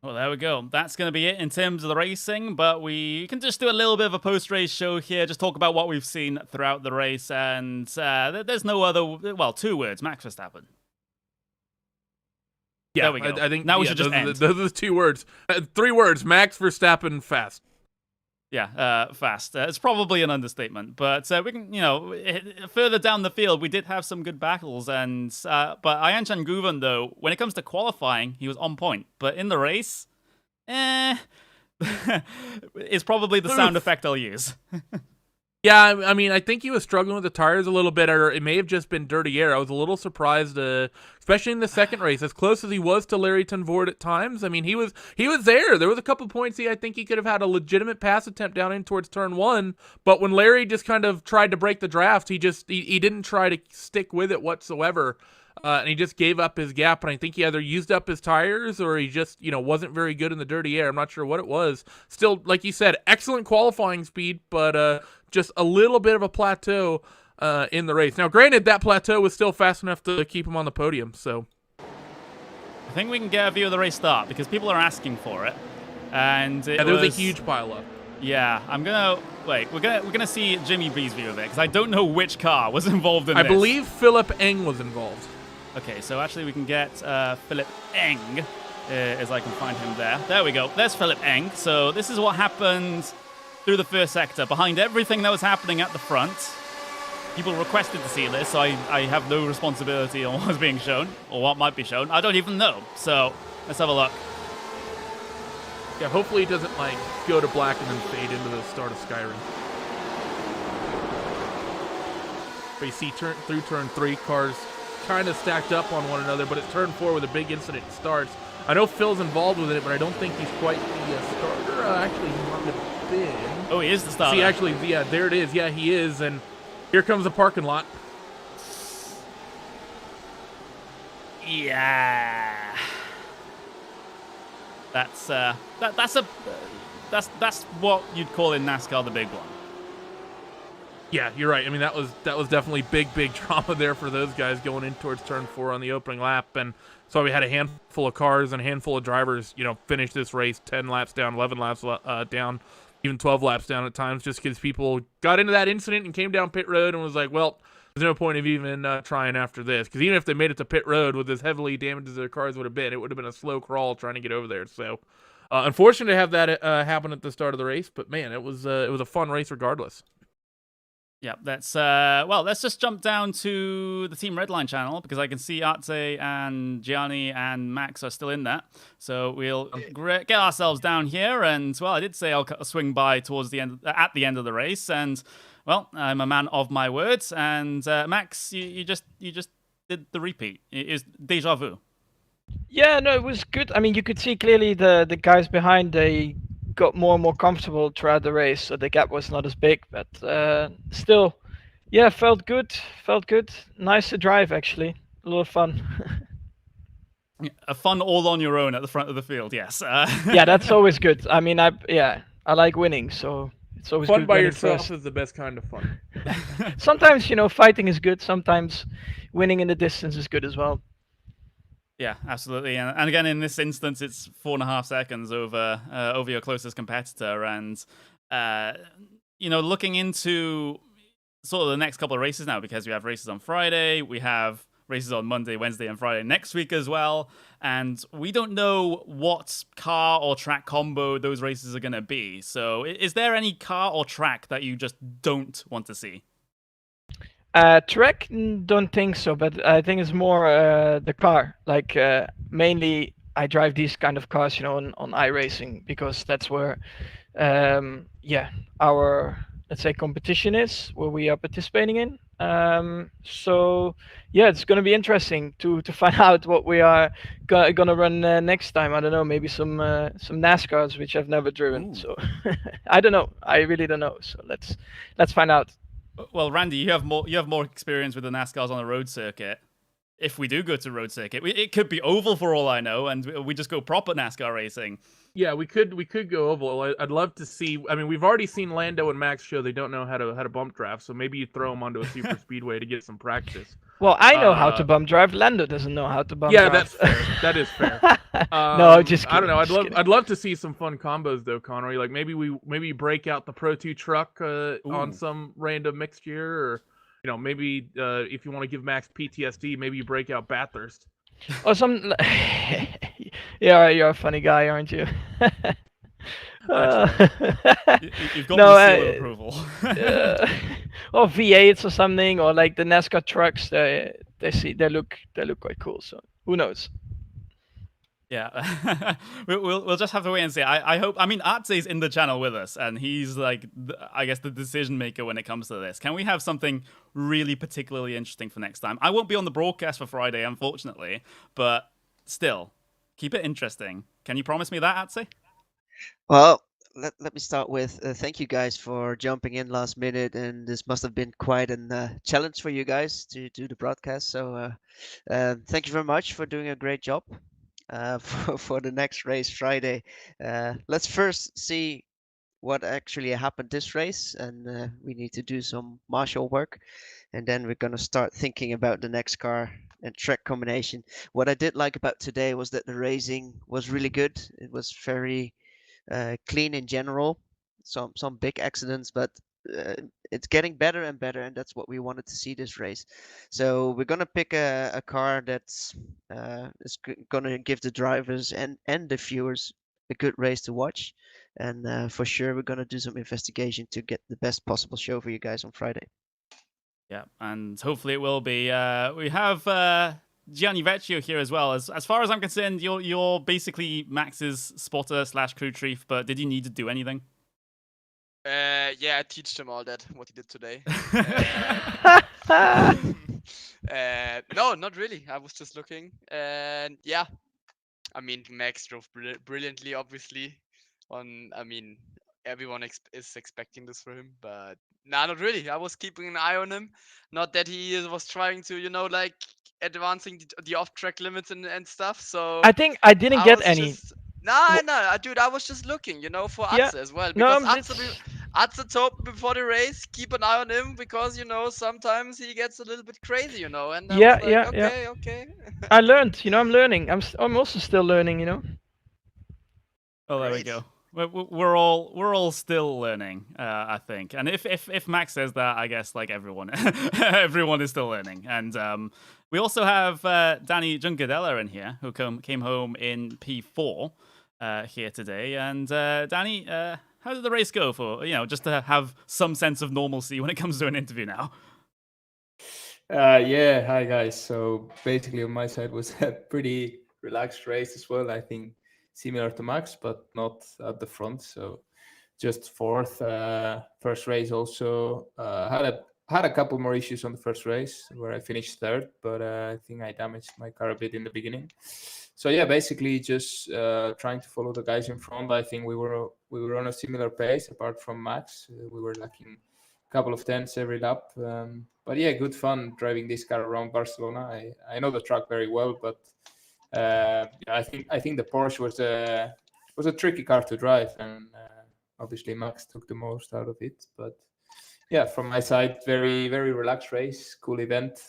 S2: Well, there we go. That's going to be it in terms of the racing, but we can just do a little bit of a post-race show here, just talk about what we've seen throughout the race, and there's no other, well, 2 words, Max Verstappen.
S6: Yeah,
S2: there we go.
S6: I think
S2: now we should just end.
S6: Those are the 2 words. 3 words, Max Verstappen fast.
S2: Yeah, fast. It's probably an understatement, but we can, further down the field, we did have some good battles, and but Ayan Changuven, though, when it comes to qualifying, he was on point, but in the race, is probably the sound effect I'll use.
S6: Yeah, I mean, I think he was struggling with the tires a little bit, or it may have just been dirty air. I was a little surprised, especially in the second race, as close as he was to Larry Tunvord at times. I mean, he was there. There was a couple points I think he could have had a legitimate pass attempt down in towards turn 1, but when Larry just kind of tried to break the draft, he didn't try to stick with it whatsoever. And he just gave up his gap, and I think he either used up his tires or he just, wasn't very good in the dirty air. I'm not sure what it was. Still, like you said, excellent qualifying speed, but just a little bit of a plateau in the race. Now, granted, that plateau was still fast enough to keep him on the podium, so.
S2: I think we can get a view of the race start, because people are asking for it. And
S6: there was a huge pileup.
S2: Yeah, I'm gonna wait. We're gonna see Jimmy B's view of it, because I don't know which car was involved in this.
S6: I believe Philip Eng was involved.
S2: Okay, so actually we can get Philip Eng, as I can find him there. There we go. There's Philip Eng. So this is what happened through the first sector. Behind everything that was happening at the front, people requested to see this, so I have no responsibility on what's being shown, or what might be shown. I don't even know. So let's have a look.
S6: Yeah, hopefully it doesn't, go to black and then fade into the start of Skyrim. But you see through turn 3, cars kind of stacked up on one another, but it's turn 4 where the big incident starts. I know Phil's involved with it, but I don't think he's quite the starter. Actually, he might have been.
S2: Oh, he is the starter.
S6: See, actually, yeah, there it is. Yeah, he is, and here comes the parking lot.
S2: Yeah. That's what you'd call in NASCAR the big one.
S6: Yeah, you're right. I mean, that was definitely big drama there for those guys going in towards turn 4 on the opening lap, and so we had a handful of cars and a handful of drivers, finish this race 10 laps down, 11 laps down, even 12 laps down at times, just because people got into that incident and came down pit road and was like, well, there's no point of even trying after this, because even if they made it to pit road with as heavily damaged as their cars would have been, it would have been a slow crawl trying to get over there. So, unfortunate to have that happen at the start of the race, but man, it was a fun race regardless.
S2: Yeah, that's let's just jump down to the Team Redline channel, because I can see Artze and Gianni and Max are still in that. So we'll get ourselves down here, and I did say I'll swing by towards the end, at the end of the race, and I'm a man of my words. And Max, you just did the repeat. It is déjà vu.
S7: Yeah, no, it was good. I mean, you could see clearly the guys behind, they got more and more comfortable throughout the race, so the gap was not as big, but still, yeah, felt good. Nice to drive, actually. A lot of fun.
S2: A fun all on your own at the front of the field, yes.
S7: Yeah, that's always good. I mean, I like winning, so It's always
S6: Fun
S7: good
S6: by
S7: winning
S6: yourself
S7: first.
S6: is the best kind of fun.
S7: Sometimes, fighting is good. Sometimes winning in the distance is good as well.
S2: Yeah, absolutely. And again, in this instance, it's 4.5 seconds over your closest competitor. And, looking into sort of the next couple of races now, because we have races on Friday, we have races on Monday, Wednesday, and Friday next week as well. And we don't know what car or track combo those races are going to be. So is there any car or track that you just don't want to see?
S7: Track, don't think so, but I think it's more the car. Like mainly, I drive these kind of cars, on iRacing because that's where, our, let's say, competition is, where we are participating in. So yeah, it's gonna be interesting to find out what we are gonna run next time. I don't know, maybe some NASCARs which I've never driven.
S2: Ooh.
S7: So I don't know. I really don't know. So let's find out.
S2: Well, Randy, you have more experience with the NASCARs on the road circuit. If we do go to road circuit, it could be oval for all I know, and we just go proper NASCAR racing.
S6: Yeah, we could go oval. I'd love to see. I mean, we've already seen Lando and Max show they don't know how to bump draft, so maybe you throw them onto a super speedway to get some practice.
S7: Well, I know how to bump drive. Lando doesn't know how to bump
S6: yeah,
S7: drive.
S6: that's fair. That is fair.
S7: No, just kidding.
S6: I don't know.
S7: Kidding.
S6: I'd love to see some fun combos though, Connery. Like maybe break out the Pro 2 truck on some random mixture, or maybe if you want to give Max PTSD, maybe you break out Bathurst.
S7: Or some. Yeah, you're a funny guy, aren't you?
S2: You've got the seal of approval.
S7: Or V8s or something, or like the NASCAR trucks. They look quite cool. So who knows?
S2: Yeah, we'll just have to wait and see. I hope. I mean, Artse's in the channel with us, and he's like, I guess, the decision maker when it comes to this. Can we have something really particularly interesting for next time? I won't be on the broadcast for Friday, unfortunately, but still, keep it interesting. Can you promise me that, Artse?
S3: Well, let me start with thank you guys for jumping in last minute, and this must have been quite a challenge for you guys to do the broadcast. So thank you very much for doing a great job for the next race Friday. Let's first see what actually happened this race, and we need to do some marshal work, and then we're gonna start thinking about the next car and track combination. What I did like about today was that the racing was really good. It was very clean in general. Some big accidents, but it's getting better and better, and that's what we wanted to see this race. So we're gonna pick a car that's gonna give the drivers and the viewers a good race to watch, and for sure we're gonna do some investigation to get the best possible show for you guys on Friday.
S2: Yeah, and hopefully it will be. We have Gianni Vecchio here as well. As far as I'm concerned, you're basically Max's spotter / crew chief. But did you need to do anything?
S5: Yeah, I teach them all that, what he did today. No, not really. I was just looking. And yeah, I mean, Max drove brilliantly, obviously. I mean, everyone is expecting this for him, but nah, not really. I was keeping an eye on him. Not that he was trying to, like advancing the off-track limits and stuff. So
S7: I think I didn't get any.
S5: No, dude, I was just looking, for Atze as well, because Atze told me before the race, keep an eye on him, because sometimes he gets a little bit crazy, and I was like, okay.
S7: I learned, I'm learning. I'm also still learning,
S2: Oh, there we go. We're all still learning, I think. And if Max says that, I guess like everyone everyone is still learning. And we also have Danny Juncadella in here, who came home in P4 here today. And Danny, how did the race go for just to have some sense of normalcy when it comes to an interview now?
S16: Yeah, hi guys. So basically on my side was a pretty relaxed race as well. I think similar to Max, but not at the front. So just fourth. First race also had a couple more issues on the first race where I finished third, but I think I damaged my car a bit in the beginning. So yeah, basically just trying to follow the guys in front. I think we were on a similar pace apart from Max. We were lacking a couple of tenths every lap. But yeah, good fun driving this car around Barcelona. I know the track very well, but I think the Porsche was a tricky car to drive, and obviously Max took the most out of it. But yeah, from my side, very very relaxed race, cool event.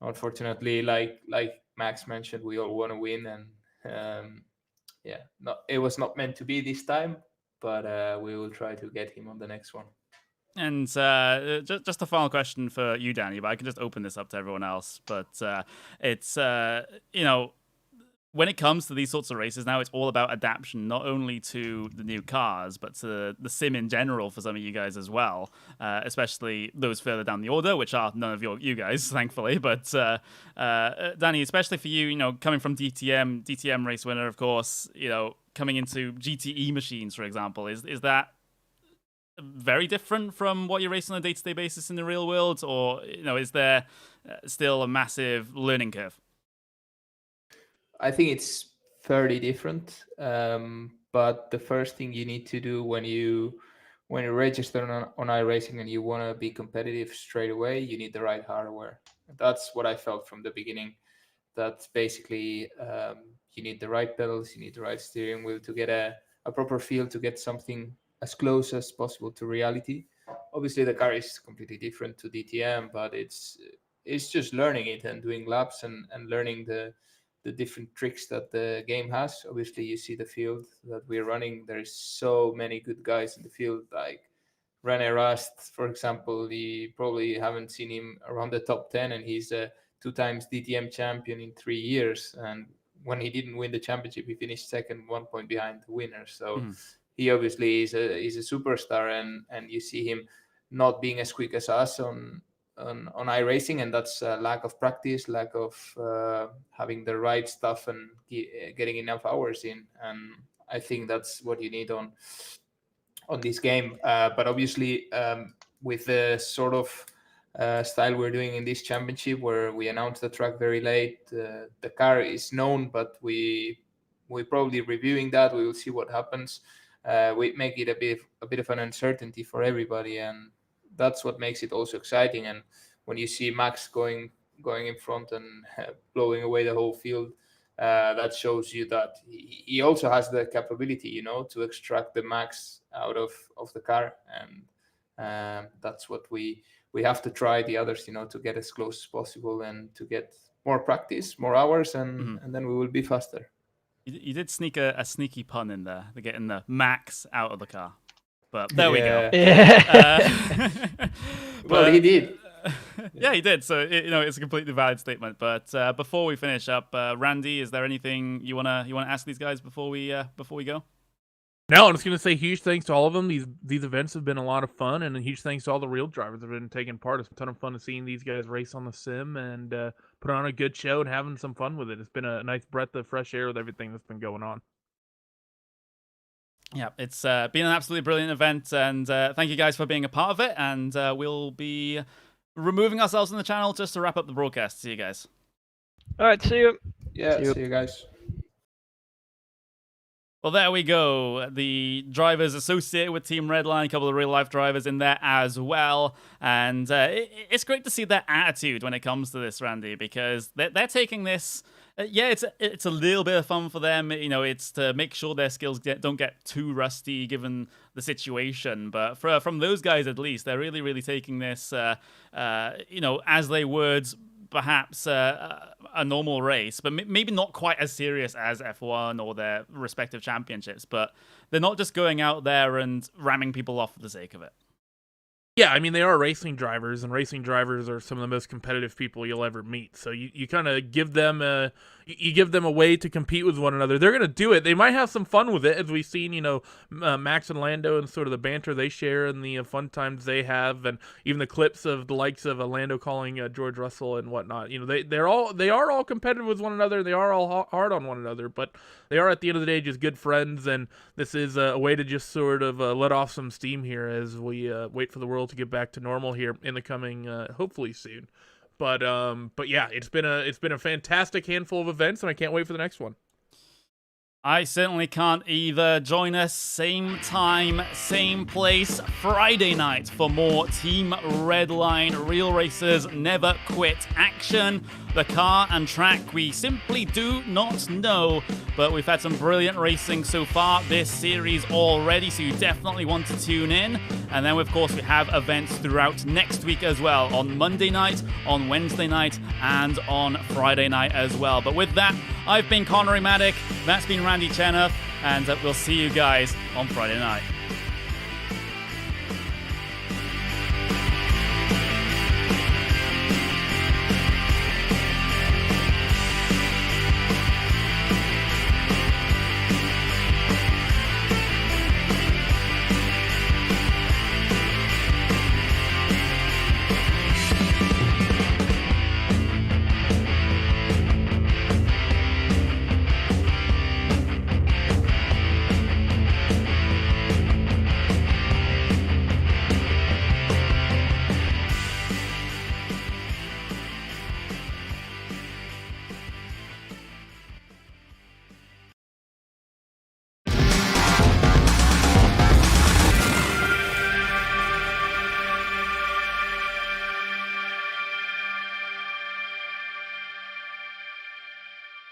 S16: Unfortunately, like Max mentioned, we all want to win, and yeah, it was not meant to be this time, but we will try to get him on the next one.
S2: And just a final question for you, Danny, but I can just open this up to everyone else. But it's, when it comes to these sorts of races now, it's all about adaptation, not only to the new cars, but to the sim in general for some of you guys as well, especially those further down the order, which are none of you guys, thankfully. But Danny, especially for you, coming from DTM race winner, of course, coming into GTE machines, for example, is that very different from what you race on a day-to-day basis in the real world, or is there still a massive learning curve?
S16: I think it's fairly different, but the first thing you need to do when you register on iRacing and you want to be competitive straight away, you need the right hardware. That's what I felt from the beginning. That's basically you need the right pedals, you need the right steering wheel to get a proper feel, to get something as close as possible to reality. Obviously, the car is completely different to DTM, but it's just learning it and doing laps and learning the different tricks that the game has. Obviously, you see the field that we're running. There's so many good guys in the field, like Rene Rast, for example. You probably haven't seen him around the top 10, and he's a 2 times DTM champion in 3 years. And when he didn't win the championship, he finished second, 1 point behind the winner. So he obviously is a superstar, and you see him not being as quick as us on iRacing, and that's a lack of practice, lack of having the right stuff and getting enough hours in. And I think that's what you need on this game. But obviously, with the sort of style we're doing in this championship, where we announced the track very late, the car is known, but we're probably reviewing that. We will see what happens. We make it a bit of an uncertainty for everybody, and that's what makes it also exciting. And when you see Max going in front and blowing away the whole field, that shows you that he also has the capability, to extract the max out of the car. And that's what we have to try the others, to get as close as possible and to get more practice, more hours, and then we will be faster.
S2: You did sneak a sneaky pun in there, the getting the max out of the car. But there we go.
S16: Well, he did.
S2: Yeah, he did. So it's a completely valid statement. But before we finish up, Randy, is there anything you wanna ask these guys before we go?
S6: No, I'm just gonna say huge thanks to all of them. These events have been a lot of fun, and a huge thanks to all the real drivers that have been taking part. It's a ton of fun to seeing these guys race on the sim and put on a good show and having some fun with it. It's been a nice breath of fresh air with everything that's been going on.
S2: Yeah, it's been an absolutely brilliant event, and thank you guys for being a part of it. And we'll be removing ourselves from the channel just to wrap up the broadcast. See you guys.
S7: All right, see you.
S16: Yeah, see you guys.
S2: Well, there we go. The drivers associated with Team Redline, a couple of real-life drivers in there as well. And it's great to see their attitude when it comes to this, Randy, because they're taking this... it's a little bit of fun for them. It's to make sure their skills don't get too rusty given the situation. But from those guys, at least, they're really, really taking this, as they would... perhaps a normal race, but maybe not quite as serious as F1 or their respective championships, but they're not just going out there and ramming people off for the sake of it.
S6: Yeah, I mean, they are racing drivers, and racing drivers are some of the most competitive people you'll ever meet. So you kind of give them a way to compete with one another. They're going to do it. They might have some fun with it, as we've seen, Max and Lando and sort of the banter they share and the fun times they have, and even the clips of the likes of Lando calling George Russell and whatnot. They are all competitive with one another. They are all hard on one another, but they are at the end of the day just good friends, and this is a way to just sort of let off some steam here as we wait for the world to get back to normal here in the coming, hopefully soon. But yeah, it's been a fantastic handful of events, and I can't wait for the next one.
S2: I certainly can't either. Join us same time, same place, Friday night for more Team Redline Real Racers Never Quit action. The car and track we simply do not know, but we've had some brilliant racing so far this series already, so you definitely want to tune in. And then, of course, we have events throughout next week as well, on Monday night, on Wednesday night, and on Friday night as well. But with that, I've been Connery Maddock, that's been Randy Cheneth, and we'll see you guys on Friday night.